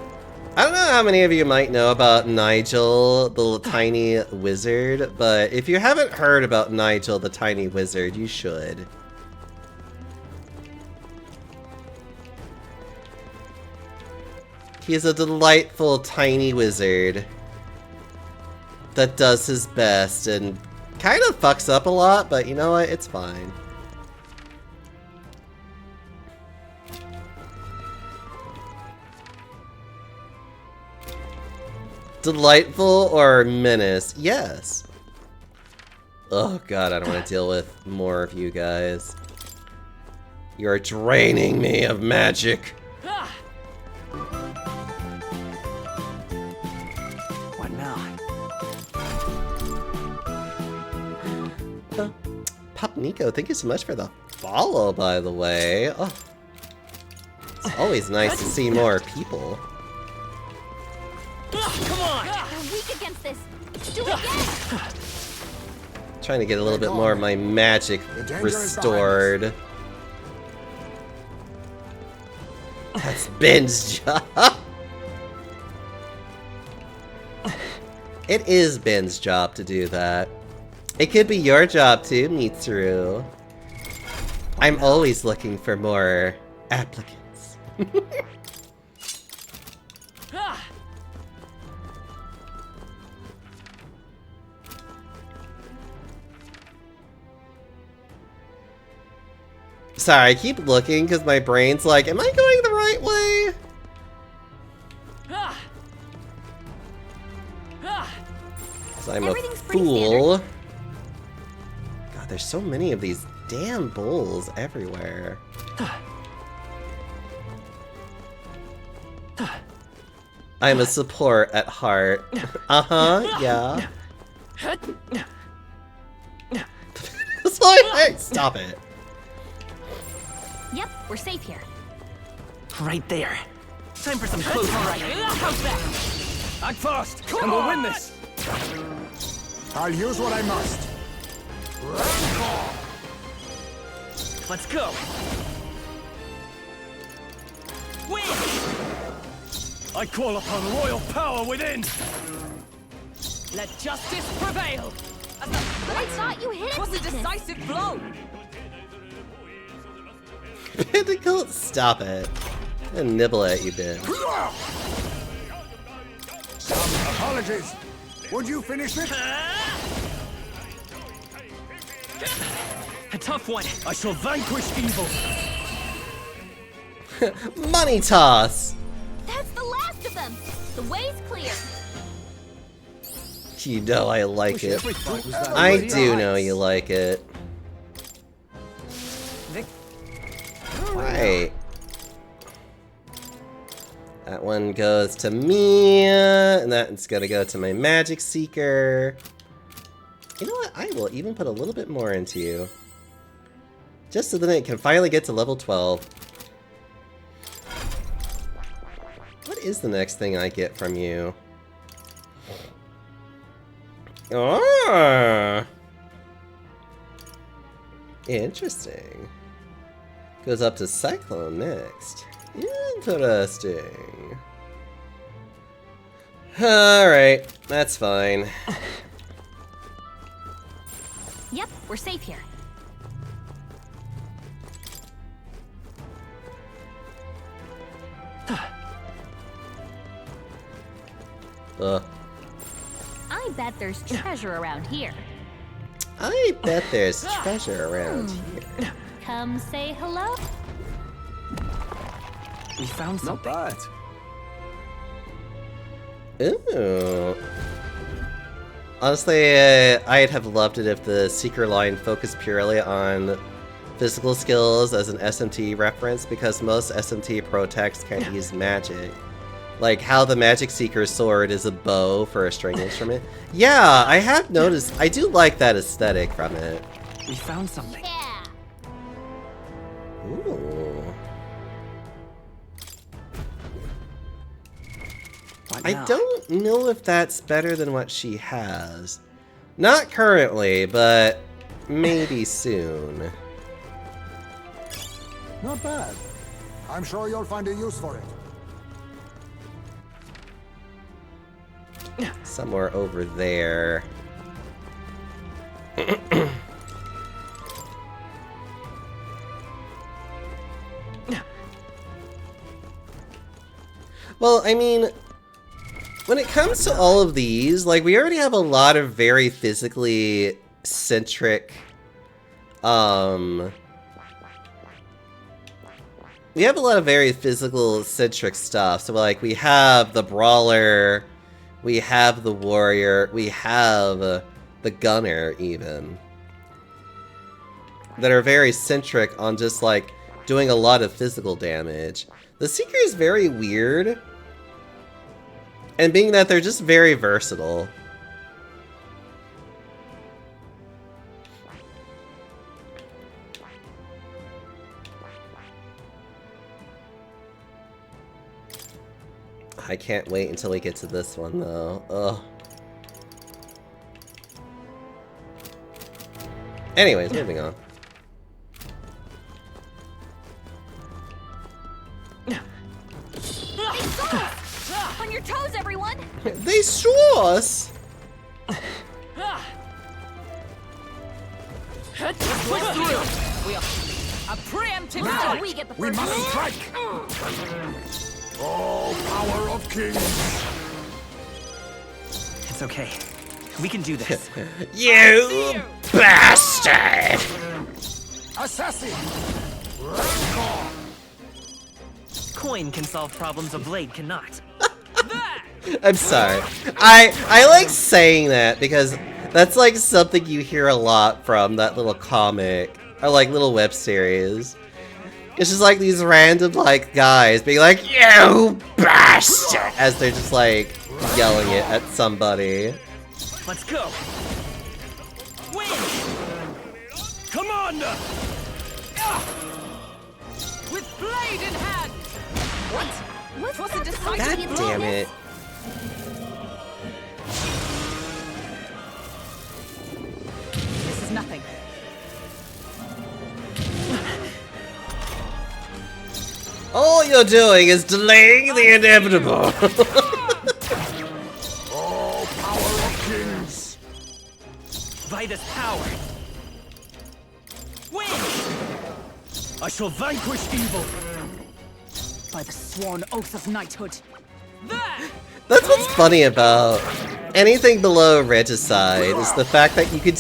I don't know how many of you might know about Nigel, the little tiny wizard, but if you haven't heard about Nigel, the tiny wizard, you should. He's a delightful tiny wizard that does his best and kind of fucks up a lot, but you know what? It's fine. Delightful or menace? Yes. Oh god, I don't want to deal with more of you guys. You're draining me of magic. What now? Pop Nico, thank you so much for the follow, by the way. Oh, it's always nice to see more people. Come on! We're weak against this. Do it again. Trying to get a little bit more of my magic The danger is restored. That's Ben's job. It is Ben's job to do that. It could be your job too, Mitsuru. I'm always looking for more applicants. Sorry, I keep looking because my brain's like, am I going the right way? Because I'm a Everything's pretty fool. God, there's so many of these damn bulls everywhere. I'm a support at heart. Uh-huh, yeah. Stop it. Yep, we're safe here. Right there. Time for some close range. How's that? Act fast, and we'll win this. I'll use what I must. Let's go. Win! I call upon royal power within. Let justice prevail. I thought you hit it. Was a decisive blow. Pinnacle, stop it. I'm gonna nibble at you, Ben. Apologies. Would you finish it? A tough one. I shall vanquish evil. Money toss! That's the last of them. The way's clear. You know I like it. Every fight was that I way. do know you like it. Right. That one goes to me, and that's gonna go to my magic seeker. You know what? I will even put a little bit more into you. Just so that it can finally get to level 12. What is the next thing I get from you? Oh! Interesting. Goes up to Cyclone next. Interesting. Alright, that's fine. Yep, we're safe here. I bet there's treasure around here. I bet there's treasure around here. Come say hello. We found Not something. bad. Ooh. Honestly, I'd have loved it if the Seeker line focused purely on physical skills as an SMT reference, because most SMT pro techs can't use magic. Like how the Magic Seeker sword is a bow for a string instrument. Yeah, I have noticed. I do like that aesthetic from it. We found something. Yeah. Ooh. What I now? don't know if that's better than what she has. Not currently, but maybe soon. Not bad. I'm sure you'll find a use for it. Somewhere over there. Well, I mean, when it comes to all of these, like, we already have a lot of very physically centric, we have a lot of very physical centric stuff. So, like, we have the Brawler, we have the Warrior, we have the Gunner, even. That are very centric on just, like, doing a lot of physical damage. The Seeker is very weird. And being that they're just very versatile. I can't wait until we get to this one, though. Ugh. Anyways, moving on. On your toes, everyone! They saw us! Push through. A preemptive Now strike. we get the We first must strike! Oh, power of kings! It's okay. We can do this. You bastard! Assassin! Rancor! Coin can solve problems a blade cannot. I'm sorry. I like saying that because that's like something you hear a lot from that little comic or like little web series. It's just like these random like guys being like, "You bastard!" as they're just like yelling it at somebody. Let's go. Win. Commander! With blade in hand. What's Was that it supposed God to be damn it. This is nothing. All you're doing is delaying the inevitable. Oh, power of kings! By this power. Win. I shall vanquish evil. By the sworn oath of knighthood. There. That's what's funny about anything below Regicide is the fact that you could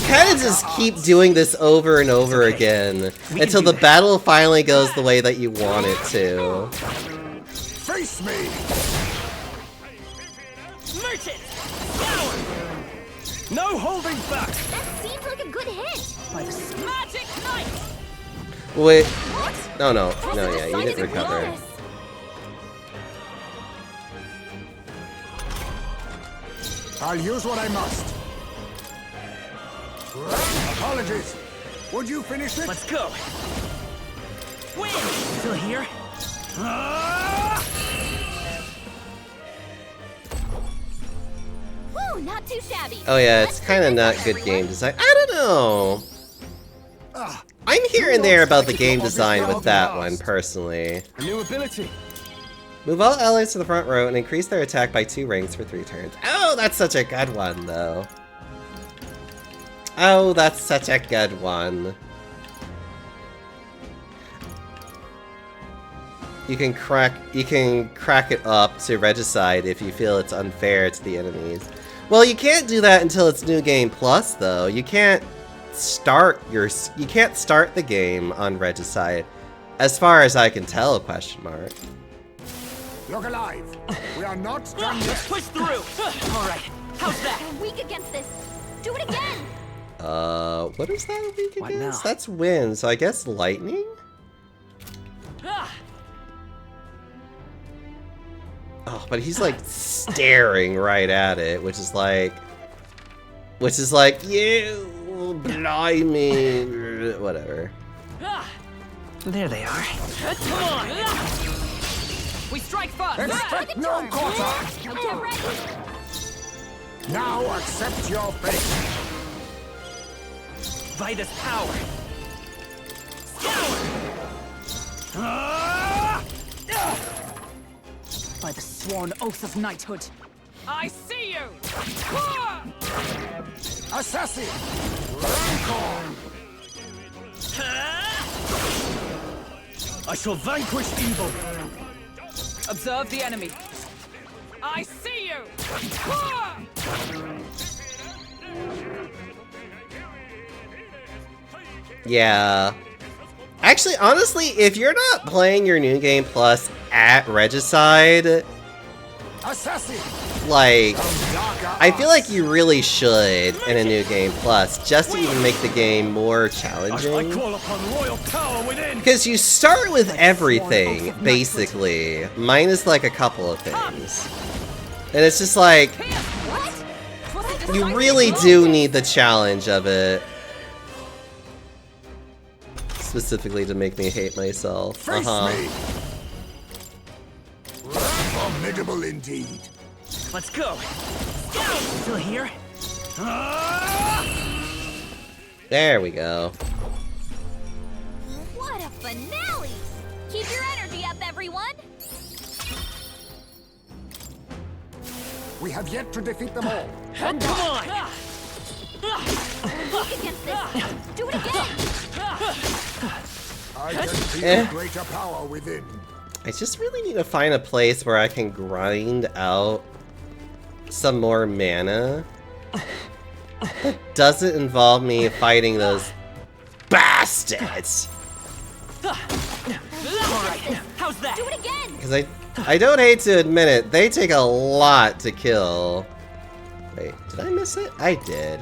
kind of just keep doing this over and over again until the battle finally goes the way that you want it to. Face me! Merchant. Power. No holding back. That seemed like a good hit! By the magic knight. Wait, What? no, Was it yeah, you decided didn't to recover. bonus? I'll use what I must. Apologies. Would you finish it? Let's go. Win. Still here? Ooh, not too shabby. Oh yeah, it's Let's kind of put not this on, good everyone. game design. I don't know. I'm here and there about the game design with that one, personally. A new ability. Move all allies to the front row and increase their attack by 2 ranks for 3 turns. Oh, that's such a good one, though. Oh, that's such a good one. You can crack it up to Regicide if you feel it's unfair to the enemies. Well, you can't do that until it's New Game Plus, though. You can't start the game on Regicide, as far as I can tell, question mark. Look alive. We are not done yet. Push through. All right. How's that? We're weak against this. Do it again. What is that weak What against? now? That's wind, so I guess lightning? Ah, Oh, but he's like staring right at it, which is like, you blimey, whatever. ah. There they are. Come on. We strike first. Expect no quarter. Now get ready. Now accept your fate. Vitus power. Scour. By the sworn oath of knighthood. I see you. Assassin. Rancor. I shall vanquish evil. Observe the enemy. I see you. Yeah. Actually, honestly, if you're not playing your New Game Plus at Regicide, Assassin. like, Darker I feel like arts. you really should in a New Game Plus, just to even make the game more I challenging. call upon royal power within. Because you start with everything, basically, minus like a couple of things. And it's just like, What? you really do need the challenge of it. Specifically to make me hate myself. Face me. Formidable indeed. Let's go. Scout. Still here? There we go. What a finale! Keep your energy up, everyone. We have yet to defeat them all. Come on. Weak against this. Do it again. I can feel greater power within. I just really need to find a place where I can grind out some more mana. That doesn't involve me fighting those bastards. All right. How's that? Do it again. Because I don't hate to admit it, they take a lot to kill. Wait, did I miss it? I did.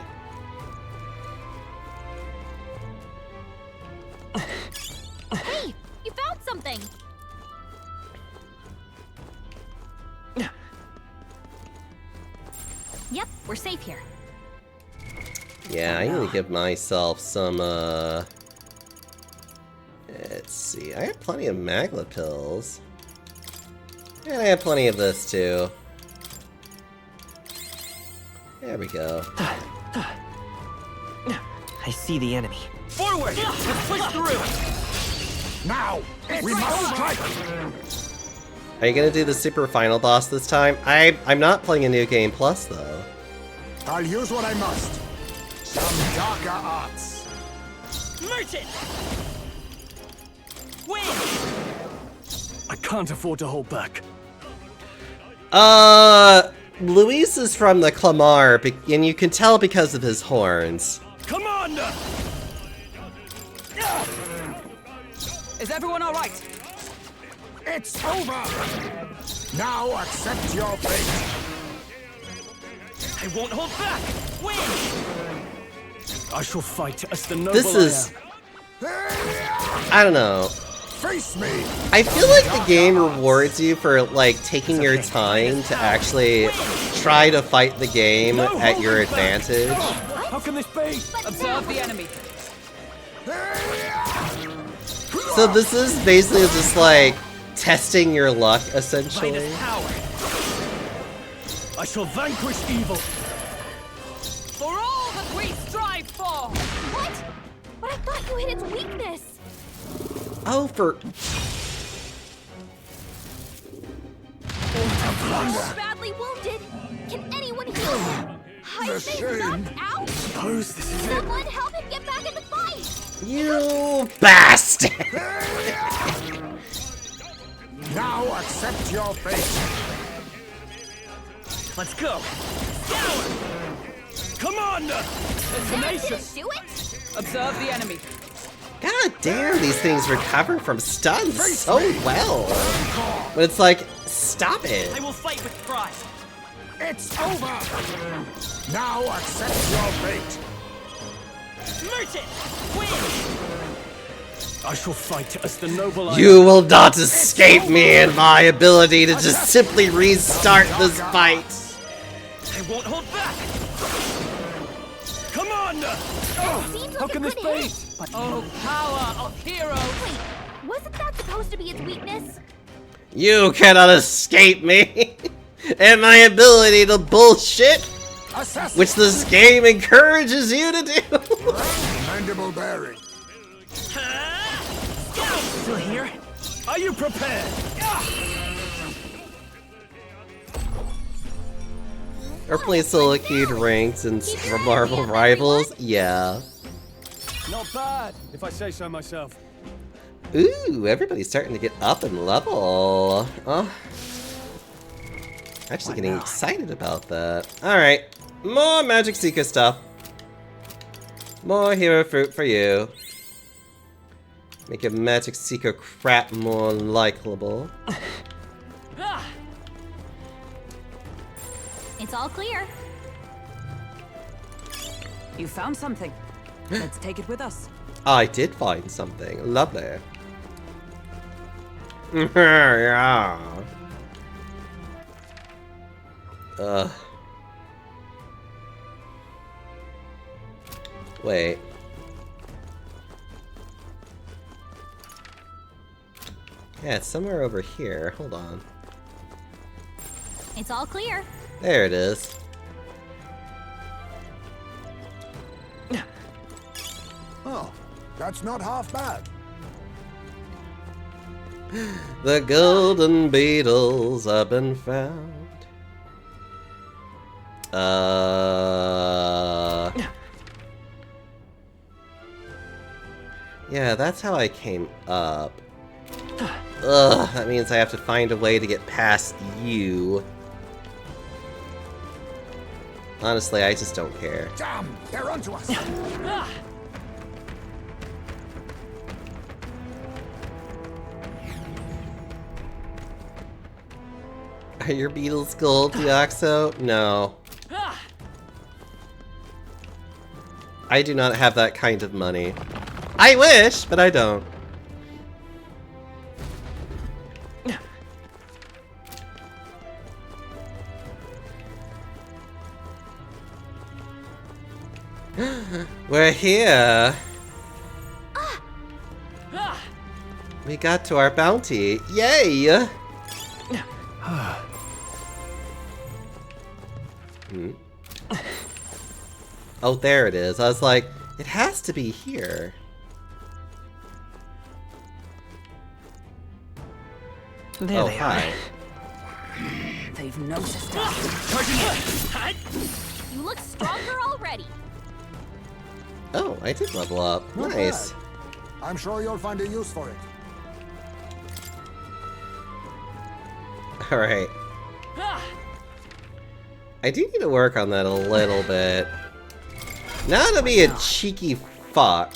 Hey, you found something. Yep, we're safe here. Yeah, I need to give myself some, let's see, I have plenty of Magla pills. And I have plenty of this, too. There we go. I see the enemy. Forward! Let's push through! Now, we must strike. Are you gonna do the super final boss this time? I'm not playing a New Game Plus, though. I'll use what I must. Some darker arts. Merchant! Win! I can't afford to hold back. Luis is from the Clamar, and you can tell because of his horns. Commander! Is everyone all right? It's over. Now accept your fate. I won't hold back! Win! I shall fight as the noble This is, I don't know. Face me. I feel like the game rewards you for, like, taking your time to actually try to fight the game at your advantage. How can this be? Observe the enemy. So this is basically just, like, testing your luck, essentially. Vitus power. I shall vanquish evil. You hit its weakness. Oh, for... He's badly wounded. Can anyone heal him? Hype's knocked out? Suppose this is it. Someone help him get back in the fight. You bastard! Now accept your fate. Let's go. Commander! That Tenacious! didn't do it? Observe the enemy. God damn, these things recover from stuns so well. But it's like, stop I it. will fight with pride. It's over. Now accept your fate. Merchant! Win! I shall fight as the noble I You will not escape me and my ability to just simply restart this fight. I won't hold back! Commander! Seems How like can a this good be? hit. Oh, power of heroes! Wait, wasn't that supposed to be its weakness? You cannot escape me and my ability to bullshit, Assassin. which this game encourages you to do. Mandible bearing. Still here? Are you prepared? Or play solo queued ranks and Marvel Rivals? Yeah. Not bad, if I say so myself. Ooh, everybody's starting to get up in level. Oh. Actually getting excited about that. Alright, more Magic Seeker stuff. More hero fruit for you. Make your Magic Seeker crap more likable. It's all clear. You found something. Let's take it with us. I did find something. Lovely. Yeah. Wait. Yeah, it's somewhere over here. Hold on. It's all clear. There it is. Oh, that's not half bad. The golden beetles have been found. Yeah, that's how I came up. Ugh, that means I have to find a way to get past you. Honestly, I just don't care. Damn, they're onto us. Are your beetles gold, Deoxo? No. I do not have that kind of money. I wish, but I don't. We're here. We got to our bounty. Yay! Oh, there it is. I was like, it has to be here. There Oh, they hi. are. They've noticed us. You look stronger already. Oh, I did level up. Not Nice. bad. I'm sure you'll find a use for it. Alright. I do need to work on that a little bit. Not to be a cheeky fuck.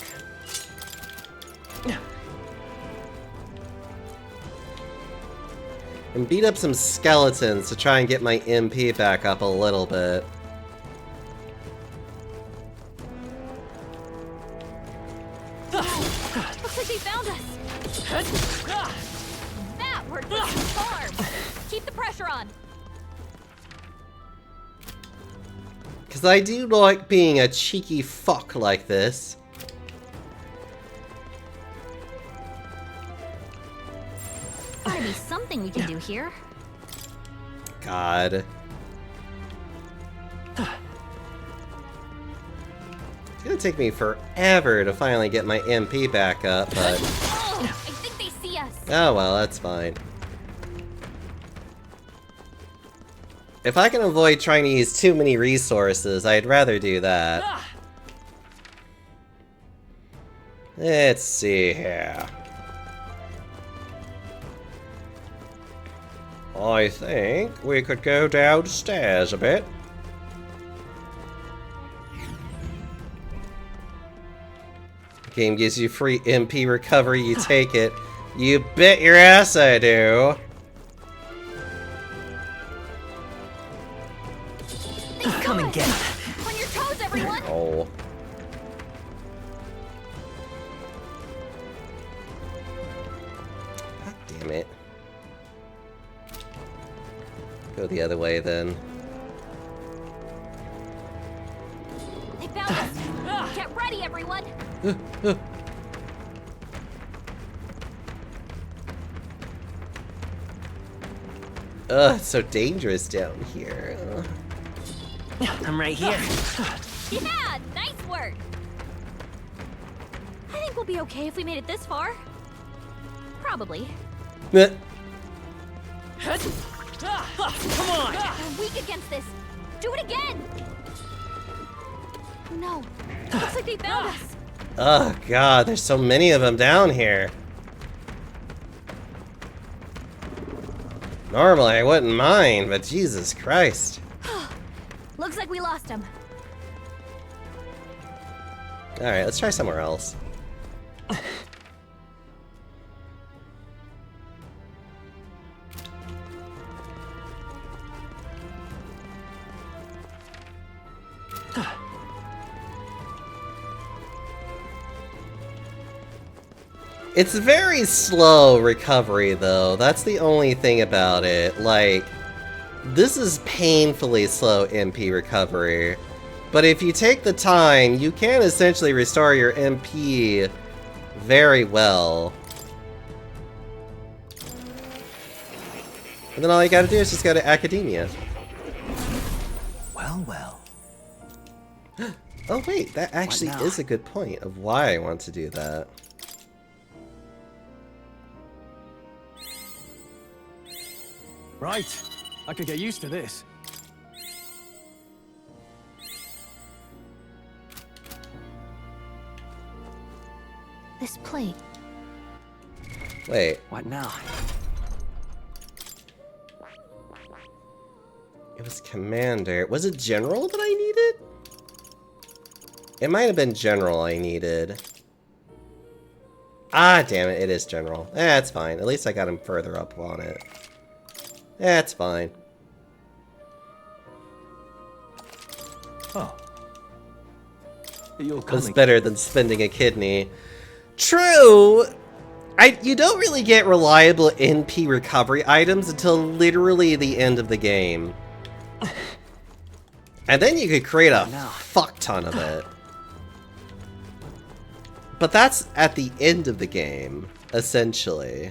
And beat up some skeletons to try and get my MP back up a little bit. Looks like they found us. That worked like a charm. Keep the pressure on. Because I do like being a cheeky fuck like this. Gotta be something we can do here. God. It's gonna take me forever to finally get my MP back up, but... Oh, I think they see us. Oh well, that's fine. If I can avoid trying to use too many resources, I'd rather do that. Let's see here. I think we could go downstairs a bit. Game gives you free MP recovery, you take it. You bet your ass I do. Come and get it. On your toes, everyone. Oh. God damn it. Go the other way then. They found us. Get ready, everyone. Ugh, it's so dangerous down here. I'm right here. Yeah, nice work. I think we'll be okay if we made it this far. Probably. Meh. Come on! We're weak against this. Do it again. No. Looks like they found us. Oh god, there's so many of them down here. Normally I wouldn't mind, but Jesus Christ. Looks like we lost him. Alright, let's try somewhere else. It's very slow recovery though, that's the only thing about it. Like, this is painfully slow MP recovery. But if you take the time, you can essentially restore your MP very well. And then all you gotta do is just go to Academia. Well, well. Oh wait, that actually now? is a good point of why I want to do that. Right. I could get used to this. This plate. Wait, What now? it was Commander. Was it General that I needed? It might have been General I needed. Ah, damn it, it is General. That's fine. At least I got him further up on it. That's fine. Oh. You'll come It's again. better than spending a kidney. True! You don't really get reliable NP recovery items until literally the end of the game. And then you could create a fuck ton of it. But that's at the end of the game, essentially.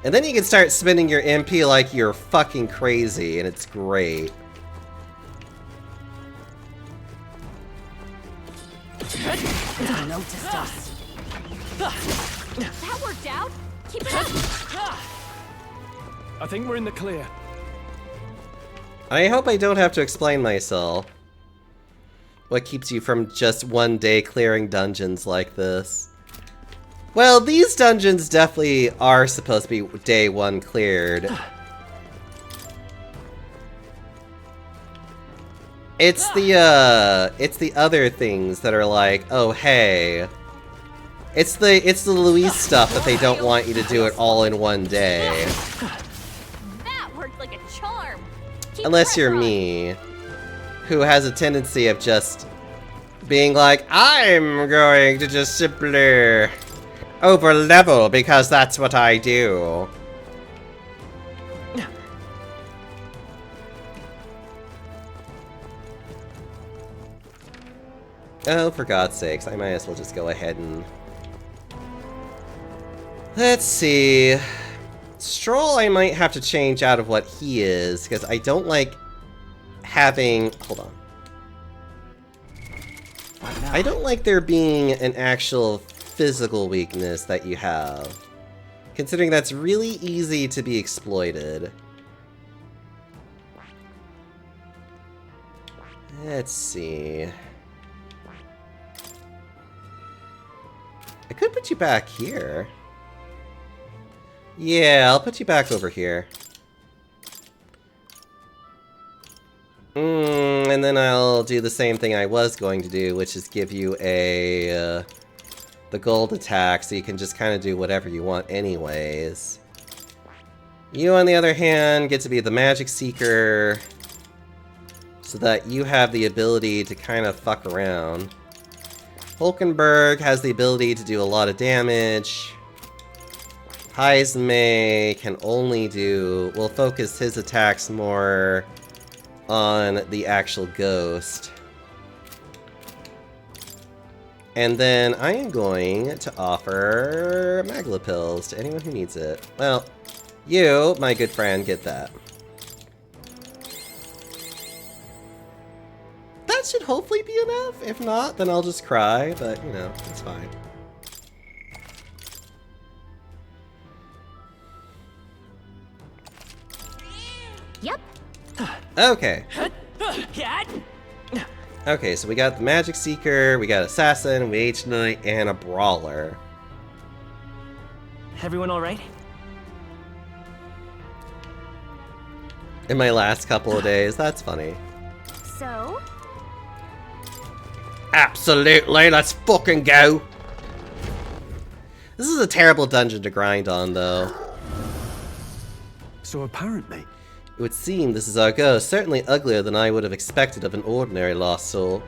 And then you can start spending your MP like you're fucking crazy, and it's great. They noticed us. That worked out. Keep it up. I think we're in the clear. I hope I don't have to explain myself. What keeps you from just one day clearing dungeons like this? Well, these dungeons definitely are supposed to be day one cleared. It's the other things that are like, oh hey. It's the Luis stuff that they don't want you to do it all in one day. That worked like a charm. Keep Unless the you're pressure on. me, who has a tendency of just being like, I'm going to just simply over level because that's what I do. Oh, for God's sakes, I might as well just go ahead and... Let's see... Stroll I might have to change out of what he is, because I don't like having... Hold on. Right now. I don't like there being an actual physical weakness that you have, considering that's really easy to be exploited. Let's see. I could put you back here. Yeah, I'll put you back over here. And then I'll do the same thing I was going to do, which is give you a the gold attack, so you can just kind of do whatever you want anyways. You, on the other hand, get to be the Magic Seeker, so that you have the ability to kind of fuck around. Hulkenberg has the ability to do a lot of damage. Heismay can only do... will focus his attacks more on the actual ghost. And then I am going to offer Magla Pills to anyone who needs it. Well, you, my good friend, get that. That should hopefully be enough. If not, then I'll just cry, but, you know, it's fine. Yep. Okay. Okay, so we got the Magic Seeker, we got Assassin, Mage Knight, and a Brawler. Everyone all right? In my last couple of days, that's funny. So, Absolutely, let's fucking go! This is a terrible dungeon to grind on, though. So apparently, It would seem this is our ghost, certainly uglier than I would have expected of an ordinary lost soul.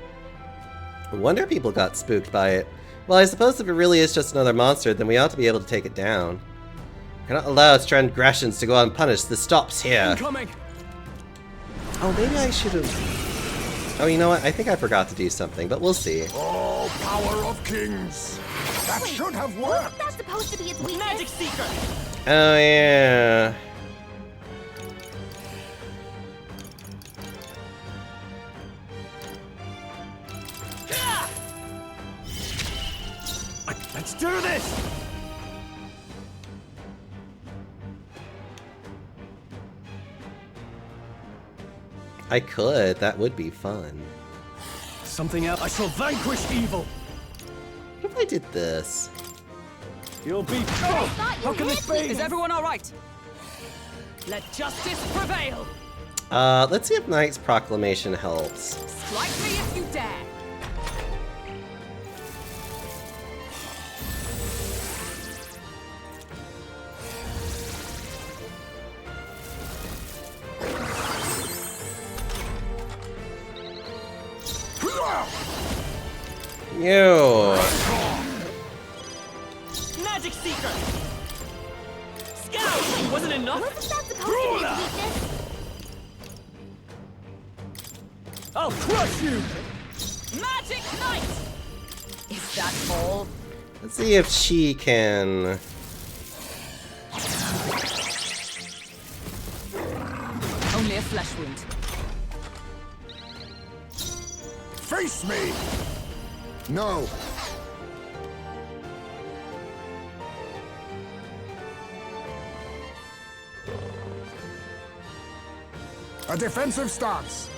No wonder people got spooked by it. Well, I suppose if it really is just another monster, then we ought to be able to take it down. We cannot allow its transgressions to go unpunished. This stops here. incoming. Oh, maybe I should have... Oh, you know what? I think I forgot to do something, but we'll see. Oh, power of kings! That should have worked! that's supposed to be its weakness. Magic Seeker! Oh, yeah. Let's do this. I could. That would be fun. Something else. I shall vanquish evil. What if I did this? You'll be. thought you How can hit this me. be? Is everyone all right? Let justice prevail. Let's see if Knight's Proclamation helps. Strike me if you dare. Yo. Magic Seeker. Scout. Wasn't enough. Wasn't that supposed to be its weakness? I'll crush you. Magic Knight. Is that all? Let's see if she can... Only a flesh wound. Face me! No. A defensive stance.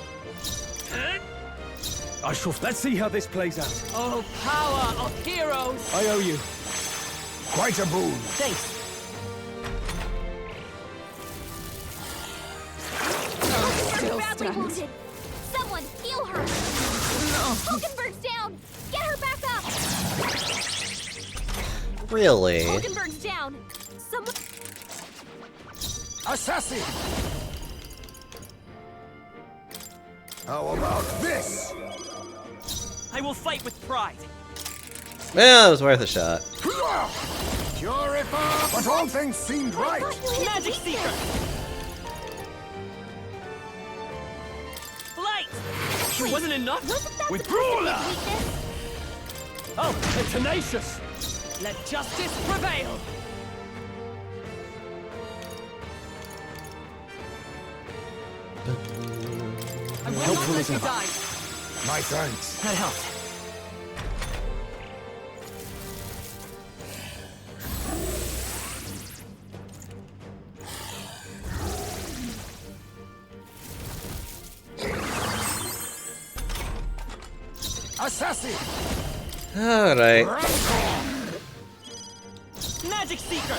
I shall. Let's see how this plays out. Oh, power of heroes. I owe you. Quite a boon. Thanks. Hulkenberg's badly wounded. Someone heal her. Hulkenberg's down. Get her back up. Really? Hulkenberg's down. Someone. Assassin! How about this? I will fight with pride. Well, it was worth a shot. Purify! But all things seemed right. Magic Seeker. Light. It wasn't enough. Wasn't that With supposed to be Brawler! its weakness? Oh, they're tenacious. Let justice prevail. I will not let you die. My thanks. That helped. Assassin! Alright. Magic Seeker!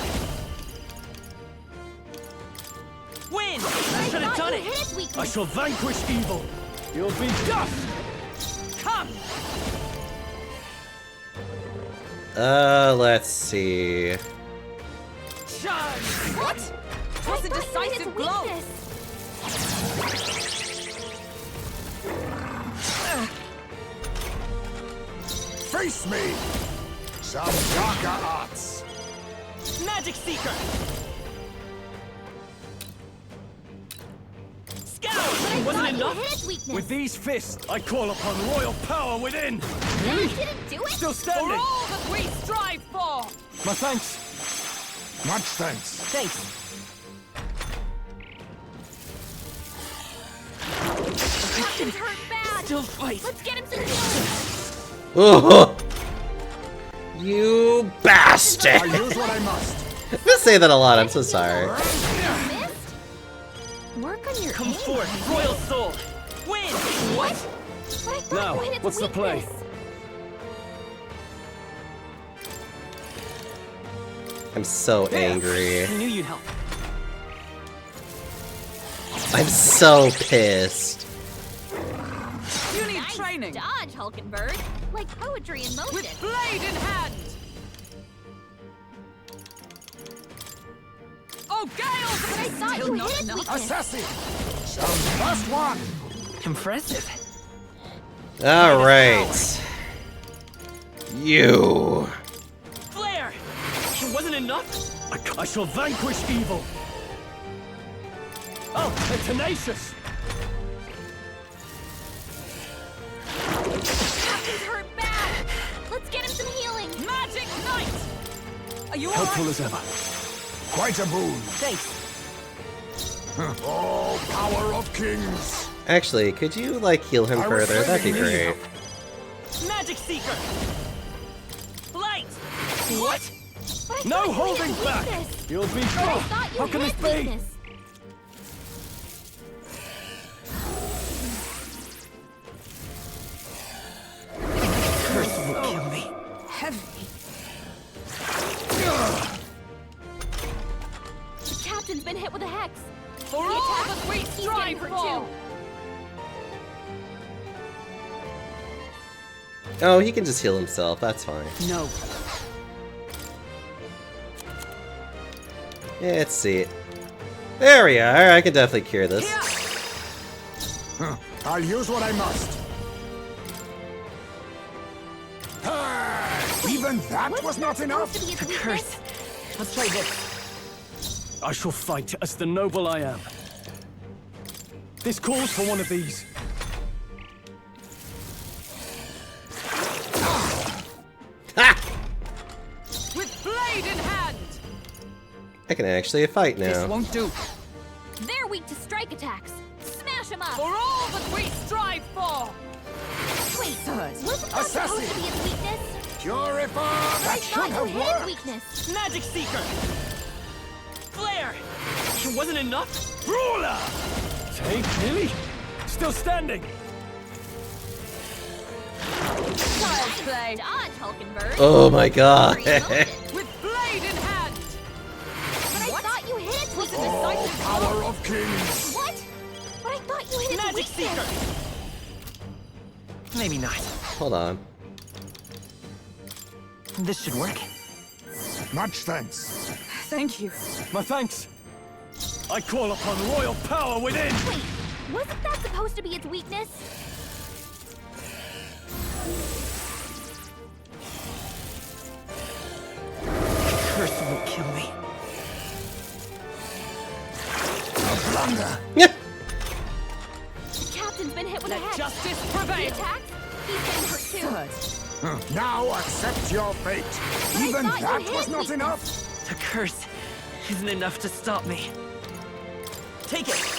Win! I should have Thought done you it! hit its I weakness. shall vanquish evil. You'll be dust. Come! Let's see. Charge! What? Toss a I thought you hit decisive its blow! weakness. Face me! Some darker arts. Magic Seeker! Scout! Wasn't Thought you enough? hit its weakness. With these fists, I call upon royal power within. That didn't do it. Still For standing. all that we strive for! My thanks. Much thanks. Thanks. Captain's hurt bad. Still fight. Let's get him some healing. Oh, you I'll bastard! use what I must. I'm gonna say that a lot, I'm so sorry. Missed? Work on your Come aim. forth, Royal Soul! Win! What? But I thought Now, you hit its what's the play? weakness. I'm so angry. I knew you'd help. I'm so pissed. You need Nice training. dodge, Hulkenberg. Like poetry in motion. With blade in hand! Oh, Gales! But I thought Still you not hit its enough. weakness. Assassin! Some first one! Impressive. Alright. You. Flare! It wasn't enough? I shall vanquish evil. Oh, they're tenacious. Captain's hurt bad. Let's get him some healing. Magic Knight! Are you Helpful alright? as ever. Quite a boon. Thanks. Oh, power of kings! Actually, could you, like, heal him I was further? That'd be saving me. great. Magic Seeker! Light! What? But I No thought you hit holding its back. weakness. You'll be But I gone. thought you How can hit this its be? weakness. Curse will kill me. Heavy. The captain's been hit with a hex. For all that we He's getting strive hurt for! too. Oh, he can just heal himself. That's fine. No. Yeah, let's see. There we are. I can definitely cure this. I'll use what I must. Ah, even that was not enough? Supposed to be its Curse. weakness. Let's try this. I shall fight as the noble I am. This calls for one of these. Ha! With blade in hand! I can actually fight This now. won't do. They're weak to strike attacks. Smash them up. For all that we strive for! Wait, Sirs. wasn't that supposed Assassin. to be its weakness? Purify! But I That thought should you have hit its worked! weakness. Magic Seeker! Flare! It wasn't enough? Brawler! Take Billy. Still standing. Child's play! Dodge, Hulkenberg. Oh my god. With blade in hand! But I thought you hit its Oh, weakness. power of kings! What? But I thought you hit its Magic weakness. Seeker! Maybe not. Hold on. This should work. Much thanks. Thank you. My thanks. I call upon royal power within. Wait, wasn't that supposed to be its weakness? Curse will kill me. A blunder! Yeah. The captain's been hit with a Let hex. justice He prevail! attacked. He's getting hurt too. Sirs. Now accept your fate. I Even thought you that hit was its not weakness. enough. The curse isn't enough to stop me. Take it!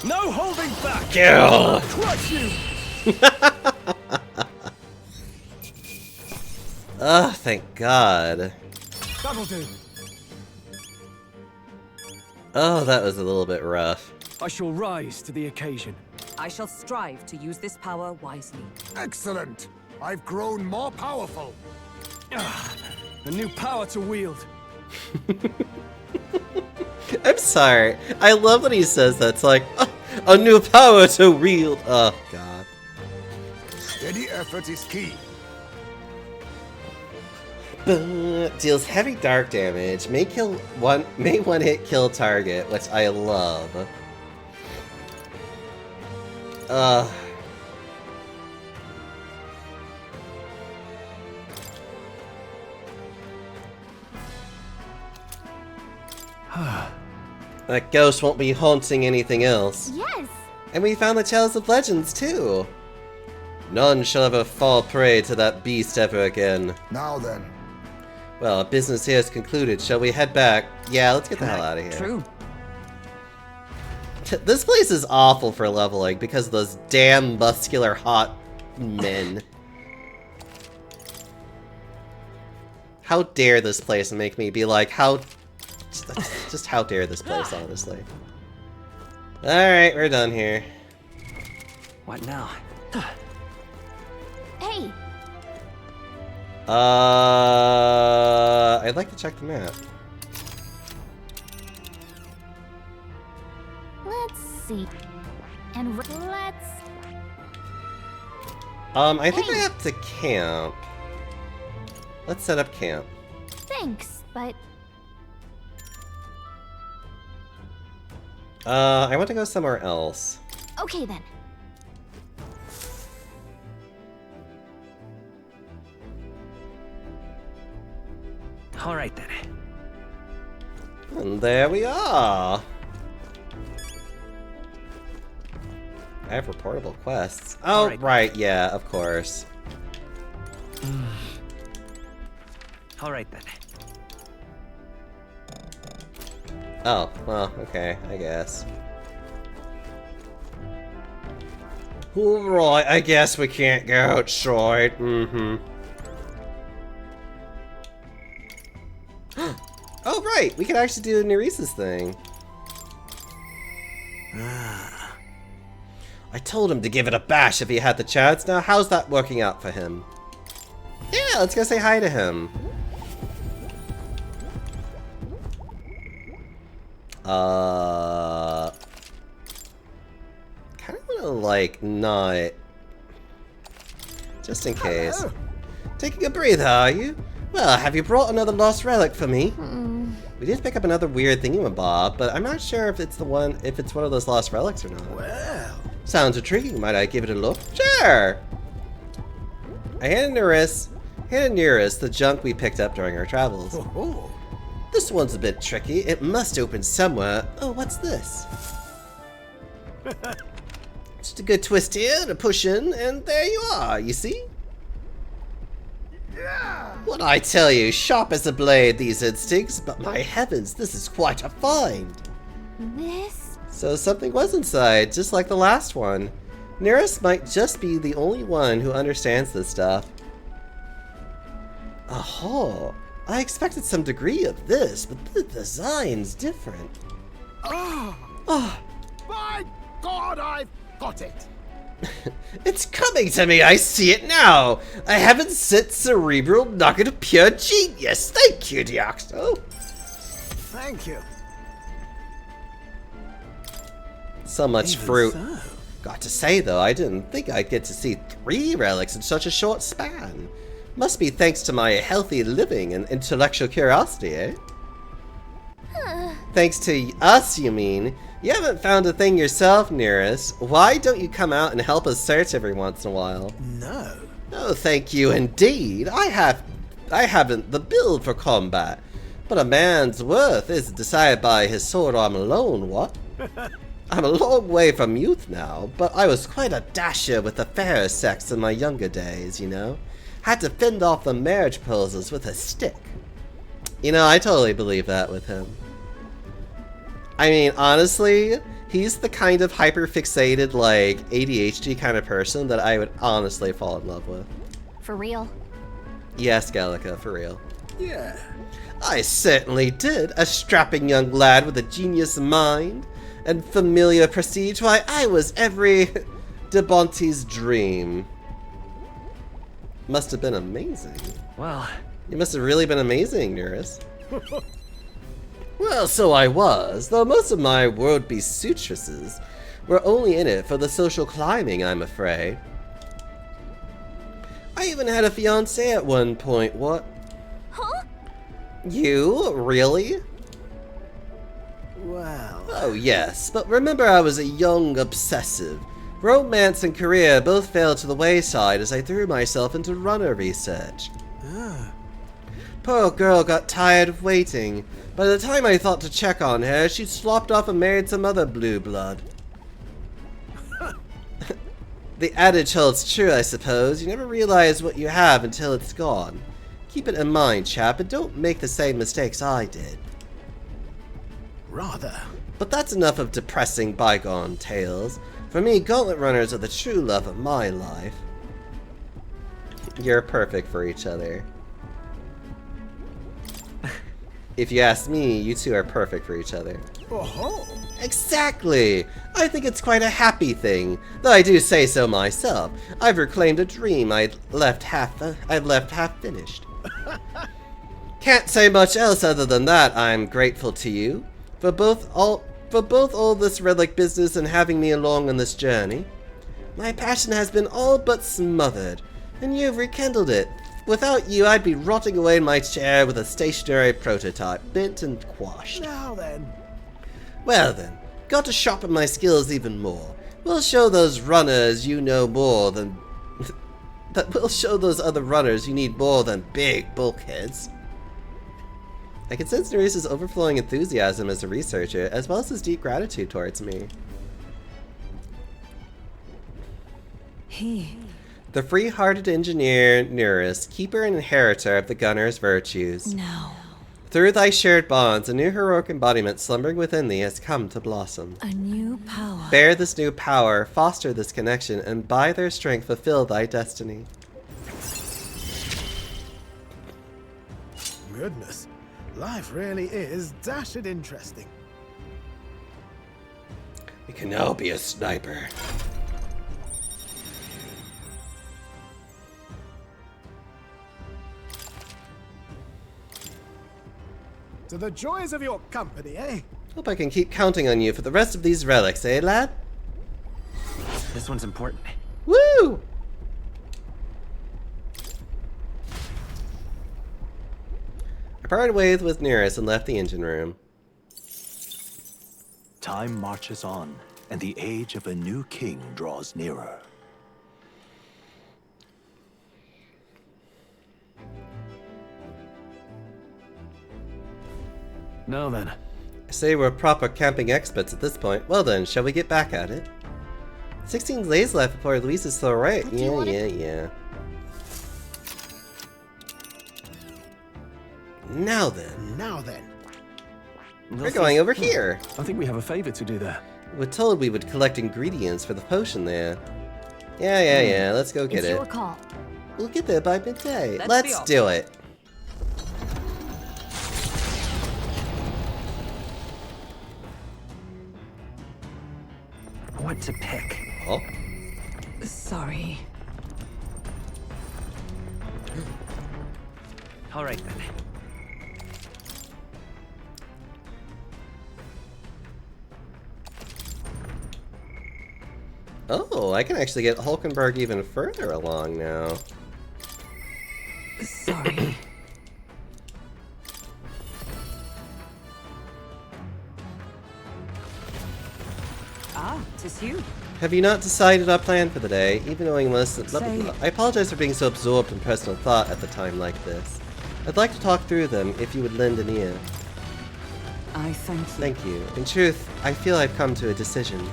No holding back. Kill. Crush you. Oh, thank God. That'll do. Oh, that was a little bit rough. I shall rise to the occasion. I shall strive to use this power wisely. Excellent. I've grown more powerful. A new power to wield. I'm sorry. I love when he says that. It's like, "Oh, a new power to wield." Oh, God. Steady effort is key. Deals heavy dark damage. May one hit kill target, which I love. That ghost won't be haunting anything else. Yes! And we found the Chalice of Legends, too! None shall ever fall prey to that beast ever again. Now then. Well, business here is concluded. Shall we head back? Yeah, let's get the hell out of here. True. This place is awful for leveling because of those damn muscular hot men. How dare this place make me be like, how... Just how dare this place, honestly. Alright, we're done here. What now? Hey, I'd like to check the map. let's see. And let's... I think I have to camp. Let's set up camp. Thanks, but... I want to go somewhere else. Okay then. Alright then. And there we are! I have reportable quests. Oh, Alright. right, yeah, of course. Alright then. Oh, well, okay, I guess. Alright, I guess we can't go outside. Mm-hmm. Oh, right, we can actually do Neresa's thing. I told him to give it a bash if he had the chance. Now, how's that working out for him? Yeah, let's go say hi to him. Kind of want to, like, not... Just in case. Hello. Taking a breather, are you? Well, have you brought another lost relic for me? We did pick up another weird thingamabob, but I'm not sure if it's one of those lost relics or not. Well. Sounds intriguing. Might I give it a look? Sure! I handed Nereus the junk we picked up during our travels. Oh. This one's a bit tricky. It must open somewhere. Oh, what's this? Just a good twist here and a push in, and there you are, you see? Yeah. What I tell you, sharp as a blade, these instincts, but my heavens, this is quite a find. This... So something was inside, just like the last one. Nereus might just be the only one who understands this stuff. Oh, I expected some degree of this, but the design's different. Oh. My God, I've got it. It's coming to me, I see it now! A heaven-sent cerebral nugget of pure genius! Thank you, Deoxto! Thank you. So much fruit. Got to say, though, I didn't think I'd get to see 3 relics in such a short span. Must be thanks to my healthy living and intellectual curiosity, eh? Thanks to us, you mean? You haven't found a thing yourself, Nereus. Why don't you come out and help us search every once in a while? No. Oh, thank you indeed. I haven't the build for combat. But a man's worth is decided by his sword arm alone, what? I'm a long way from youth now, but I was quite a dasher with the fairer sex in my younger days, you know? Had to fend off the marriage proposals with a stick. You know, I totally believe that with him. I mean, honestly, he's the kind of hyper-fixated, like, ADHD kind of person that I would honestly fall in love with. For real. Yes, Gallica, for real. Yeah. I certainly did. A strapping young lad with a genius mind and familiar prestige. Why, I was every de Bonte's dream. Must have been amazing. Well, You must have really been amazing, Neurus. Well, so I was, though most of my world-beast suitresses were only in it for the social climbing, I'm afraid. I even had a fiancé at one point, what? Huh? You? Really? Well, Oh yes, but remember I was a young obsessive. Romance and career both fell to the wayside as I threw myself into runner research. Poor girl got tired of waiting. By the time I thought to check on her, she'd slopped off and married some other blue blood. The adage holds true, I suppose. You never realize what you have until it's gone. Keep it in mind, chap, and don't make the same mistakes I did. rather. But that's enough of depressing bygone tales. For me, gauntlet runners are the true love of my life. You're perfect for each other. If you ask me, you two are perfect for each other. Oh-ho. Exactly! I think it's quite a happy thing, though I do say so myself. I've reclaimed a dream I've left half finished. Can't say much else other than that. I'm grateful to you for both all this relic business and having me along on this journey. My passion has been all but smothered, and you've rekindled it. Without you, I'd be rotting away in my chair with a stationary prototype, bent and quashed. Now then. Well then, got to sharpen my skills even more. We'll show those runners you know more than... we'll show those other runners you need more than big bulkheads. I can sense Nereus' overflowing enthusiasm as a researcher, as well as his deep gratitude towards me. The free-hearted engineer Nereus, keeper and inheritor of the gunner's virtues. No. Through thy shared bonds, a new heroic embodiment slumbering within thee has come to blossom. A new power. Bear this new power, foster this connection, and by their strength fulfill thy destiny. Goodness. Life really is dashed interesting. You can now be a sniper. To the joys of your company, eh? Hope I can keep counting on you for the rest of these relics, eh, lad? This one's important. Woo! I parted ways with Nereus and left the engine room. Time marches on, and the age of a new king draws nearer. Now then. I say we're proper camping experts at this point. Well then, shall we get back at it? 16 days left before Luisa's so right. Yeah. Now then. Now then. We're going over here. I think we have a favor to do there. We were told we would collect ingredients for the potion there. Yeah. Let's go get It's it. your call. We'll get there by midday. That's Let's the do it. What to pick? Oh, Sorry. All right then. oh, I can actually get Hulkenberg even further along now. Sorry. Ah, 'tis you. Have you not decided our plan for the day? Even knowing most... Say- I apologize for being so absorbed in personal thought at the time like this. I'd like to talk through them if you would lend an ear. I thank you. Thank you. In truth, I feel I've come to a decision.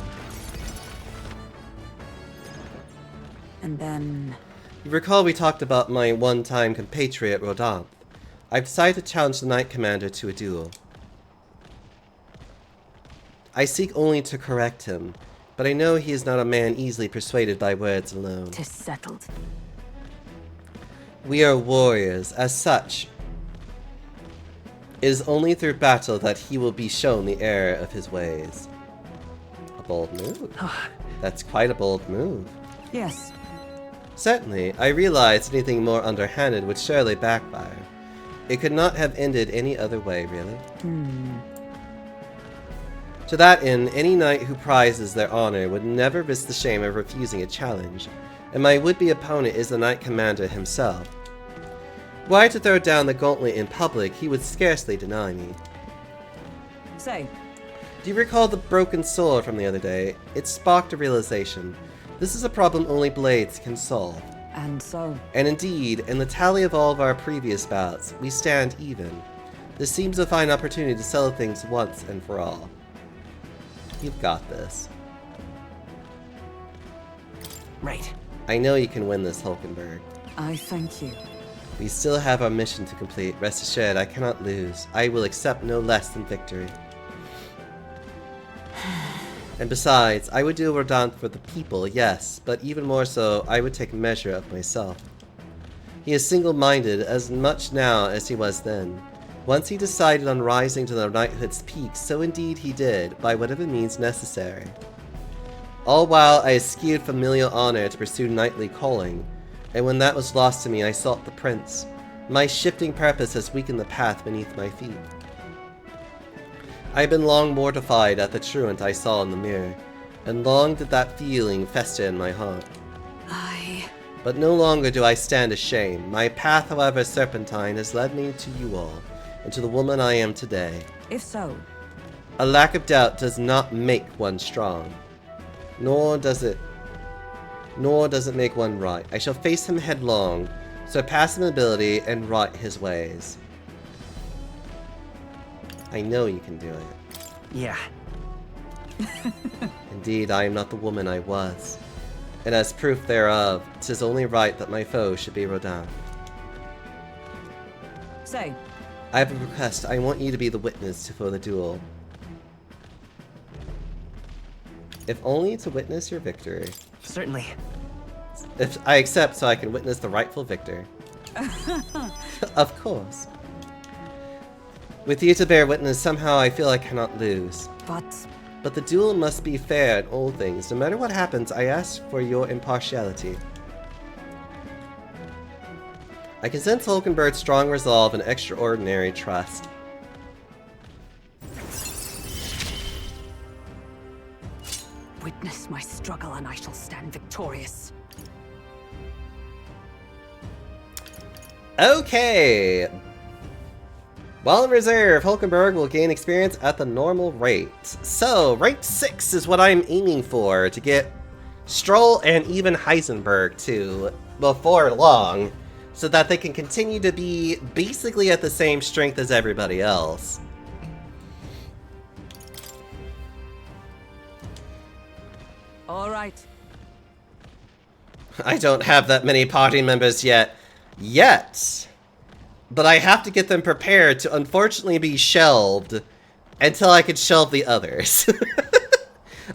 And then... You recall we talked about my one-time compatriot Rodanthe. I've decided to challenge the Knight Commander to a duel. I seek only to correct him, but I know he is not a man easily persuaded by words alone. Tis settled. We are warriors, as such. It is only through battle that he will be shown the error of his ways. A bold move. That's quite a bold move. Yes. Certainly, I realized anything more underhanded would surely backfire. It could not have ended any other way, really. To that end, any knight who prizes their honor would never risk the shame of refusing a challenge, and my would-be opponent is the knight commander himself. Were I to throw down the gauntlet in public, he would scarcely deny me. Say, Do you recall the broken sword from the other day? It sparked a realization. This is a problem only blades can solve. and so? And indeed, in the tally of all of our previous bouts, we stand even. This seems a fine opportunity to settle things once and for all. You've got this. Right. I know you can win this, Hulkenberg. I thank you. We still have our mission to complete. Rest assured, I cannot lose. I will accept no less than victory. And besides, I would do Rodant for the people, yes, but even more so, I would take measure of myself. He is single-minded as much now as he was then. Once he decided on rising to the knighthood's peak, so indeed he did, by whatever means necessary. All while I eschewed familial honor to pursue knightly calling, and when that was lost to me, I sought the prince. My shifting purpose has weakened the path beneath my feet. I have been long mortified at the truant I saw in the mirror, and long did that feeling fester in my heart. But no longer do I stand ashamed. My path, however serpentine, has led me to you all, and to the woman I am today. If so, A lack of doubt does not make one strong, nor does it make one right. I shall face him headlong, surpass him in ability, and right his ways. I know you can do it. yeah. Indeed, I am not the woman I was. And as proof thereof, 'tis only right that my foe should be Rodin. Say, I have a request. I want you to be the witness for the duel. If only to witness your victory. certainly. If I accept so I can witness the rightful victor. Of course. With you to bear witness, somehow I feel I cannot lose. But the duel must be fair in all things. No matter what happens, I ask for your impartiality. I can sense Hulkenberg's strong resolve and extraordinary trust. Witness my struggle and I shall stand victorious. Okay! While in reserve, Hulkenberg will gain experience at the normal rate. So, rank 6 is what I'm aiming for, to get Stroll and even Heisenberg to before long, so that they can continue to be basically at the same strength as everybody else. All right. I don't have that many party members yet. But I have to get them prepared to unfortunately be shelved until I can shelve the others.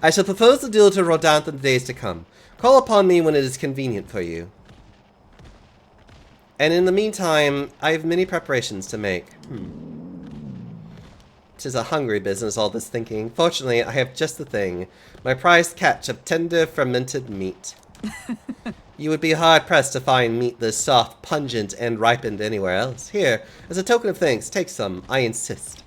I shall propose the duel to Rodant in the days to come. Call upon me when it is convenient for you. And in the meantime, I have many preparations to make. 'Tis a hungry business, all this thinking. Fortunately, I have just the thing. My prized catch of tender, fermented meat. You would be hard-pressed to find meat this soft, pungent, and ripened anywhere else. Here, as a token of thanks, take some. I insist.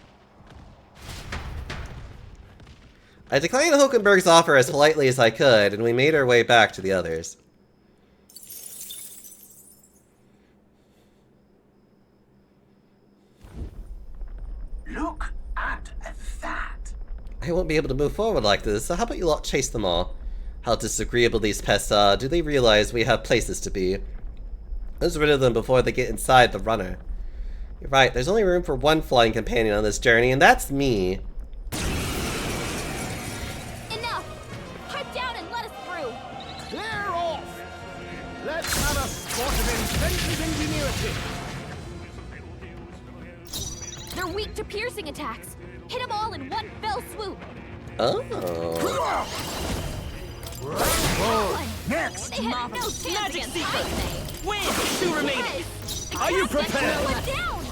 I declined Hulkenberg's offer as politely as I could, and we made our way back to the others. Look at that. I won't be able to move forward like this, so how about you lot chase them all? How disagreeable these pests are. Do they realize we have places to be? Let's rid of them before they get inside the runner. You're right, there's only room for one flying companion on this journey, and that's me. Enough! Pipe down and let us through! Clear off! Let's have a spot of inventive ingenuity. They're weak to piercing attacks. Hit them all in one fell swoop. Oh. Next! They had no chance Magic against sequence. Heisei. Win! 2 remaining. Yes. Are you Cast it, prepared? throw it down.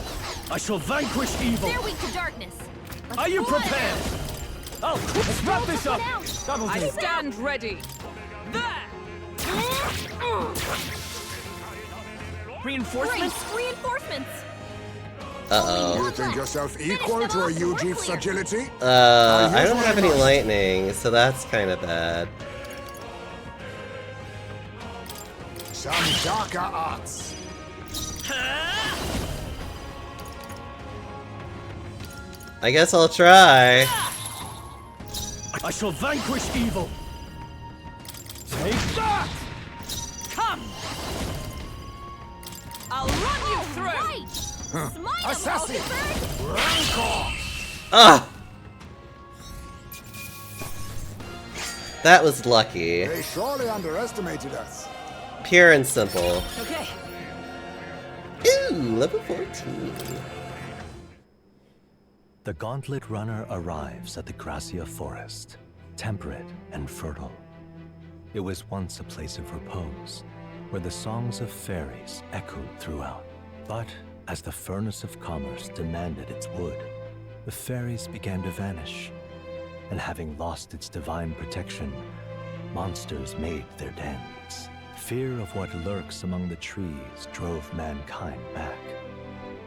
I shall vanquish evil. They're weak to darkness. Let's Are you pull it. prepared? Oh, let's wrap this up. That'll I do. stand ready. There! Reinforcements? Reinforcements! Uh-oh. You think yourself equal to a Yuji's agility? I don't have any lightning, so that's kind of bad. Some darker arts. I guess I'll try. I shall vanquish evil. Take that! Come! I'll run you through! Right! Smite 'em, Assassin! Hulkenberg! Rancor! Ah! That was lucky. They surely underestimated us. Pure and simple. Okay. Ooh, level 14. The Gauntlet Runner arrives at the Gracia Forest, temperate and fertile. It was once a place of repose, where the songs of fairies echoed throughout. But as the furnace of commerce demanded its wood, the fairies began to vanish. And having lost its divine protection, monsters made their dens. Fear of what lurks among the trees drove mankind back,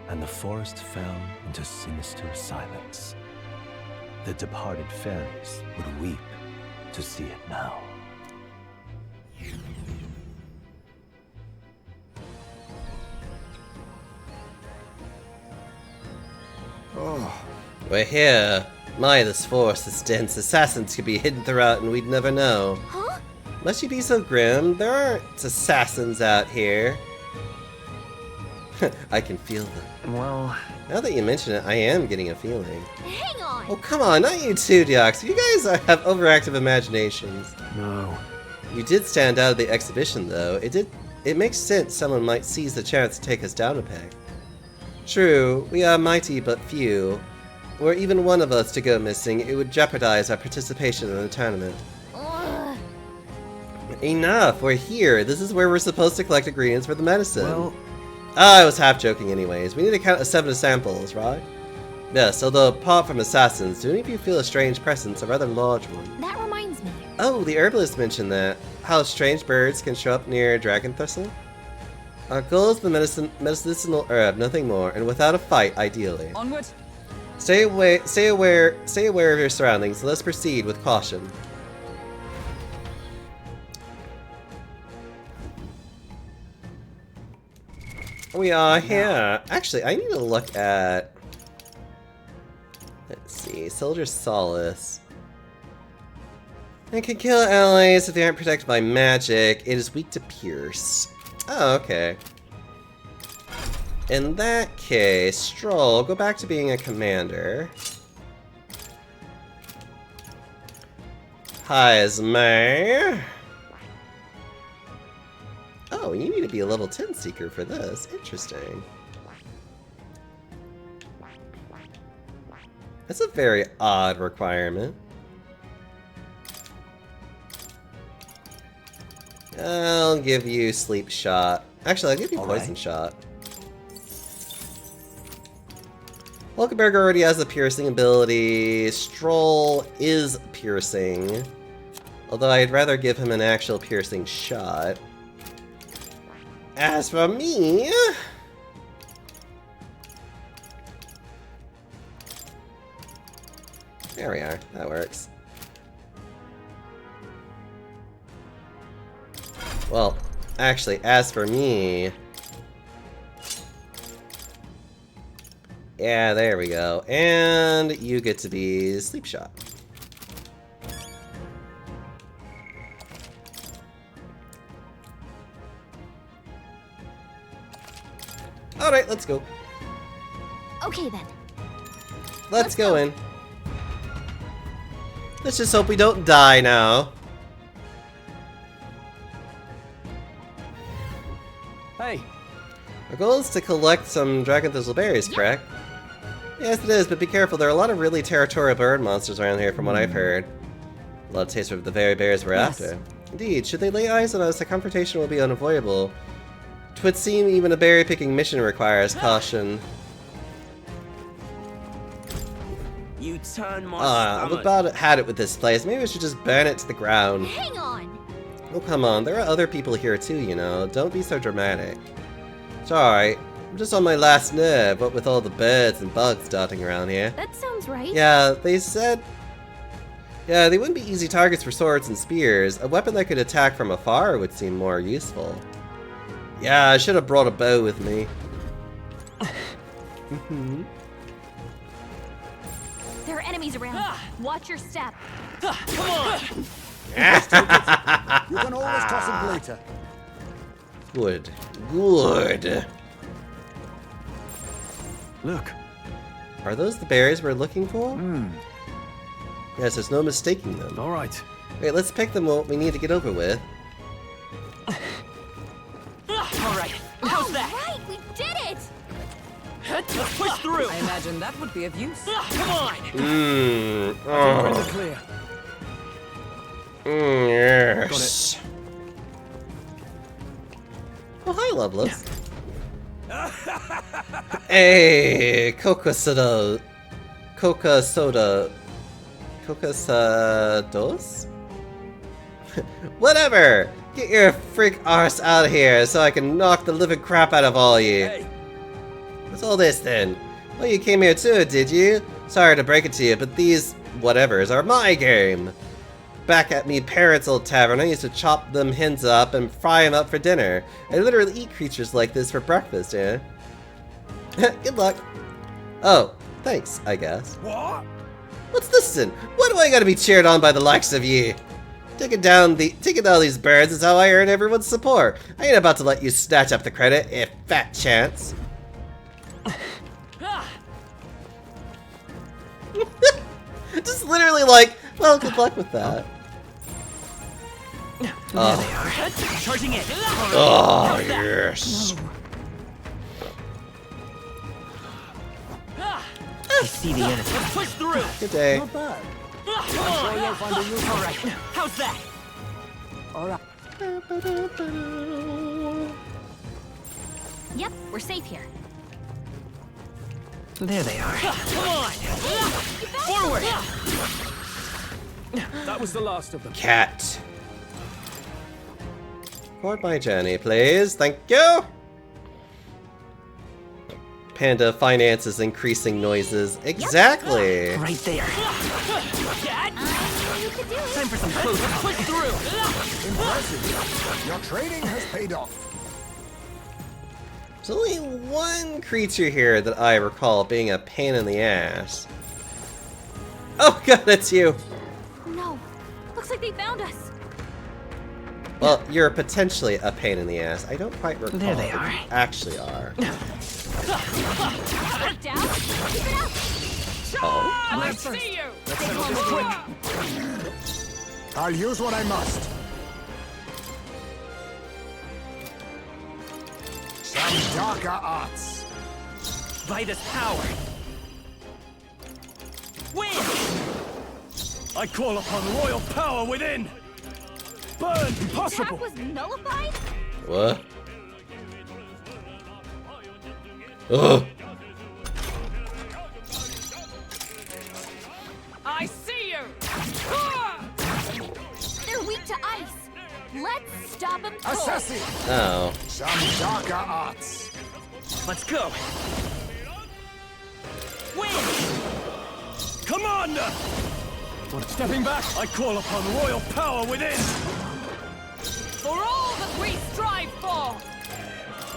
and the forest fell into sinister silence. The departed fairies would weep to see it now. Oh, We're here. My, this forest is dense. Assassins could be hidden throughout and we'd never know. Huh? Must you be so grim? There aren't assassins out here. I can feel them. Well, Now that you mention it, I am getting a feeling. Hang on! Oh, come on, not you too, Deox. You guys have overactive imaginations. No. You did stand out at the exhibition, though. It makes sense someone might seize the chance to take us down a peg. True, we are mighty but few. Were even one of us to go missing, it would jeopardize our participation in the tournament. Ugh. Enough, we're here. This is where we're supposed to collect ingredients for the medicine. Well, I was half joking anyways. We need to count 7 samples, right? Yes, although apart from assassins, do any of you feel a strange presence, a rather large one? That reminds me. Oh, the herbalist mentioned that. How strange birds can show up near Dragon Thistle? Our goal is the medicinal herb, nothing more, and without a fight, ideally. onward. Stay aware of your surroundings. Let's proceed with caution. We are here. Actually, I need to look at... Let's see. Soldier Solace. It can kill allies if they aren't protected by magic. It is weak to pierce. Oh, okay. In that case, Stroll, go back to being a commander. Heismay. Oh, you need to be a level 10 seeker for this. Interesting. That's a very odd requirement. I'll give you Sleep Shot. Actually, I'll give you Poison Shot. Hulkenberg already has the piercing ability. Stroll is piercing. Although I'd rather give him an actual piercing shot. As for me... There we are. That works. Well, actually, as for me... Yeah, there we go. And you get to be Sleep Shot. Alright, let's go. Okay then. Let's go in. Let's just hope we don't die now. hey, Our goal is to collect some Dragon Thistle berries, correct? Yes, it is, but be careful. There are a lot of really territorial bird monsters around here, from what I've heard. A lot of taste of the very berries we're after. Indeed, should they lay eyes on us, the confrontation will be unavoidable. 'Twould seem even a berry-picking mission requires caution. You turn my I've stomach. about had it with this place. Maybe we should just burn it to the ground. Hang on. Oh, come on. There are other people here too, you know. Don't be so dramatic. It's alright. I'm just on my last nerve, what with all the birds and bugs dotting around here. That sounds right. Yeah, they said... Yeah, they wouldn't be easy targets for swords and spears. A weapon that could attack from afar would seem more useful. Yeah, I should have brought a bow with me. There are enemies around. Watch your step. Come on! You can always toss it later. Good. Good. Look. Are those the berries we're looking for? Yes, there's no mistaking them. All right. Wait, let's pick them what we need to get over with. All right. How's that? Right, we did it. Let's push through. I imagine that would be of use. Come on! We're in the Oh. clear. Yes. Oh, hi, Loveless. Hey, Coca Soda. Coca Soda. Coca Sodos? Whatever! Get your freak arse out of here so I can knock the living crap out of all you. Hey, What's all this then? Well, you came here too, did you? Sorry to break it to you, but these whatevers are my game. Back at me parents' old tavern, I used to chop them hens up and fry them up for dinner. I literally eat creatures like this for breakfast, yeah? Good luck. Oh, thanks, I guess. What? What's this then? Why do I gotta be cheered on by the likes of you? Taking down these birds is how I earn everyone's support. I ain't about to let you snatch up the credit, if fat chance. Just literally like, well, good luck with that. there they are. Charging in. Oh, yes. I see the enemy. Let's push through. Good day. Not bad. Come on! All right. How's that? Yep, we're safe here. There they are. Come on! Forward! That was the last of them. Cat. Record my journey, please. Thank you. Panda finances increasing noises. Exactly. Right there. Cat! You could do it. Time for some close. Let's push through. Impressive. Your trading has paid off. There's only one creature here that I recall being a pain in the ass. Oh god, that's you. No. Looks like they found us. Well, you're potentially a pain in the ass. I don't quite recall. There they if are. you actually are. Break down. Keep it up. Oh. I see you. Let's settle this quick. I'll use what I must. Some darker arts. Vitus power. Win! I call upon royal power within. Burn, impossible. Attack was nullified? What? Ugh. I see you. They're weak to ice. Let's stop them cold. Assassin. Oh. Some darker arts. Let's go. Win! Commander! Stepping back, I call upon royal power within. For all that we strive for,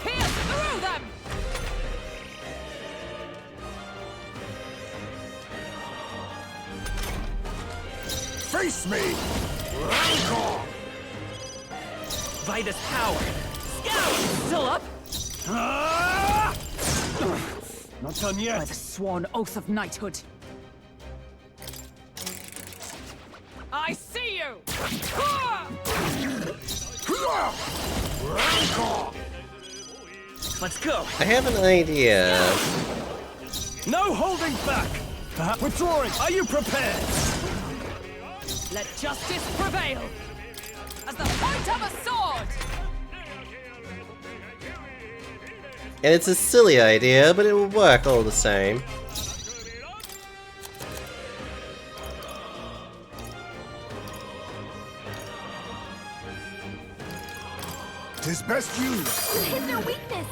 pierce through them. Face me. Rancor. Vitus power. Scout! Still up? Ah! Not done By yet. the sworn oath of knighthood. I see you! Rancor. Let's go. I have an idea. No holding back. Perhaps withdrawing. Are you prepared? Let justice prevail. As the point of a sword. And it's a silly idea, but it will work all the same. 'Tis best used. You hit their weakness.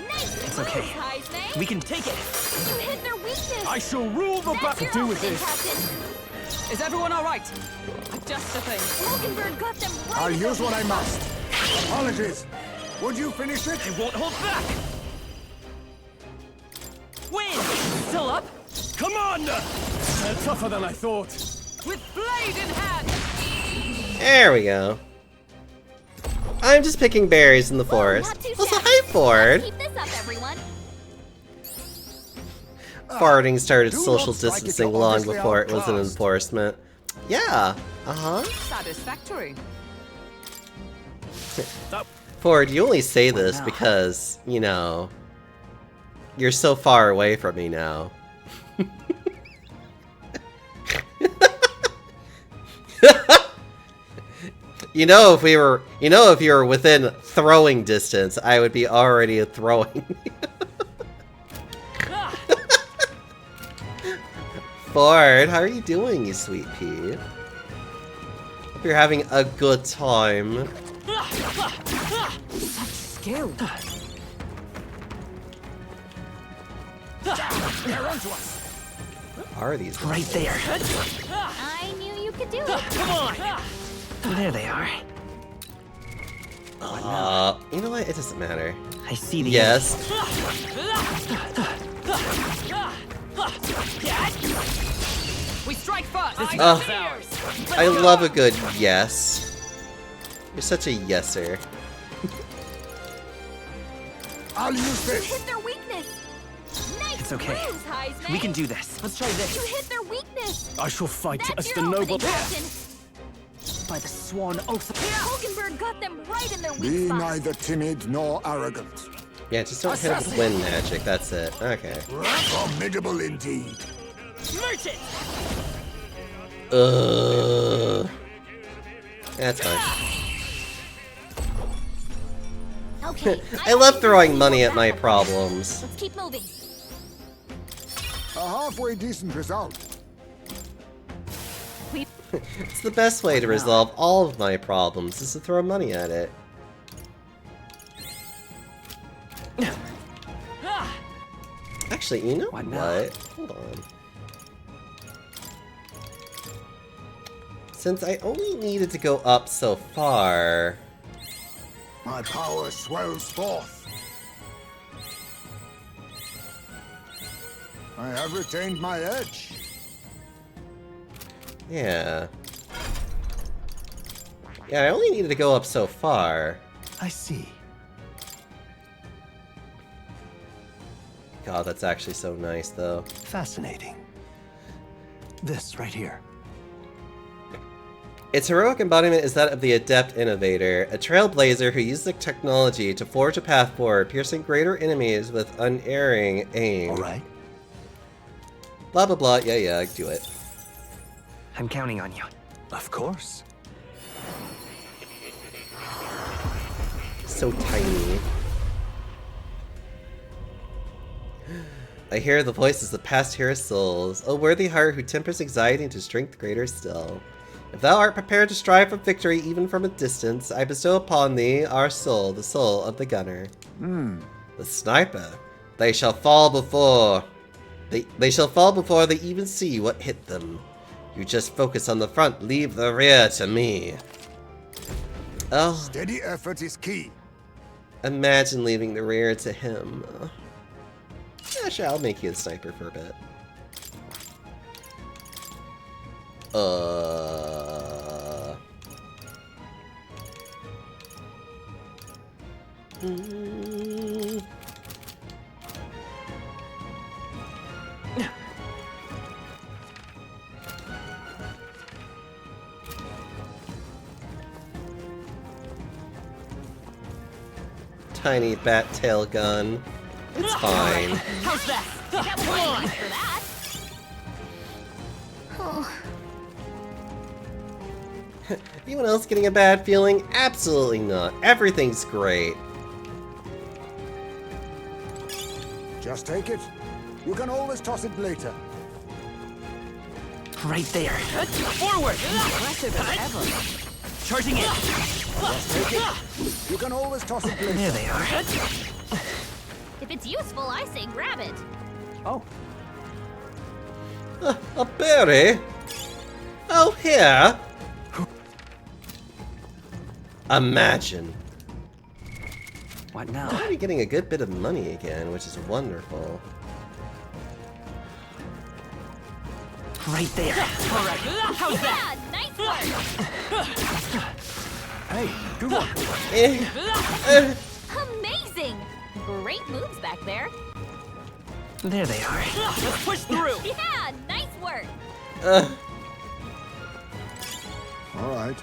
Nice. It's okay. moves, Heisman. We can take it. You hit their weakness. I shall rule the That's battle. your Do with outfit, this. Captain. Is everyone all right? Just a thing. Mockingbird got them right. I'll in the use what I weak must. Apologies. Would you finish it? I won't hold back. Win. Still up? Commander! They're tougher than I thought. With blade in hand. There we go. I'm just picking berries in the forest. Not too Also, shabby. hi, Ford. Keep this up, everyone. Farting started Do not social strike it, distancing you're long obviously before it was an outclassed. enforcement. Yeah. Uh-huh. Satisfactory. That Ford, you only say this now? because, you know, you're so far away from me now. You know, if you were within throwing distance, I would be already throwing. Ford, how are you doing, you sweet pea? Hope you're having a good time. Skill. They're onto us. What are these? Right there. I knew you could do it. Come on. There they are. You know what? It doesn't matter. I see the Yes. We strike first. I love a good yes. You're such a yeser. I'll use You this. hit their weakness. Nice It's okay. moves, Heisman. We can do this. Let's try this. You hit their weakness. I shall fight That's as your the noble. opening, Captain. By the sworn oath of Mockingbird got them right in their weak Be spot. neither timid nor arrogant. Yeah, just don't hit it with wind magic. That's it. Okay. Formidable indeed. merchant. That's fine. Okay, I love throwing money at my problems. Let's keep moving. A halfway decent result. It's the best way to resolve all of my problems, is to throw money at it. Actually, you know What what? now? Hold on. Since I only needed to go up so far... My power swells forth. I have retained my edge. Yeah. Yeah, I only needed to go up so far. I see. God, that's actually so nice, though. Fascinating. This right here. Its heroic embodiment is that of the Adept Innovator, a trailblazer who used the technology to forge a path forward, piercing greater enemies with unerring aim. All right. Blah blah blah, yeah, do it. I'm counting on you. Of course. So tiny. I hear the voices of past hero souls, O worthy heart who tempers anxiety into strength greater still. If thou art prepared to strive for victory even from a distance, I bestow upon thee our soul, the soul of the gunner. The sniper. They shall fall before... They shall fall before they even see what hit them. You just focus on the front, leave the rear to me. Oh, Steady effort is key. imagine leaving the rear to him. Yeah, sure, I'll make you a sniper for a bit. Tiny bat tail gun. It's fine. How's that? Come on. For that. Anyone else getting a bad feeling? Absolutely not. Everything's great. Just take it. You can always toss it later. Right there. Forward. Impressive as ever. Charging in. You can always toss it There later. they are. If it's useful, I say grab it. Oh, A berry? Oh, here. Imagine. what now? I'm already getting a good bit of money again, which is wonderful. Right there. All right. How's that? Yeah, nice work. Hey, good one. Amazing. Great moves back there. There they are. Let's push through. Yeah, nice work. All right.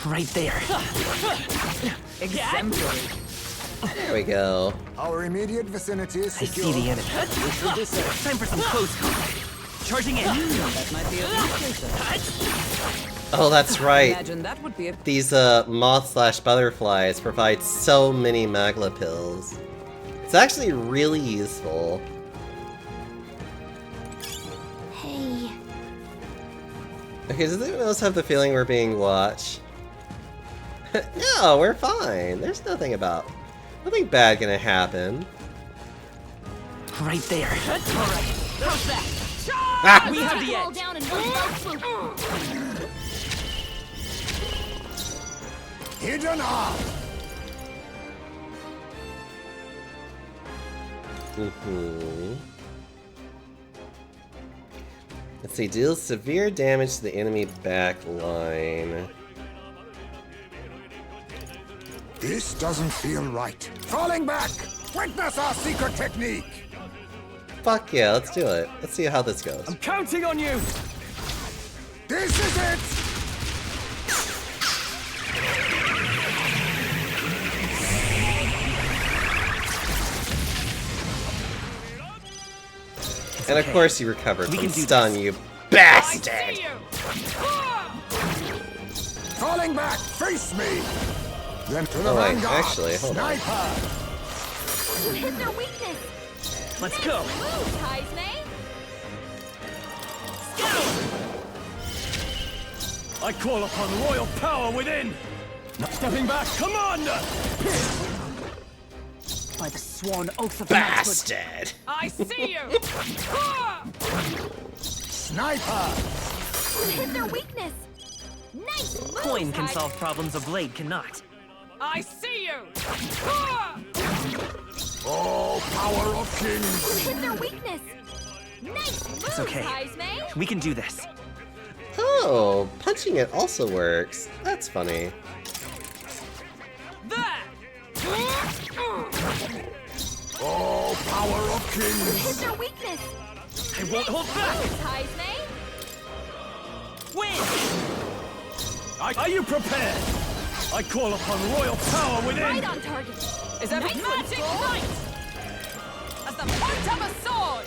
Right there. Exemplary. There we go. Our immediate vicinity is I secure. see the enemy. Time for some close combat. Charging in. That might be a Oh, that's right. Imagine that would be a These moth/butterflies provide so many magla pills. It's actually really useful. Hey. Okay, does anyone else have the feeling we're being watched? No, we're fine. There's nothing bad gonna happen. right there. All right. How's that? Ah! We have the All edge. down in one fell swoop. Hidden arm. Let's see, deals severe damage to the enemy back line. This doesn't feel right. Falling back. Witness our secret technique. Fuck yeah, let's do it. Let's see how this goes. I'm counting on you. This is it. And of course you recovered We from can do stun, you bastard! Falling back. Face me. Then to the Oh wait, vanguard. actually, hold on. Sniper. Hit their weakness. Let's go. Move, Heisme. I call upon royal power within. Not stepping back, Commander. By the sworn oath of knighthood. Bastard! I see you! Sniper. Hit their weakness. Nice move, Coin can Heisme. solve problems a blade cannot. I see you! Oh, power of kings. Hit their weakness. Nice move, It's okay. Heisme. We can do this. Oh, punching it also works. That's funny. There! Oh, power of Hit kings. their weakness. I won't hold back. Moves, Heisme. Win. Are you prepared? I call upon royal power within. Right on target. Is that Nice one, magic Skull. right? As the point of a sword!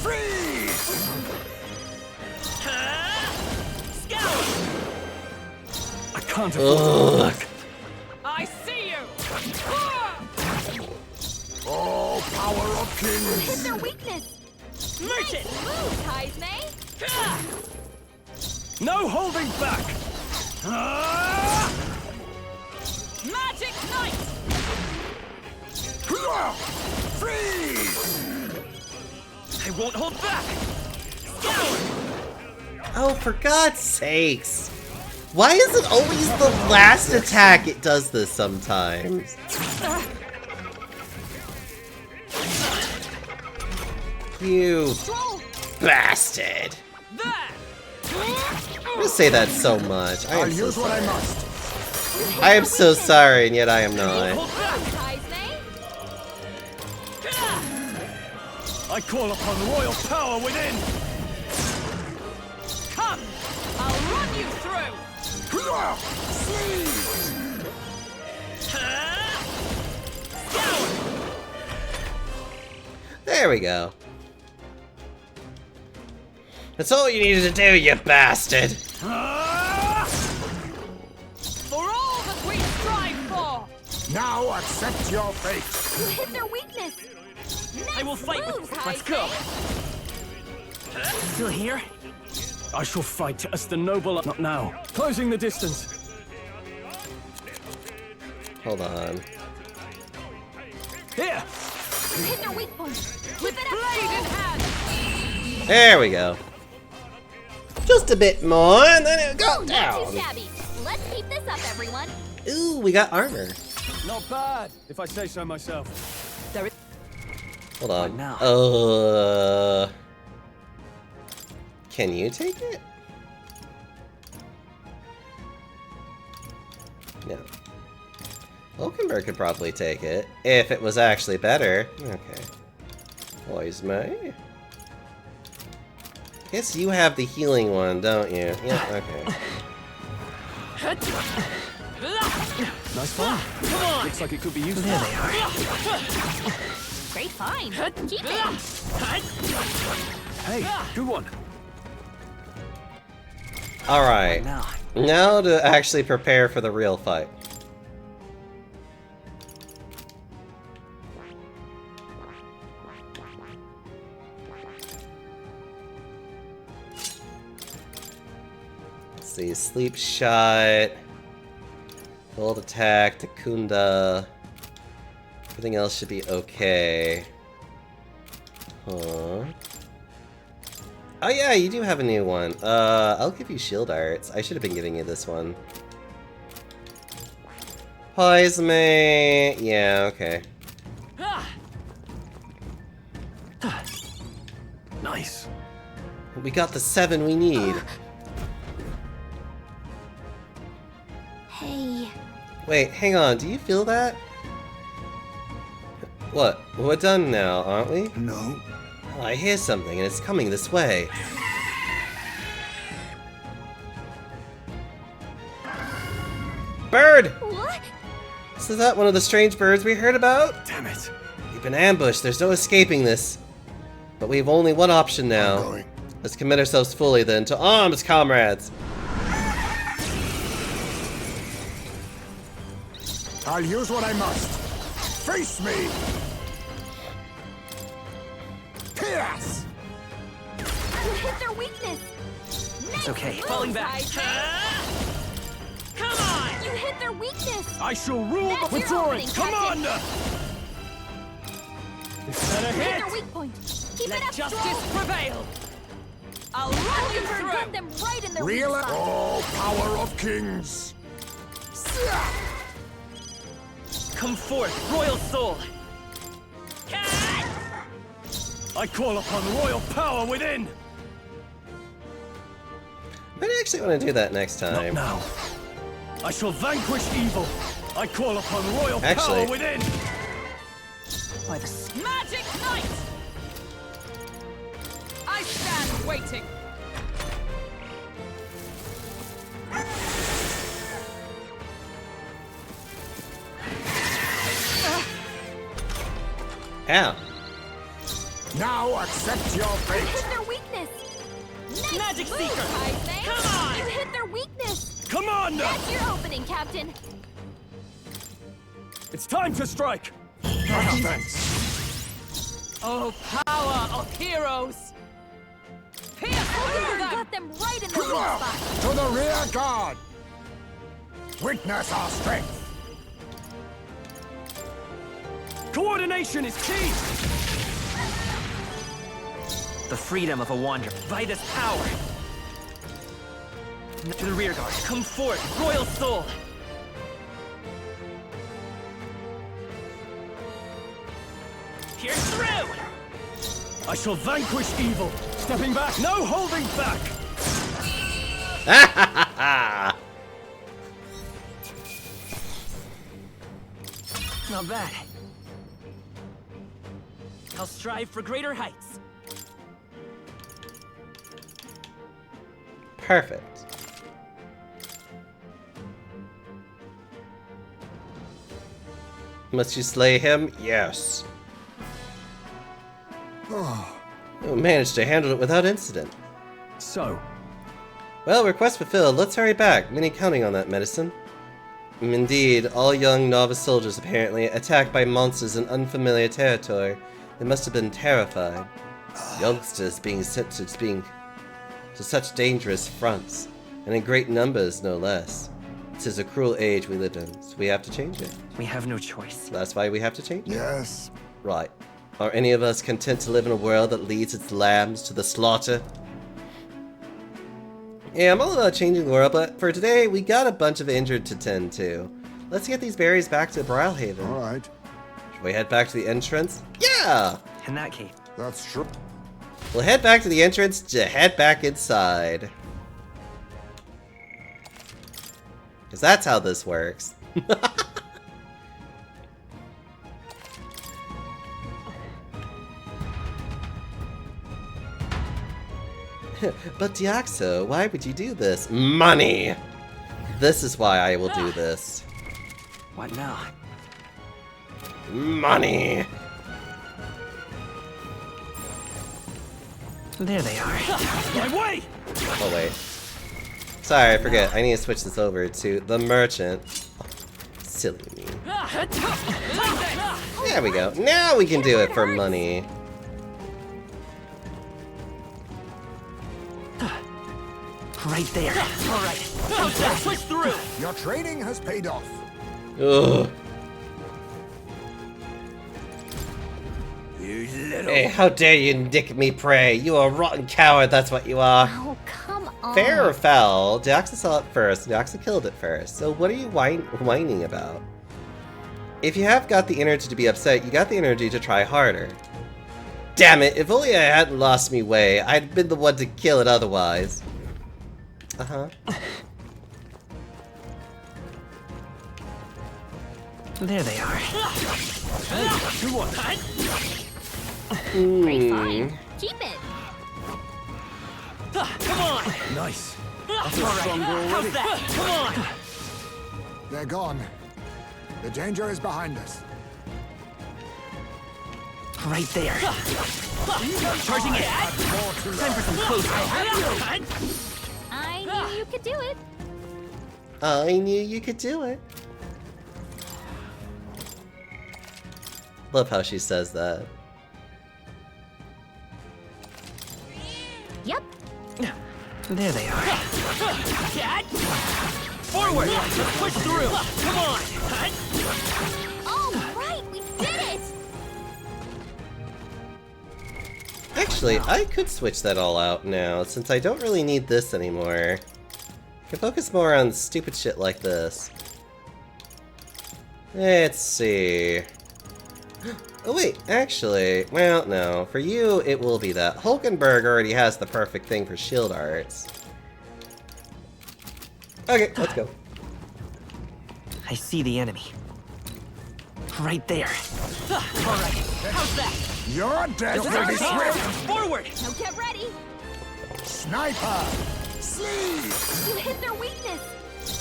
Freeze. Scout. I can't afford Ugh. I see you! Oh, power of Hit kings. their weakness. Merchant. Move, Heisme. No holding back. Ah! Magic Knight! Freeze. I won't hold back. Scout. Oh, for God's sakes! Why is it always the last attack it does this sometimes? You Stroll. bastard! There! I'm gonna say that so much. I I'll am so use what I sorry. must. I am so sorry, and yet I am not. Hold back. Heisme. I call upon royal power within. Come! I'll run you through! There we go. That's all you needed to do, you bastard! For all that we strive for! Now accept your fate. Hit their weakness. Nice I will fight with. moves, Let's Heisme. go. Still here? I shall fight as the noble. Not now. Closing the distance. Hold on. Here. You hit their weak point. Keep it Blade in up. hand. There we go. Just a bit more, and then it go Not down. too shabby. Let's keep this up, everyone. Ooh, we got armor. Not bad, if I say so myself. There is. Hold on. What now? Can you take it? No. Hulkenberg could probably take it if it was actually better. Okay. Poise me. Guess you have the healing one, don't you? Yeah. Okay. Nice fun. Come on. Looks like it could be useful. There they are. Great find. Keep it. Hey, good one. All right. Now. Now to actually prepare for the real fight. Let's see, sleep shot, gold attack, Takunda. Everything else should be okay. Huh. Oh yeah, you do have a new one. I'll give you shield arts. I should have been giving you this one. Poison me. Yeah, okay. Nice. We got the 7 we need. Hey. Wait, hang on. Do you feel that? What? We're done now, aren't we? No. Oh, I hear something, and it's coming this way. Bird! What? Is that one of the strange birds we heard about? Damn it. We've been ambushed. There's no escaping this. But we've only one option now. Going. Let's commit ourselves fully then to arms, comrades. I'll use what I must. Face me! Pierce! You hit their weakness. It's okay. Falling back. Come on. You hit their weakness. I shall rule That's the your withdrawing. opening, Commander! Is that a You hit hit? their weak point. Keep Let it up, justice Stroll. prevail. I'll run you Hulkenberg got through. them right in their Reel weak it. spot. Oh, power of kings! Come forth, royal soul. I call upon royal power within. I actually want to do that next Not time. now. I shall vanquish evil. I call upon royal Actually- power within. By the Magic Knight. I stand waiting. Ow. Now accept your You fate! hit their weakness. Nice Magic move, Seeker. Heisman. Come on. You hit their weakness. Commander! That's your opening, Captain. It's time to strike. Offense! Oh, power of heroes. Pierce through Hulkenberg them. got them right in their weak spot. To the rear guard! Witness our strength! Coordination is key. The freedom of a wanderer. Vitus power. To the rear guard. Come forth, royal soul. Pierce through. I shall vanquish evil. Stepping back. No holding back. Not bad. I'll strive for greater heights. Perfect. Must you slay him? Yes. You managed to handle it without incident. So, Well, request fulfilled. Let's hurry back. Many counting on that medicine. Indeed, all young novice soldiers apparently attacked by monsters in unfamiliar territory. They must have been terrified. Youngsters being sent to such dangerous fronts, and in great numbers, no less. It is a cruel age we live in, so we have to change it. We have no choice. That's why we have to change it. Yes. Right. Are any of us content to live in a world that leads its lambs to the slaughter? Yeah, I'm all about changing the world, but for today, we got a bunch of injured to tend to. Let's get these berries back to Brilhaven. All right. Should we head back to the entrance? Yeah! In that case, That's true. We'll head back to the entrance to head back inside. Because that's how this works. But Diaxo, why would you do this? Money! This is why I will do this. what now? Money! There they are. My way! Oh wait. Sorry, I forget. I need to switch this over to the merchant. Silly me. There we go. Now we can do it for money. Right there. All right. Switch through! Your training has paid off. Ugh. You little... Hey, how dare you nick me prey? You are a rotten coward, that's what you are. Oh, come on. Fair or foul, Diaxa saw it first, Diaxa killed it first. So what are you whining about? If you have got the energy to be upset, you got the energy to try harder. Damn it, if only I hadn't lost me way, I'd been the one to kill it otherwise. Uh-huh. There they are. Great find. Keep it. Come on! Nice. That's all right. How's that? Come on! They're gone. The danger is behind us. Right there. Charging it! More to Time for some close. I knew you could do it. I knew you could do it. Love how she says that. Yep. There they are. Forward! Let's push through! Come on! Oh, right. We did it. Actually, I could switch that all out now, since I don't really need this anymore. I can focus more on stupid shit like this. Let's see. Oh wait, actually, well, no. For you, it will be that. Hulkenberg already has the perfect thing for shield arts. Okay, let's go. I see the enemy. Right there. All right. How's that? Your death will be swift. Forward! Now get ready. Sniper. Sleeve. You hit their weakness.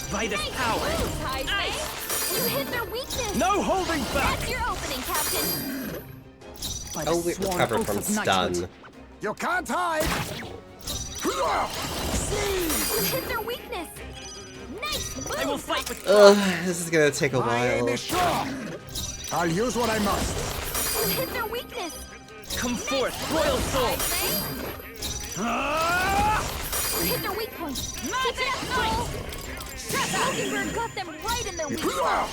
Vitus Nice power. moves, Heisman. You hit their weakness. No holding back! That's your opening, Captain. Oh, we recovered from stun. You can't hide. Sleeve. You hit their weakness. Nice move. I will fight with Ugh, this is gonna take a My aim while. is sure. I'll use what I must. You hit their weakness. Come forth, royal soul! You hit their weak point. Keep it up, Soul. Hulkenberg got them right in their weak spot.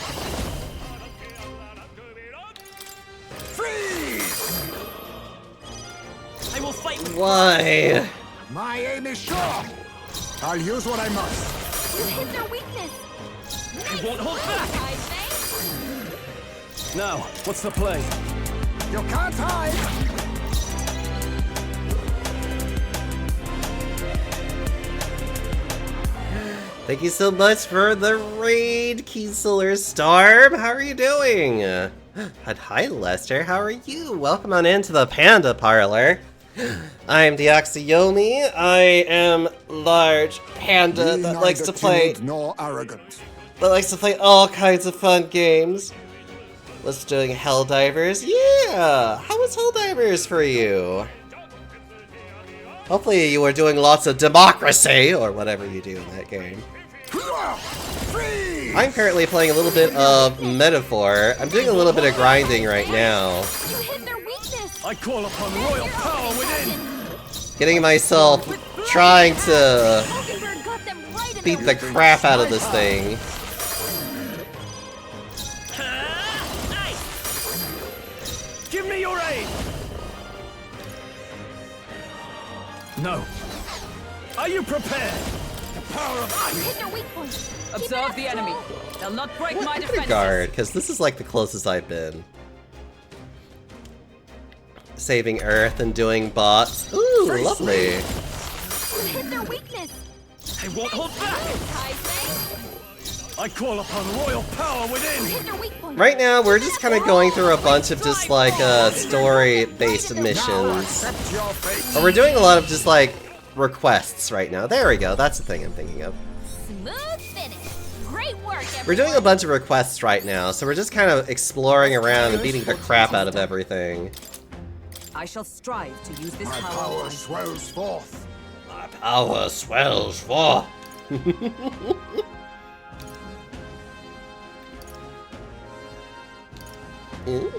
Freeze. I will fight with Why? My aim is sure. I'll use what I must. You hit their weakness. I won't hold back! Heisman. Now, what's the play? You can't hide. Thank you so much for the raid, Keysolar Starb. How are you doing? Hi, Lester. How are you? Welcome on into the Panda Parlor. I'm Diaxiomi. I am large panda Be that neither likes to play timid nor arrogant. all kinds of fun games. Was doing Helldivers. Yeah. How was Helldivers for you? Hopefully you were doing lots of democracy or whatever you do in that game. Freeze. I'm currently playing a little bit of Metaphor. I'm doing a little bit of grinding right now. You hit their weakness. I call upon royal power within! Getting myself trying to Hulkenberg got them right in beat their the crap out of this thing. Give me your aid! No. Are you prepared? The power of Hit their weak point. Keep it Observe up, the enemy. Joel. They'll not break my I'm gonna defenses. guard, because this is like the closest I've been. Saving Earth and doing bots. Ooh, lovely. Hit their weakness. I won't hold back! Kaizme. I call upon royal power within! Hit their weak point. Right now, we're just kind of going through a bunch of just like story-based missions. Accept your fate. Or we're doing a lot of just like requests right now. There we go. That's the thing I'm thinking of. Smooth finish. Great work, everyone. We're doing a bunch of requests right now, so we're just kind of exploring around and beating the crap out of everything. I shall strive to use this My power. power wisely. swells forth. My power swells for. Ooh.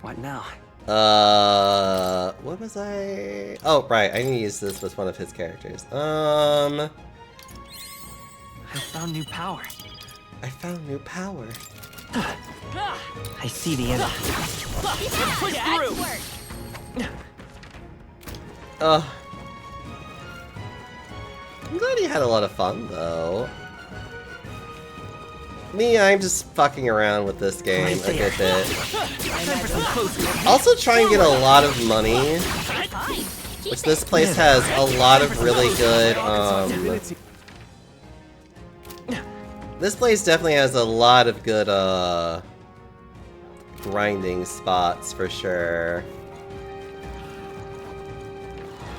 What now? What was I? Oh, right, I need to use this with one of his characters. I found new power. I found new power. I see the enemy. Push That's through. work. I'm glad you had a lot of fun, though. Me, I'm just fucking around with this game a good bit. Time for some close. Also try and get a lot of money, Fine. Keep which it. this place has a lot of really good, this place definitely has a lot of good, grinding spots for sure.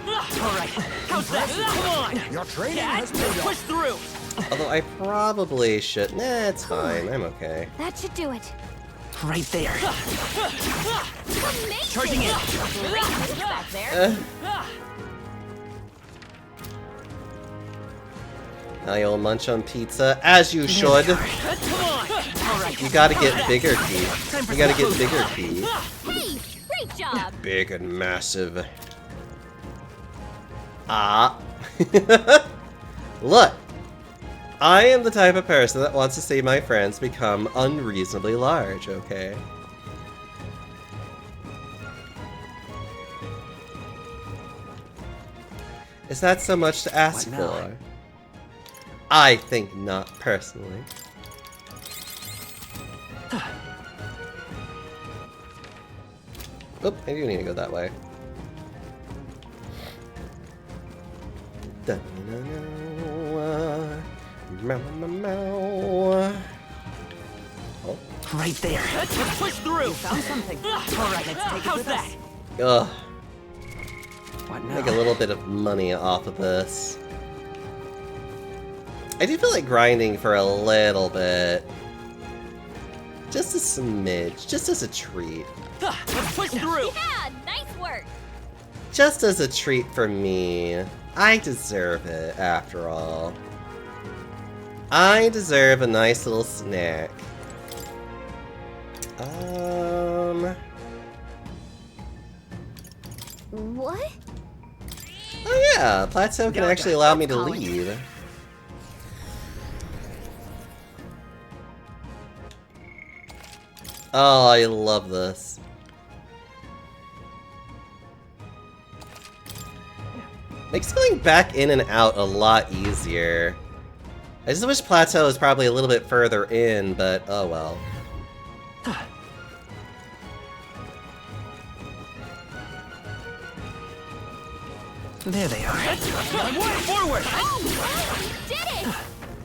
Alright, how's that? Come on! Your training Yeah, has paid let's off. push through! Although I probably should. Nah, it's fine. I'm okay. That should do it. Right there. Amazing. Charging in. Great moves back there. Now you'll munch on pizza, as you should. Come on! Alright, You gotta get bigger, Keith. You gotta get bigger, Keith. Hey, great job. Big and massive. Ah. Look. I am the type of person that wants to see my friends become unreasonably large, okay? Is that so much to ask What now? for? I think not, personally. Oop, I do need to go that way. Oh. Right there. let's push through! Found something. Alright, let's take it How's with that? us. Ugh. What now? Make a little bit of money off of this. I do feel like grinding for a little bit. Just a smidge, just as a treat. Let's push through! Yeah, nice work. Just as a treat for me. I deserve it, after all. I deserve a nice little snack. What? Oh yeah, Plateau can actually allow me to lead. Oh, I love this. Makes going back in and out a lot easier. I just wish Plateau was probably a little bit further in, but oh well. There they are. Forward! Oh, we did it.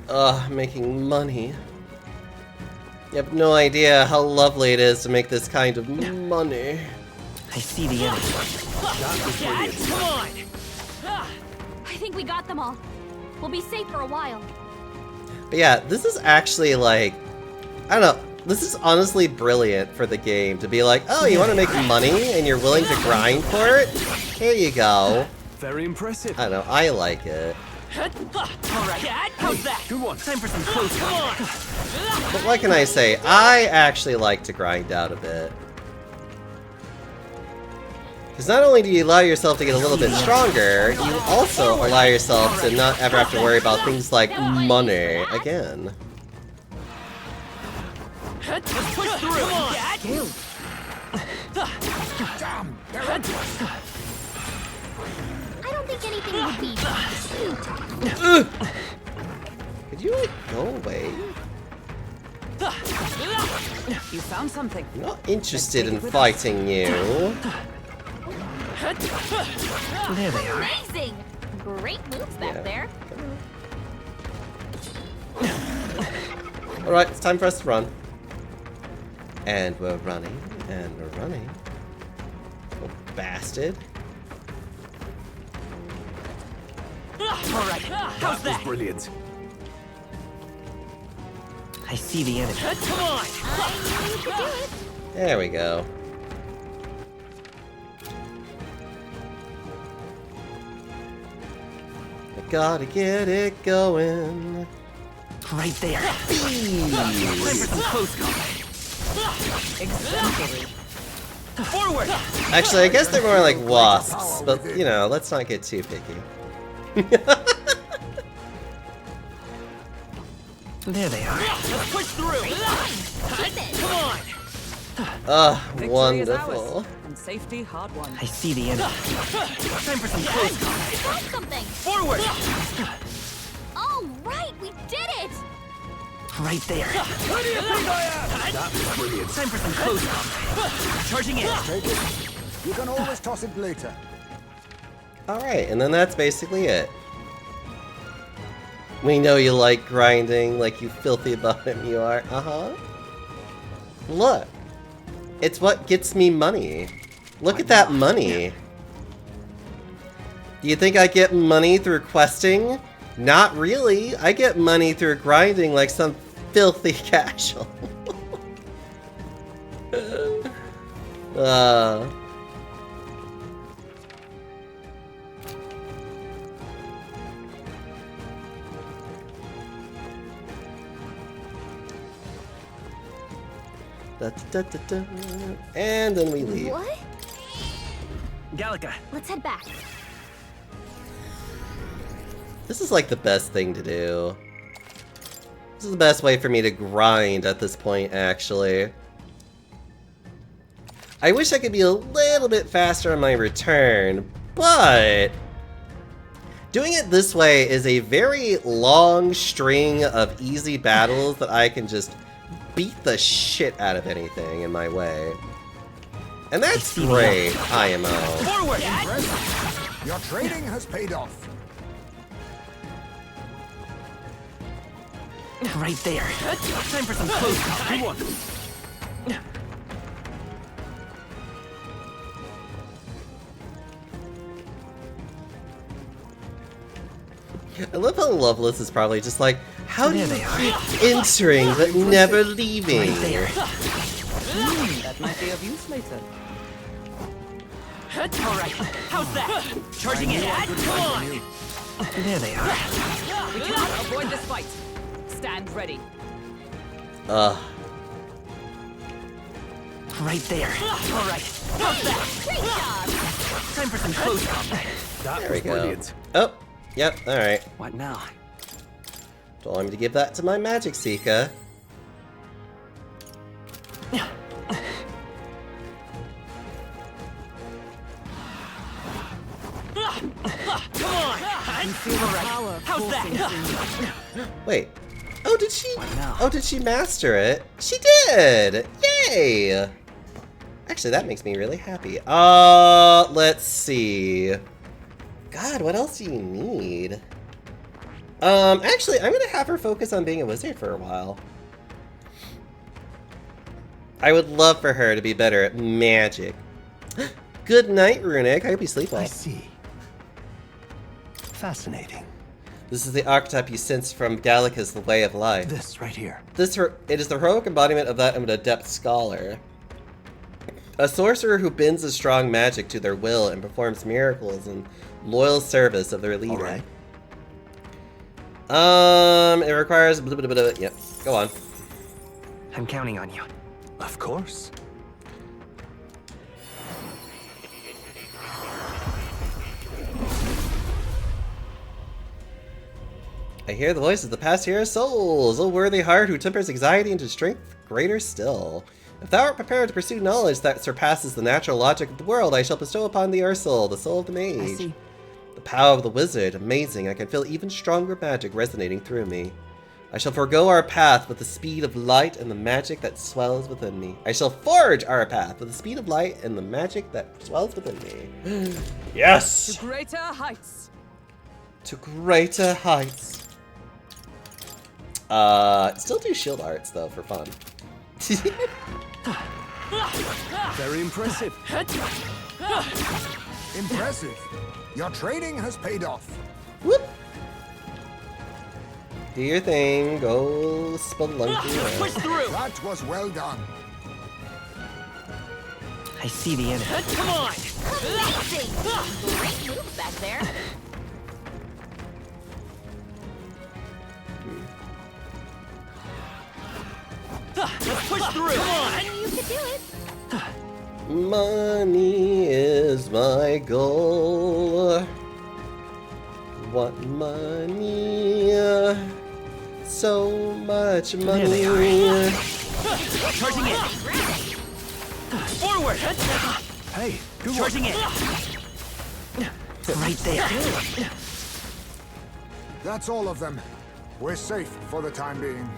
Ugh, making money. You have no idea how lovely it is to make this kind of money. I see the enemy. Come on! I think we got them all. We'll be safe for a while. But yeah, this is actually like, I don't know, this is honestly brilliant for the game to be like, oh, you want to make money and you're willing to grind for it? Here you go. Very impressive. I don't know, I like it. Alright, how's that? Good one. Time for some close combat. But what can I say? I actually like to grind out a bit. Because not only do you allow yourself to get a little bit stronger, you also allow yourself to not ever have to worry about things like money again. Let's push through. Come on. Damn, they're onto us. I don't think anything would be too tough. Could you, like, go away? You found something. I'm not interested in fighting you. There they are. Amazing! Great moves back Yeah. there. Alright, it's time for us to run. And we're running, and we're running. Oh, bastard. Alright, how's That was that? brilliant. I see the enemy. Come on. I knew you could do it. There we go. I gotta get it going. Right there. Time for some close combat. Exactly. Forward. Actually, I guess they're more like wasps, but you know, let's not get too picky. There they are. Let's push through. Come on. Victory is Wonderful. ours, and safety hard won. I see the enemy. Time for some close combat. Try something. Forward. All right, we did it. Right there. Who do you think I am? That was brilliant. Time for some close combat. Charging in. Take it. You can always toss it later. Alright, and then that's basically it. We know you like grinding, like you filthy bottom you are. Uh-huh. Look. It's what gets me money. Look at that money. Do you think I get money through questing? Not really. I get money through grinding like some filthy casual. Da, da, da, da. And then we leave. What? Gallica. Let's head back. This is like the best thing to do. This is the best way for me to grind at this point, actually. I wish I could be a little bit faster on my return, but doing it this way is a very long string of easy battles that I can just beat the shit out of anything in my way. And that's great, IMO. Forward. Impressive. Your trading has paid off. Right there. Time for some close combat. Good one. I love how Loveless is probably just like, how do you There they are. keep entering but never leaving? Right there. That might be of use later. Alright, how's that? Charging in. Come on. There they are. We cannot avoid this fight. Stand ready. Ugh. Right there. Alright, how's that? Great job. Time for some close combat. That There was we go. brilliant. Oh, yep, alright. What now? Don't want me to give that to my Magic Seeker. Come on. Alright, how's that? Wait. Oh, did she? now? Oh, did she master it? She did! Yay! Actually, that makes me really happy. Let's see. God, what else do you need? Actually, I'm gonna have her focus on being a wizard for a while. I would love for her to be better at magic. Good night, Runic. I hope you sleep well. I see. Fascinating. This is the archetype you sense from Gallica's The Way of Life. This right here. It is the heroic embodiment of that of an adept scholar. A sorcerer who bends a strong magic to their will and performs miracles in loyal service of their leader. All right. It requires yep. Go on. I'm counting on you. Of course. I hear the voice of the past hero souls, O worthy heart who tempers anxiety into strength greater still. If thou art prepared to pursue knowledge that surpasses the natural logic of the world, I shall bestow upon thee Ursul, the soul of the mage. I see. The power of the wizard, amazing. I can feel even stronger magic resonating through me. I shall forego our path with the speed of light and the magic that swells within me. I shall forge our path with the speed of light and the magic that swells within me. Yes! To greater heights. To greater heights. Still do shield arts though for fun. Very impressive. Impressive. Your training has paid off. Whoop! Do your thing, go spelunky. Push through. That was well done. I see the enemy. Come on. Amazing! Great move back there. Let's push through. Come on. You could do it. Money is my goal. What money? So much money. There they are. Charging in. Forward. Hey, good Charging in. Right there. That's all of them. We're safe for the time being.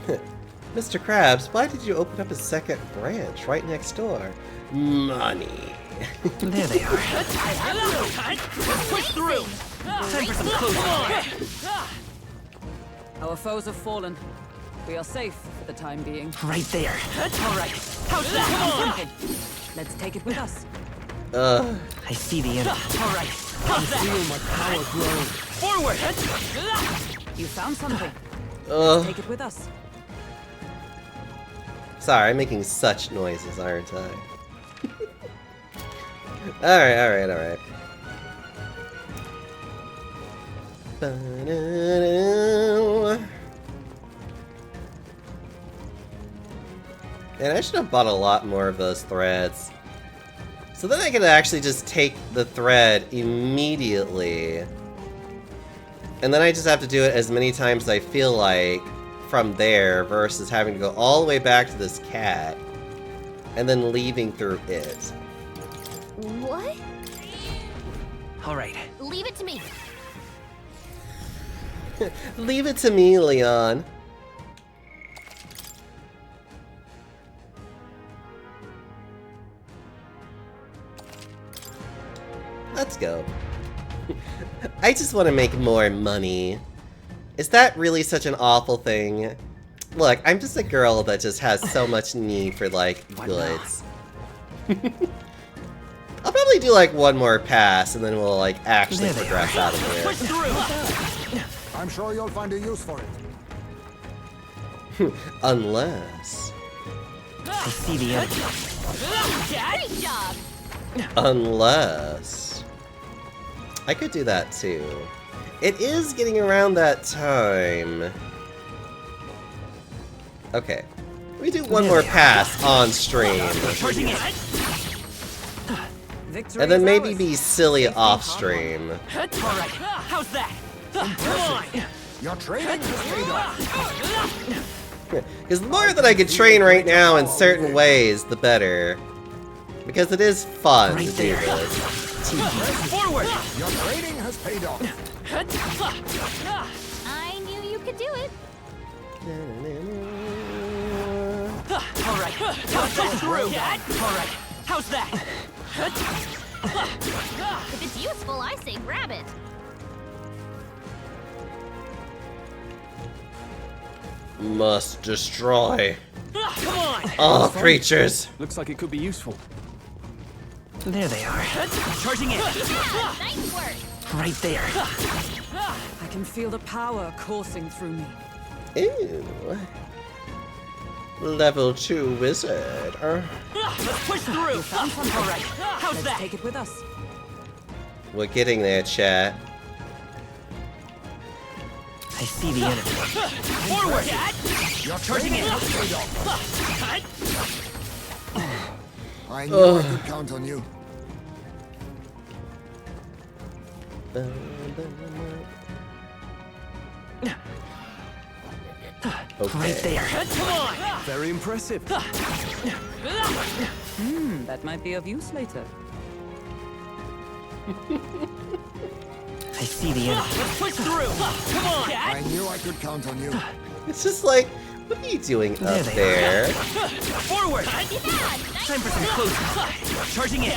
Mr. Krabs, why did you open up a second branch right next door? Money. There they are. Let's push through. Time for some close. Our foes have fallen. We are safe for the time being. Right there. All right. How's that? Let's take it with us. I see the enemy. All right. How's that? Feel my power grow. Forward. You found something. Take it with us. Sorry, I'm making such noises, aren't I? Alright. And I should have bought a lot more of those threads. So then I could actually just take the thread immediately. And then I just have to do it as many times as I feel like from there versus having to go all the way back to this cat and then leaving through it. What? All right. Leave it to me. Leave it to me, Leon. Let's go. I just want to make more money. Is that really such an awful thing? Look, I'm just a girl that just has so much need for, like, goods. I'll probably do, like, one more pass, and then we'll, like, actually progress out of here. I'm sure you'll find a use for it. Unless... I see the enemy. Great job. Unless... I could do that, too. It is getting around that time. Okay. We do one more pass on stream. And then maybe be silly off stream. All right. How's that? Come on. Your training has paid off. Because the more that I could train right now in certain ways, the better. Because it is fun to do this. Forward. Your training has paid off. I knew you could do it. All right. Push through. All right. How's that? If it's useful, I say grab it. Must destroy Come on. all creatures. Looks like it could be useful. There they are. Charging in. Nice work. Right there. I can feel the power coursing through me. Ew. Level 2 wizard. Let's push through. Found something. All right. How's that? Take it with us. We're getting there, chat. I see the enemy. Forward! You're Charging in! I knew I could count on you. Okay. Right there. Come on! Very impressive. That might be of use later. I see the enemy. Let's push through! Come on! I knew I could count on you. It's just like, what are you doing There up they there? Forward! Time for some close. Charging in!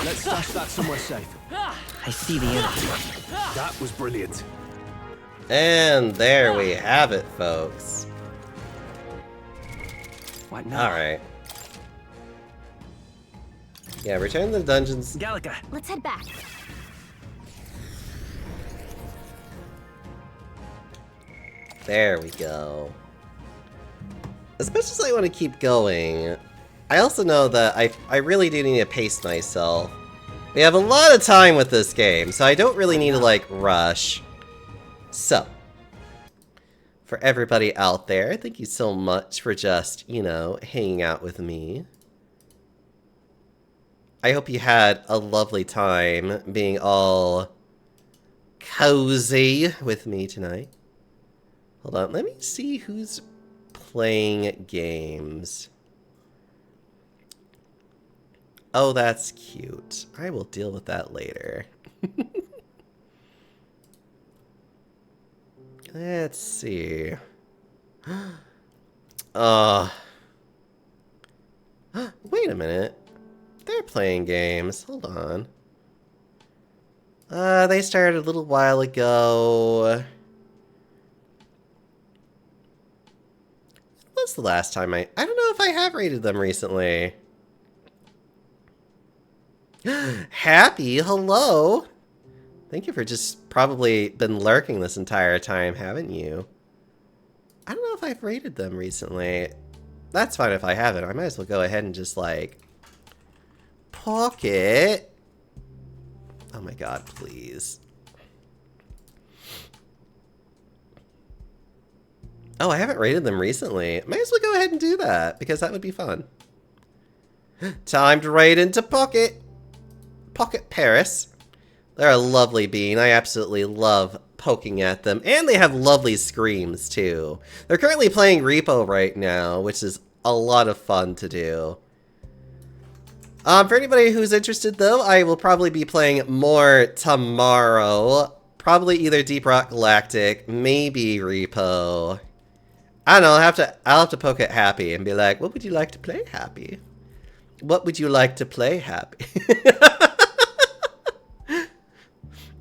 Let's stash that somewhere safe. I see the enemy. That was brilliant. And there we have it, folks. What now? Alright. Yeah, return to the dungeons. Gallica. Let's head back. There we go. As much as I want to keep going, I also know that I really do need to pace myself. We have a lot of time with this game, so I don't really need to, like, rush. So, for everybody out there, thank you so much for just, you know, hanging out with me. I hope you had a lovely time being all cozy with me tonight. Hold on, let me see who's playing games. Oh, that's cute. I will deal with that later. Let's see. Wait a minute. They're playing games. Hold on. They started a little while ago. When's the last time I don't know if I have rated them recently. Happy, hello. Thank you for just probably been lurking this entire time, haven't you? I don't know if I've rated them recently. That's fine if I haven't. I might as well go ahead and just, like, Pocket. Oh my god, please. Oh, I haven't rated them recently. Might as well go ahead and do that, because that would be fun. Time to raid into Pocket. Pocket Paris. They're a lovely bean. I absolutely love poking at them. And they have lovely screams, too. They're currently playing Repo right now, which is a lot of fun to do. For anybody who's interested, though, I will probably be playing more tomorrow. Probably either Deep Rock Galactic, maybe Repo. I don't know, I'll have to poke at Happy and be like, what would you like to play, Happy? What would you like to play, Happy?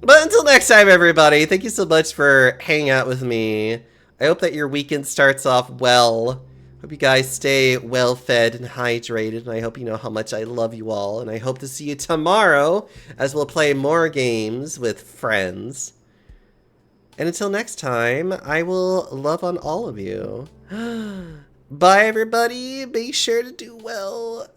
But until next time, everybody, thank you so much for hanging out with me. I hope that your weekend starts off well. Hope you guys stay well fed and hydrated, and I hope you know how much I love you all, and I hope to see you tomorrow as we'll play more games with friends. And until next time, I will love on all of you. Bye, everybody. Be sure to do well.